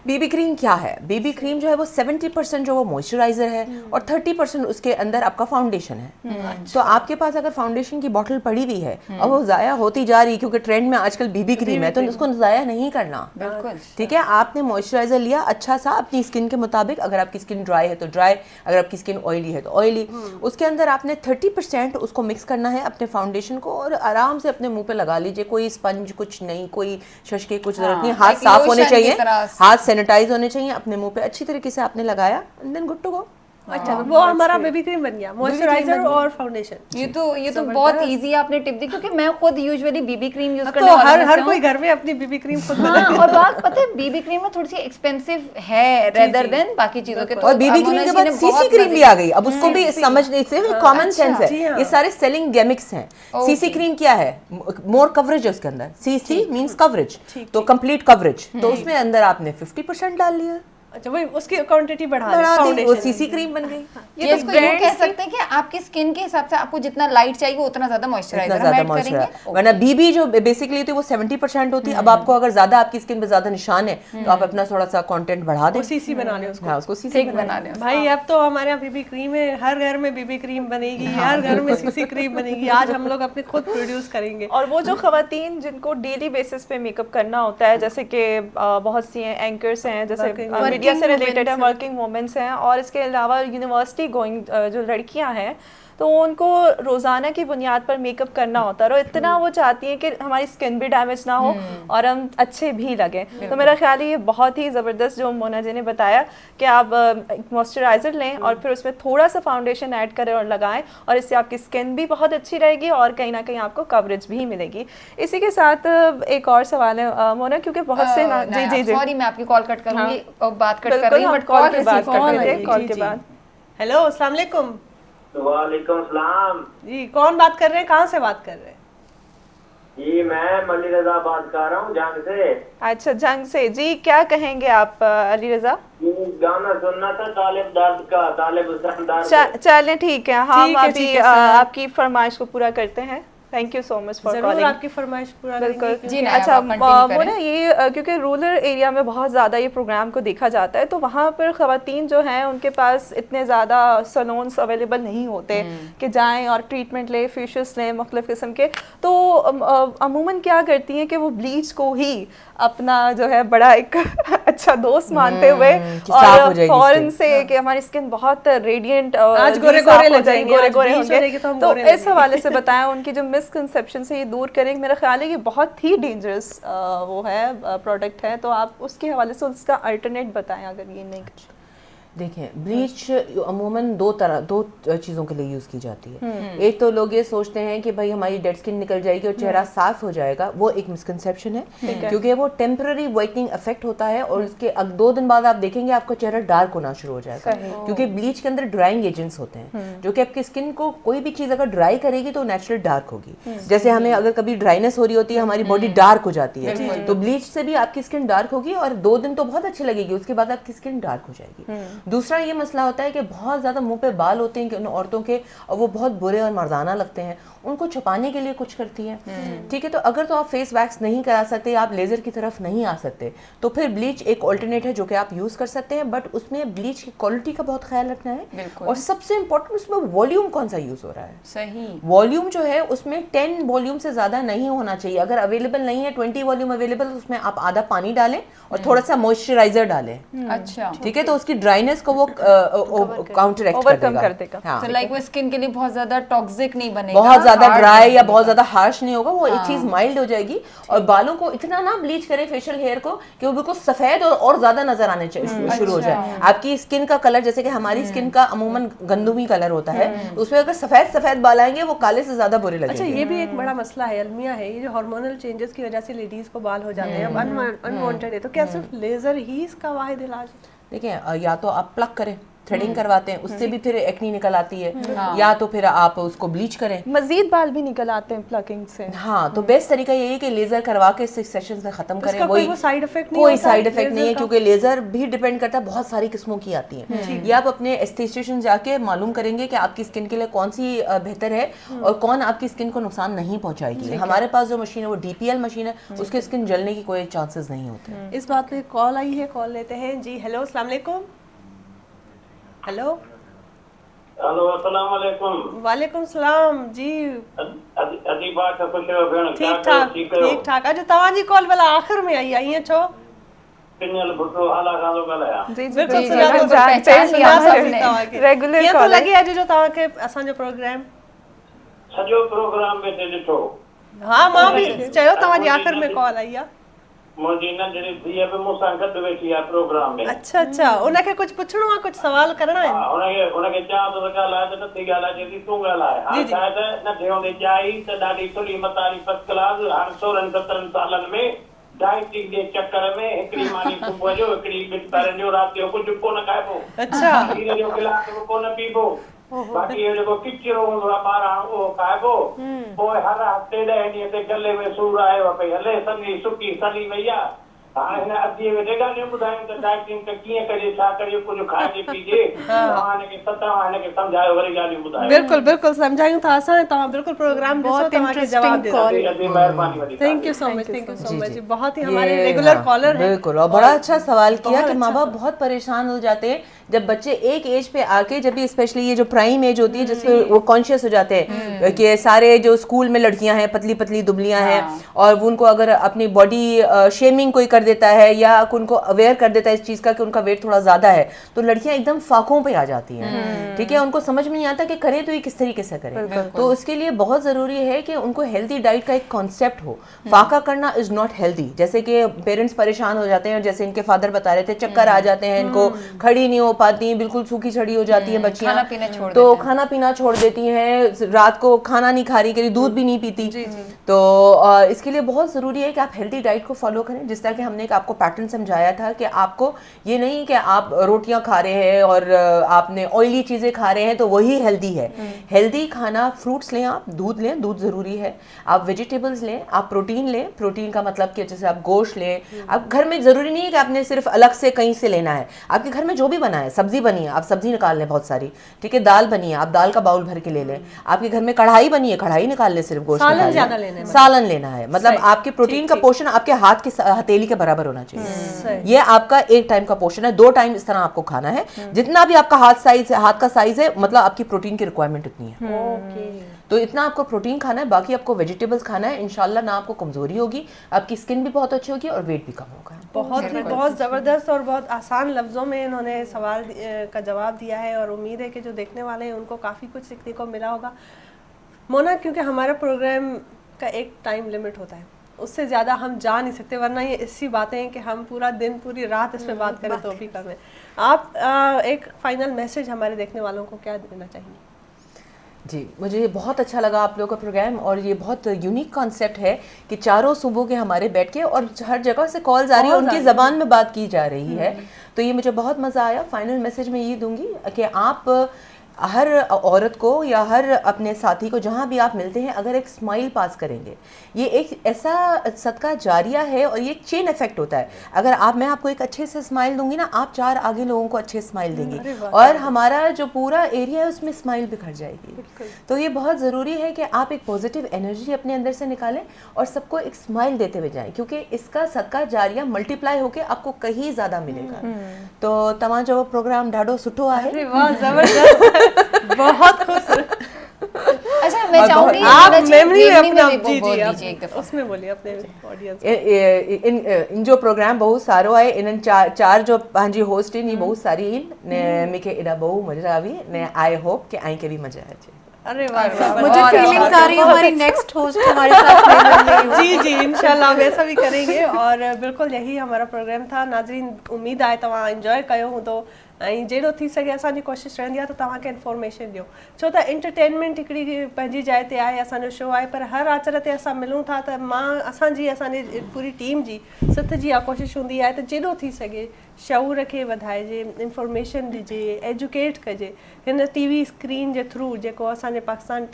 [SPEAKER 4] बीबी क्रीम क्या है? बीबी क्रीम जो है वो 70% जो वो मॉइस्चराइजर है और 30% उसके अंदर आपका फाउंडेशन है। तो आपके पास अगर फाउंडेशन की बॉटल पड़ी हुई है और वो जाया होती जा रही क्योंकि ट्रेंड में आजकल बीबी क्रीम है, तो उसको जाया नहीं करना। ठीक है, आपने मॉइस्चराइजर लिया अच्छा सा अपनी स्किन के मुताबिक, अगर आपकी स्किन ड्राई है तो ड्राई, अगर आपकी स्किन ऑयली है तो ऑयली, उसके अंदर आपने 30% उसको मिक्स करना है अपने फाउंडेशन को और आराम से अपने मुंह पे लगा लीजिए। कोई स्पंज कुछ नहीं, कोई शश की कुछ जरूरत नहीं, हाथ साफ होने चाहिए, हाथ सैनिटाइज होने चाहिए, अपने मुंह पे अच्छी तरीके से आपने लगाया and then good to go.
[SPEAKER 1] अच्छा, वो हमारा बेबी क्रीम बन गया, मॉइस्चराइजर और फाउंडेशन।
[SPEAKER 2] ये तो बहुत इजी आपने टिप दी, क्योंकि मैं खुद यूजुअली बीबी क्रीम यूज करने
[SPEAKER 1] तो
[SPEAKER 2] वाला
[SPEAKER 1] हर कोई घर में अपनी बीबी क्रीम खुद
[SPEAKER 2] हाँ, और बात पता है बीबी क्रीम में थोड़ी सी एक्सपेंसिव है रेदर देन बाकी चीजों के।
[SPEAKER 4] और बीबी क्रीम के बाद सीसी क्रीम भी आ गई, अब उसको भी समझने से कॉमन सेंस है, ये सारे सेलिंग गिमिक्स हैं। सीसी क्रीम क्या है? मोर कवरेज है उसके अंदर, सीसी मींस कवरेज, तो कंप्लीट कवरेज, तो उसमें अंदर आपने 50% डाल लिया।
[SPEAKER 1] अच्छा वही उसकी क्वांटिटी बढ़ा दी,
[SPEAKER 4] बढ़ा दी, वो
[SPEAKER 1] foundation
[SPEAKER 4] सीसी क्रीम बन गई।
[SPEAKER 2] ये इसको यूं कह सकते हैं कि आपकी स्किन के हिसाब से आपको जितना लाइट चाहिए उतना ज्यादा
[SPEAKER 4] इतना
[SPEAKER 2] मॉइस्चराइजर हम
[SPEAKER 4] ज्यादा
[SPEAKER 2] ऐड करेंगे।
[SPEAKER 4] मॉइस्चर, वरना बीबी जो बेसिकली होती है वो 70% होती है। अब आपको अगर ज्यादा आपकी स्किन पे ज्यादा निशान है तो आप अपना थोड़ा सा कंटेंट बढ़ा दें,
[SPEAKER 1] सीसी बना ले उसको।
[SPEAKER 4] हाँ उसको सीसी
[SPEAKER 2] ठीक बना लें।
[SPEAKER 1] भाई अब तो हमारे यहाँ बीबी क्रीम है, हर घर में बीबी क्रीम बनेगी, हर घर में सीसी क्रीम बनेगी। आज हम लोग अपने खुद प्रोड्यूस करेंगे।
[SPEAKER 3] और वो जो खवातीन जिनको डेली बेसिस पे मेकअप करना होता है, जैसे कि बहुत सी एंकर्स हैं, जैसे मीडिया से रिलेटेड है, वर्किंग वुमेन्स हैं, और इसके अलावा यूनिवर्सिटी गोइंग जो लड़कियां हैं, तो उनको रोज़ाना की बुनियाद पर मेकअप करना होता है और इतना वो चाहती हैं कि हमारी स्किन भी डैमेज ना हो और हम अच्छे भी लगें। तो मेरा ख्याल है ये बहुत ही ज़बरदस्त जो मोना जी ने बताया कि आप एक मॉइस्चराइज़र लें और फिर उसमें थोड़ा सा फाउंडेशन ऐड करें और लगाएं, और इससे आपकी स्किन भी बहुत अच्छी रहेगी और कहीं ना कहीं आपको कवरेज भी मिलेगी। इसी के साथ एक और सवाल है मोना, क्योंकि बहुत से ना जी जी जी
[SPEAKER 2] सॉरी मैं आपकी कॉल कट करूंगी और बात कट कर
[SPEAKER 3] बिल्कुल,
[SPEAKER 2] रही हूं,
[SPEAKER 3] हम
[SPEAKER 2] बट
[SPEAKER 3] कॉल
[SPEAKER 2] कॉल
[SPEAKER 3] की बात
[SPEAKER 2] रिसीव
[SPEAKER 3] कर
[SPEAKER 2] कर
[SPEAKER 3] रहे
[SPEAKER 2] रही
[SPEAKER 3] थे कॉल के बाद।
[SPEAKER 1] हेलो अस्सलाम वालेकुम
[SPEAKER 7] वालेकुम सलाम
[SPEAKER 1] जी, कौन बात कर रहे हैं, कहाँ से बात कर रहे हैं?
[SPEAKER 7] जी मैं मली रजा बात कर रहा हूँ जंग से।
[SPEAKER 3] अच्छा जंग से जी, क्या कहेंगे आप अली रजा?
[SPEAKER 7] ये गाना सुनना था तालिब दर्द का, तालिब हुसैन दर्द।
[SPEAKER 3] चलें ठीक है, हम
[SPEAKER 1] ठीक है,
[SPEAKER 3] अभी
[SPEAKER 1] ठीक है, सर।
[SPEAKER 3] आपकी फरमाइश को पूरा करते हैं। Thank you so much for
[SPEAKER 1] जरूर
[SPEAKER 3] कॉलिंग।
[SPEAKER 1] आपकी फरमाइश पूरा
[SPEAKER 3] बिल्कुल
[SPEAKER 1] करेंगे।
[SPEAKER 2] जी, ना,
[SPEAKER 3] अच्छा
[SPEAKER 2] आप continue करें।
[SPEAKER 3] वो ना ये क्योंकि रूरल एरिया में बहुत ज़्यादा ये प्रोग्राम को देखा जाता है, तो वहाँ पर ख़वातीन जो हैं उनके पास इतने ज़्यादा सलोन्स अवेलेबल नहीं होते कि जाएं और ट्रीटमेंट लें, फेशियल्स लें मुख्तलिफ़ किस्म के। तो अमूमन क्या करती हैं कि वो ब्लीच को ही अपना जो है बड़ा एक अच्छा दोस्त मानते हुए
[SPEAKER 4] कि साफ हो
[SPEAKER 3] और
[SPEAKER 4] जाएगी
[SPEAKER 3] फौरन
[SPEAKER 4] skin।
[SPEAKER 3] से कि हमारी स्किन बहुत रेडिएंट
[SPEAKER 1] आज गोरे गोरे लग जाएंगे,
[SPEAKER 3] गोरे
[SPEAKER 1] आज
[SPEAKER 3] गोरे
[SPEAKER 1] bleach हो
[SPEAKER 3] होंगे।
[SPEAKER 1] जाएगी तो हम
[SPEAKER 3] तो
[SPEAKER 1] गोरे
[SPEAKER 3] इस
[SPEAKER 1] लगेंगे।
[SPEAKER 3] हवाले से बताएं उनकी जो मिसकंसेप्शन से ये दूर करें। मेरा ख्याल है ये बहुत ही डेंजरस वो है प्रोडक्ट है, तो आप उसके हवाले से उसका अल्टरनेट बताएं अगर ये नहीं कुछ।
[SPEAKER 4] देखिए ब्लीच अमूमन दो चीज़ों के लिए यूज़ की जाती है। एक तो लोग ये सोचते हैं कि भाई हमारी डेड स्किन निकल जाएगी और चेहरा साफ हो जाएगा, वो एक मिसकंसेप्शन है, क्योंकि वो टेम्पररी वाइटनिंग इफेक्ट होता है और उसके 2 दिन बाद आप देखेंगे आपका चेहरा डार्क होना शुरू हो जाएगा, क्योंकि ब्लीच के अंदर ड्राइंग एजेंट्स होते हैं जो कि आपकी स्किन को कोई भी चीज़ अगर ड्राई करेगी तो नेचुरल डार्क होगी। जैसे हमें अगर कभी ड्राइनेस हो रही होती है, हमारी बॉडी डार्क हो जाती है, तो ब्लीच से भी आपकी स्किन डार्क होगी और 2 दिन तो बहुत अच्छी लगेगी, उसके बाद आपकी स्किन डार्क हो जाएगी। दूसरा ये मसला होता है कि बहुत ज़्यादा मुंह पे बाल होते हैं कि उन औरतों के, और वो बहुत बुरे और मर्दाना लगते हैं, उनको छुपाने के लिए कुछ करती हैं। ठीक है, तो अगर तो आप फेस वैक्स नहीं करा सकते, आप लेज़र की तरफ नहीं आ सकते, तो फिर ब्लीच एक ऑल्टरनेट है जो कि आप यूज़ कर सकते हैं, बट उसमें ब्लीच की क्वालिटी का बहुत ख्याल रखना है। और सबसे इम्पोर्टेंट उसमें वॉल्यूम कौन सा यूज़ हो रहा है।
[SPEAKER 2] सही
[SPEAKER 4] वॉल्यूम जो है उसमें 10 वॉल्यूम से ज़्यादा नहीं होना चाहिए। अगर अवेलेबल नहीं है 20 वॉल्यूम अवेलेबल, तो उसमें आप आधा पानी डालें और थोड़ा सा मॉइस्चराइजर डालें।
[SPEAKER 2] अच्छा,
[SPEAKER 4] ठीक है, तो उसकी ड्राइनेस को वो काउंटरैक्ट
[SPEAKER 3] ओवरकम कर देगा।
[SPEAKER 4] हाँ,
[SPEAKER 2] तो लाइक वो स्किन के लिए बहुत ज्यादा टॉक्सिक नहीं बनेगा,
[SPEAKER 4] बहुत ज्यादा
[SPEAKER 2] hard
[SPEAKER 4] ड्राई
[SPEAKER 2] नहीं
[SPEAKER 4] या
[SPEAKER 2] बनेगा।
[SPEAKER 4] बहुत ज्यादा हार्श नहीं होगा, वो एक चीज माइल्ड हो जाएगी। और बालों को इतना ना ब्लीच करें फेशियल हेयर को कि वो बिल्कुल सफेद और ज्यादा नजर आने शुरू हो जाए। आपकी स्किन का कलर, जैसे कि हमारी स्किन का अमूमन गंदुमी कलर होता है, उसमें अगर सफेद सफेद बाल आएंगे वो काले से ज्यादा बुरे
[SPEAKER 1] अच्छा,
[SPEAKER 4] लगेंगे।
[SPEAKER 1] ये भी एक बड़ा मसला है अलमिया है, ये जो हार्मोनल चेंजेस की वजह से लेडीज को बाल हो जाते हैं अब अनवांटेड है, तो क्या सिर्फ लेजर ही इसका वाहिद इलाज है?
[SPEAKER 4] देखिए, या तो आप प्लग करें, थ्रेडिंग करवाते हैं, उससे भी फिर एक्नी निकल आती है, या तो फिर आप उसको ब्लीच करें।
[SPEAKER 3] मजीद बाल भी निकल आते हैं प्लकिंग से।
[SPEAKER 4] हाँ, तो बेस्ट तरीका यही है कि लेजर करवा के 6 सेशंस में खत्म करें।
[SPEAKER 1] उसका कोई वो साइड इफेक्ट नहीं
[SPEAKER 4] कोई
[SPEAKER 1] होता
[SPEAKER 4] साइड
[SPEAKER 1] है
[SPEAKER 4] इफेक्ट नहीं है,
[SPEAKER 1] लेजर का?
[SPEAKER 4] क्योंकि लेजर भी डिपेंड करता है, बहुत सारी किस्मों की आती हैं। ये आप अपने एस्थेटिशियन जाके मालूम करेंगे कि आपकी स्किन के लिए कौन सी बेहतर है और कौन आपकी स्किन को नुकसान नहीं पहुंचाएगी। हमारे पास जो मशीन है वो DPL मशीन है, उसके स्किन जलने की कोई चांसेस नहीं होते।
[SPEAKER 1] इस बात पे कॉल आई है, कॉल लेते हैं जी। हेलो अस्सलाम वालेकुम। हेलो
[SPEAKER 7] हेलो अस्सलाम वालेकुम।
[SPEAKER 1] वालेकुम सलाम जी।
[SPEAKER 7] अदी बात है, खुश रहो भेण।
[SPEAKER 1] ठीक ठाक ठीक ठाक। अॼु तव्हांजी कॉल भला आख़िर में आई आहे, ईअं छो?
[SPEAKER 7] पिनल भुट्टो हाला खालो ॻाल्हायां।
[SPEAKER 3] जी जी
[SPEAKER 1] बिल्कुल
[SPEAKER 2] जी,
[SPEAKER 1] सुञातो,
[SPEAKER 2] बिल्कुल
[SPEAKER 1] पहचान
[SPEAKER 2] पहचान लिया
[SPEAKER 1] सुञातो
[SPEAKER 2] हमने।
[SPEAKER 1] तव्हांखे।
[SPEAKER 3] रेगुलर
[SPEAKER 1] कीअं थो
[SPEAKER 3] कॉल
[SPEAKER 1] लॻे अॼु जो तव्हांखे असांजो प्रोग्राम?
[SPEAKER 7] सॼो प्रोग्राम में ते ॾिठो।
[SPEAKER 1] हा, मां बि चयो तव्हांजी आख़िर में कॉल आई आहे।
[SPEAKER 7] मुंहिंजी नंढड़ी धीअ बि मूंसां गॾु वेठी आहे प्रोग्राम में।
[SPEAKER 1] अच्छा अच्छा, उनखे कुझु पुछणो आहे, कुझु सवाल करणा आहिनि?
[SPEAKER 7] हा, हुनखे चवां थो त ॻाल्हाए त नथी ॻाल्हाए, चए थी तूं ॻाल्हाए। हाणे छा आहे त नंढे हूंदे ॼाई त ॾाढी सुठी मतारी फर्स्ट क्लास, हाणे 16-17 सालनि में डाइटिंग जे चक्कर में हिकिड़ी मानी सुबुह जो, हिकिड़ी ॿिनि जो, राति जो कुझु कोन खाइबो।
[SPEAKER 1] अच्छा,
[SPEAKER 7] खीर जो गिलास बि कोन पीबो, बाक़ी इहो जेको किचिरो हूंदो आहे ॿाहिरां उहो खाइबो। पोइ हर हफ़्ते 10 ॾींहं ते गले में सूर आयो पई हले, सॼी सुकी सड़ी वई आहे, हाँ हिन अॼु वेठे ॻाल्हियूं ॿुधायूं त डाइटिंग त कीअं कजे छा कजे कुझु खाइजे पीजे तव्हां हिनखे सम्झायो वरी ॻाल्हियूं ॿुधायो
[SPEAKER 1] बिल्कुल बिल्कुल समझायूं था असां तव्हां बिल्कुल प्रोग्राम ॾिसो
[SPEAKER 5] बहुत
[SPEAKER 1] तव्हांखे जवाब
[SPEAKER 5] interesting call।
[SPEAKER 1] ॾींदा
[SPEAKER 7] महिरबानी worry
[SPEAKER 1] thank you so much बहुत ही
[SPEAKER 4] ये,
[SPEAKER 1] हमारे रेगुलर
[SPEAKER 4] हाँ,
[SPEAKER 1] कॉलर हैं
[SPEAKER 4] बिल्कुल। और बड़ा अच्छा सवाल किया
[SPEAKER 1] बहुत
[SPEAKER 4] कि माँ
[SPEAKER 1] अच्छा
[SPEAKER 4] बाप बहुत परेशान हो जाते हैं जब बच्चे एक एज पे आके, जब भी स्पेशली ये जो प्राइम एज होती है जिसपे वो कॉन्शियस हो जाते हैं कि सारे जो स्कूल में लड़कियां हैं पतली पतली दुबलियां हैं और वो उनको अगर अपनी बॉडी शेमिंग कोई कर देता है या उनको अवेयर कर देता है इस चीज का कि उनका वेट थोड़ा ज्यादा है तो लड़कियां एकदम फाकों पे आ जाती हैं। ठीक है, उनको समझ में नहीं आता कि करें तो ये किस तरीके से करें। तो उसके लिए बहुत जरूरी है कि उनको हेल्दी डाइट का एक कॉन्सेप्ट हो। फाका करना इज नॉट हेल्दी। जैसे कि पेरेंट्स परेशान हो जाते हैं, जैसे इनके फादर बता रहे थे चक्कर आ जाते हैं इनको, खड़ी नहीं हो पाती, बिल्कुल सूखी छड़ी हो जाती है बच्चियां,
[SPEAKER 2] खाना पीना छोड़
[SPEAKER 4] तो
[SPEAKER 2] देते हैं।
[SPEAKER 4] खाना पीना छोड़ देती हैं, रात को खाना नहीं खा रही, कभी दूध भी नहीं पीती। तो इसके लिए बहुत जरूरी है कि आप हेल्दी डाइट को फॉलो करें। जिस तरह कि हमने एक आपको पैटर्न समझाया था कि आपको ये नहीं कि आप रोटियां खा रहे हैं और आपने ऑयली चीजें खा रहे हैं तो वही हेल्दी है। हेल्दी खाना, फ्रूट्स लें, आप दूध लें, दूध जरूरी है, आप वेजिटेबल्स लें, आप प्रोटीन लें। प्रोटीन का मतलब कि जैसे आप गोश्त लें, आप घर में जरूरी नहीं है कि आपने सिर्फ अलग से कहीं से लेना है, आपके घर में जो भी बना है, सब्जी बनी है आप सब्जी निकाल लें बहुत सारी, ठीक है, दाल बनी है आप दाल का बाउल भर के ले लें, आपके घर में कढ़ाई बनी है कढ़ाई निकाल लें, सिर्फ गोश्त
[SPEAKER 1] सालन
[SPEAKER 4] निकाल लें।
[SPEAKER 1] ज्यादा लेना है,
[SPEAKER 4] सालन लेना है, मतलब आपके प्रोटीन का पोर्शन आपके हाथ के हथेली के बराबर होना चाहिए। ये आपका एक टाइम का पोर्शन है, 2 टाइम इस तरह आपको खाना है। जितना भी आपका हाथ का साइज है मतलब आपकी प्रोटीन की रिक्वायरमेंट इतनी है।
[SPEAKER 1] ओके
[SPEAKER 4] तो इतना आपको प्रोटीन खाना है, बाकी आपको वेजिटेबल्स खाना है। इंशाल्लाह ना आपको कमजोरी होगी, आपकी स्किन भी बहुत अच्छी होगी और वेट भी कम होगा।
[SPEAKER 1] बहुत ज़बरदस्त और बहुत आसान लफ्ज़ों में इन्होंने सवाल का जवाब दिया है और उम्मीद है कि जो देखने वाले हैं उनको काफ़ी कुछ सीखने को मिला होगा। मोना, क्योंकि हमारा प्रोग्राम का एक टाइम लिमिट होता है, उससे ज़्यादा हम जा नहीं सकते, वरना ये ऐसी बातें हैं कि हम पूरा दिन पूरी रात इस पर बात करें तो भी कम है। आप एक फाइनल मैसेज हमारे देखने वालों को क्या देना चाहिए?
[SPEAKER 4] जी, मुझे बहुत अच्छा लगा आप लोगों का प्रोग्राम और ये बहुत यूनिक कॉन्सेप्ट है कि चारों सूबों के हमारे बैठ के और हर जगह से कॉल्स आ रही है, उनकी ज़बान में बात की जा रही है, तो ये मुझे बहुत मज़ा आया। फाइनल मैसेज मैं ये दूंगी कि आप हर औरत को या हर अपने साथी को जहाँ भी आप मिलते हैं अगर एक स्माइल पास करेंगे, ये एक ऐसा सदका जारिया है और ये एक चेन इफेक्ट होता है। अगर मैं आपको एक अच्छे से स्माइल दूंगी ना, आप 4 आगे लोगों को अच्छे स्माइल देंगी और हमारा जो पूरा एरिया है उसमें स्माइल बिखर जाएगी। तो ये बहुत ज़रूरी है कि आप एक पॉजिटिव एनर्जी अपने अंदर से निकालें और सबको एक स्माइल देते हुए जाएं, क्योंकि इसका सदका जारिया मल्टीप्लाई होकर आपको कहीं ज़्यादा मिलेगा। तो तव्हां जो प्रोग्राम ढाढो सुठो आहे।
[SPEAKER 1] वाह, ज़बरदस्त बहुत खुश।
[SPEAKER 2] अच्छा, मैं चाहूंगी
[SPEAKER 1] आप
[SPEAKER 2] जी,
[SPEAKER 1] मेमोरी में अपना
[SPEAKER 2] भी
[SPEAKER 1] जी
[SPEAKER 2] बोल
[SPEAKER 1] जी
[SPEAKER 2] दीजिए एक
[SPEAKER 1] आप
[SPEAKER 2] दफा।
[SPEAKER 1] उसमें बोलिए अपने ऑडियंस
[SPEAKER 4] इन जो प्रोग्राम बहुत सारो आहे, इन्हनि चार जो पंहिंजी होस्ट आहिनि, बहुत सारी आहिनि ने मूंखे एॾा बहु मज़ा आई ने आई होप कि आई के भी मज़ा अचे।
[SPEAKER 1] अरे वाह,
[SPEAKER 5] मुझे फीलिंग्स आ रही है हमारी नेक्स्ट होस्ट हमारे साथ मिलने वाली है।
[SPEAKER 1] जी इंशाल्लाह हम ऐसा भी करेंगे और बिल्कुल यही हमारा प्रोग्राम था। नाज़रीन, उम्मीद आहे तव्हां एंजॉय कयो हूंदो ऐं जेॾो थी सघे असांजी कोशिशि रहंदी आहे त तव्हांखे इंफॉर्मेशन ॾियो, छो त एंटरटेनमेंट हिकिड़ी पंहिंजी जाइ ते आहे, असांजो शो आहे, पर हर आचर ते असां मिलूं था त असांजी पूरी टीम जी सिथ जी इहा कोशिशि हूंदी आहे त जेॾो थी सघे शऊर खे वधाइजे, इंफॉर्मेशन ॾिजे, एजुकेट कजे। हिन टीवी स्क्रीन जे थ्रू जेको असांजे पाकिस्तान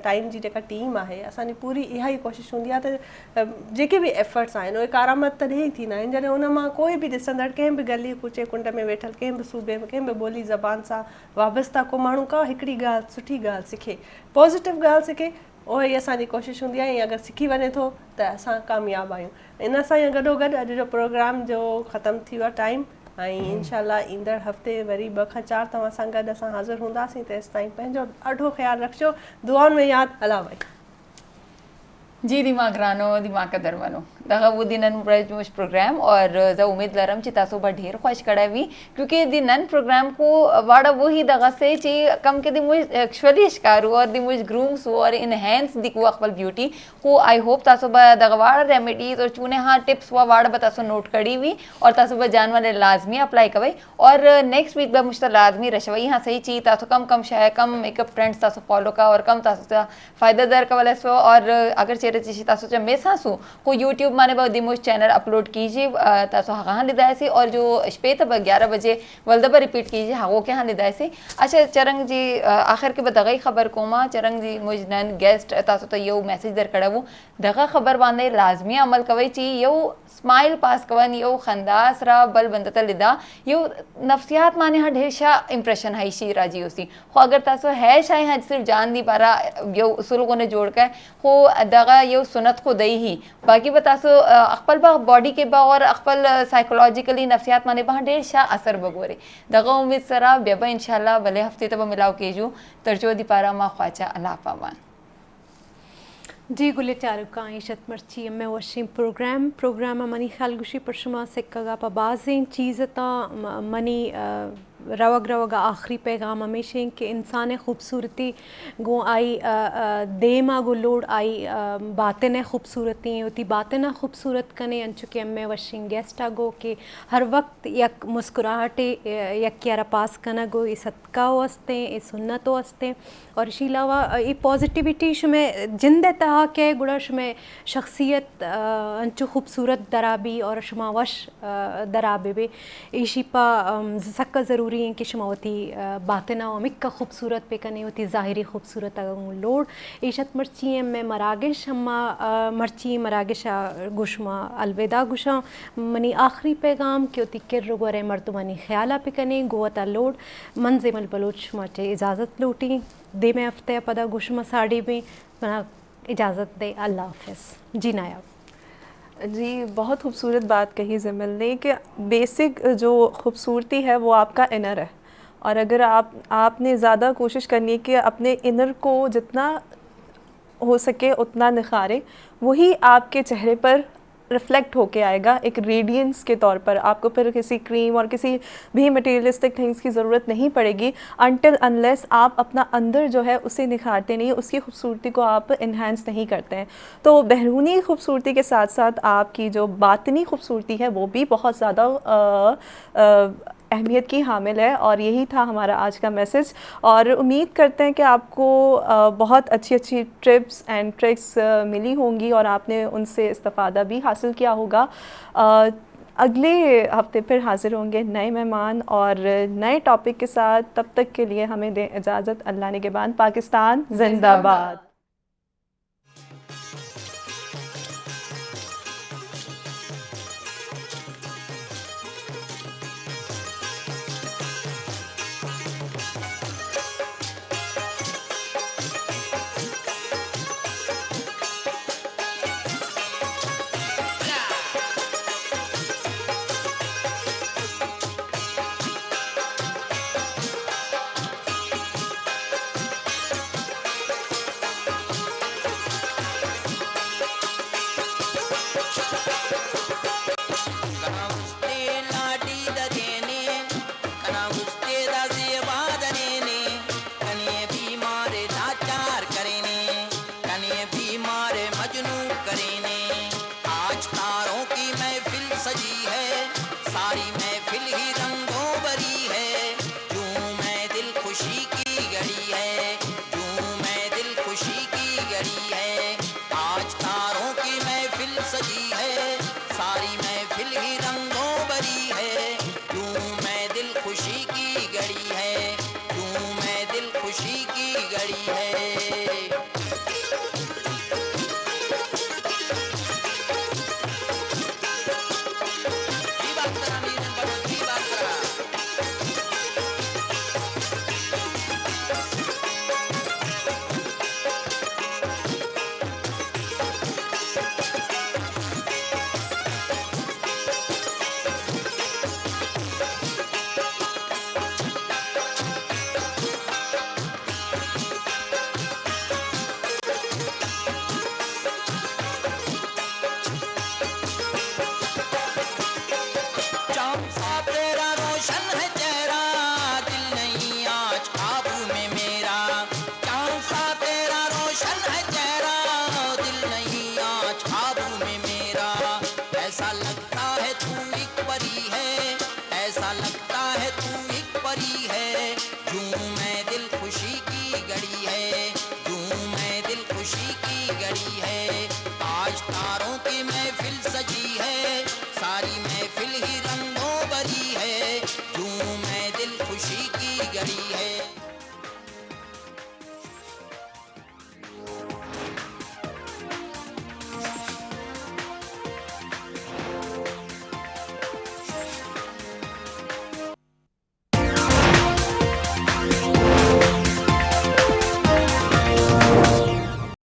[SPEAKER 1] टाइम जी जेका टीम आहे, असांजी पूरी इहा ई कोशिशि हूंदी आहे त जेके बि एफर्ट्स आहिनि उहे कारआमद तॾहिं ई थींदा आहिनि जॾहिं उन मां कोई बि ॾिसंदड़ कंहिं बि गली कुचे कुंड में वेठल कंहिं बि सूबे में कंहिं बि ॿोली ज़बान सां वाबस्ता को माण्हू का हिकिड़ी ॻाल्हि सुठी ॻाल्हि सिखे, पॉज़िटिव ॻाल्हि सिखे, उहा ई असांजी कोशिशि हूंदी आहे। ऐं अगरि सिखी वञे थो त असां कामयाबु आहियूं। इन सां ई गॾोगॾु अॼु जो प्रोग्राम जो ख़तमु थी वियो आहे टाइम, ऐं इंशाल्लाह ईंदड़ हफ़्ते वरी 2 खां 4 तव्हां सां गॾु असां हाज़िर हूंदासीं। तेसि ताईं पंहिंजो ॾाढो ख़्यालु रखिजो, दुआउनि में यादि अला भाई।
[SPEAKER 2] जी दिमाग रानो दिमाग कदर मनो दगा वो दिन मुश प्रोग्राम और ज़ा उम्मीद लरम ची तासो बा ढेर ख्वाहिश कड़ावी, क्योंकि दी नन प्रोग्राम को वाड़ा वही दगा से ची कम के दी मुझ एक्चुअली शिकारू और दी मुझ ग्रूम्स और इनहेंस दी को अकबल ब्यूटी को आई होप तासो बा दगा वाड़ा रेमेडीज और चूने हाँ टिप्स वा वाड़ा बतासो नोट करी हुई और तासो बा जान वाले लाजमी अप्लाई कवई और नेक्स्ट वीक बा मुश्ता लाजमी रशवई हाँ सही ची तासो कम शाय कम मेकअप ट्रेंड्स तासो फॉलो का और कम तासो फ़ायदा दर का वाले सो और अगर चेहरे ची तासो चा मेसासू को यूट्यूब माने बहुत दिमोश चैनल अपलोड कीजिए तासो हाँ लिदाय से, और जो स्पे तब 11 बजे वल्दबा रिपीट कीजिए हाँ के हाँ लिदाय से। अच्छा चरंग जी आखिर के बदगई खबर कोमा चरंग जी मुजनन गेस्ट तासो तो यो मैसेज दर कड़ा वो दगा खबर बांधे लाजमी अमल कवई ची यो स्माइल पास कवन यो खंदास रा बल बंदता लिदा यो नफ्सियात माने हाँ ढेर शा इम्प्रेशन है शी राजी उसी हो अगर तासो है शाय हाँ सिर्फ जान दी पारा यो उस लोगों ने जोड़ कर हो दगा यो सुनत को दई ही बाकी बतासो अकबल बा बॉडी के बा और अकबल साइकोलॉजिकली नफ्सियात माने बा ढेर शा असर बगोरे दगा उम्मीद सरा बेबा इंशाल्लाह भले हफ्ते तब मिलाओ केजू तरजो दी पारा मा ख्वाचा अल्लाह पामान
[SPEAKER 5] जी गुले चारुका आयशत मर्ची मैं वशिंग प्रोग्राम मनी ख्याल गुशी पर शुमा से कगा पा बाज़ें चीज़ ता मनी रवग आखिरी पैगाम हमेशा कि इंसान खूबसूरती गो आई देमा गो लोड आई बातें खूबसूरती होती बातें खूबसूरत कने अंचुके अम्मे वशिंग गेस्ट आगो कि हर वक्त यक मुस्कुराहटे यक क्यारा पास कना गो ये सदका वस्ते ये सुन्नत वस्ते और इसी अलावा ये पॉजिटिविटी शुमें जिंदे तहा के गुड़ा शुमें शख्सियत अंचु खूबसूरत दराबी और शुमा वश दराबे बे इसी पा सक्का ज़रूरी कि शुमावती बातें ना मिक्का खूबसूरत पे कने होती ज़ाहिरी खूबसूरत लोड ईशत मर्ची में मरागिश हम्मा मर्ची मरागिश गुशमा अलविदा गुशा मनी आखिरी पैगाम कि होती किर रुगोरे मर्तुमानी ख्याला पे कने गोवता लोड मंजिमल बलोच माचे इजाज़त लूटी दे में हफ्ते पदा गुशमा साड़ी में मना इजाज़त दे अल्लाह हाफ़िज़ जी नायाब।
[SPEAKER 3] जी बहुत खूबसूरत बात कही ज़िमल ने कि बेसिक जो खूबसूरती है वो आपका इनर है, और अगर आपने ज़्यादा कोशिश करनी है कि अपने इनर को जितना हो सके उतना निखारें, वही आपके चेहरे पर रिफ्लेक्ट होके आएगा एक रेडियंस के तौर पर। आपको फिर किसी क्रीम और किसी भी मटेरियलिस्टिक थिंग्स की ज़रूरत नहीं पड़ेगी अनटिल अनलेस आप अपना अंदर जो है उसे निखारते नहीं, उसकी खूबसूरती को आप इन्हांस नहीं करते हैं। तो बैरूनी खूबसूरती के साथ साथ आपकी जो बातनी खूबसूरती है वो भी बहुत ज़्यादा अहमियत की हामिल है, और यही था हमारा आज का मैसेज। और उम्मीद करते हैं कि आपको बहुत अच्छी अच्छी टिप्स एंड ट्रिक्स मिली होंगी और आपने उनसे इस्तिफ़ादा भी हासिल किया होगा। अगले हफ्ते फिर हाज़िर होंगे नए मेहमान और नए टॉपिक के साथ। तब तक के लिए हमें दें इजाज़त। अल्लाह निगहबान। पाकिस्तान जिंदाबाद।
[SPEAKER 8] खुशी की घड़ी है आज तारों की महफिल खड़ी है।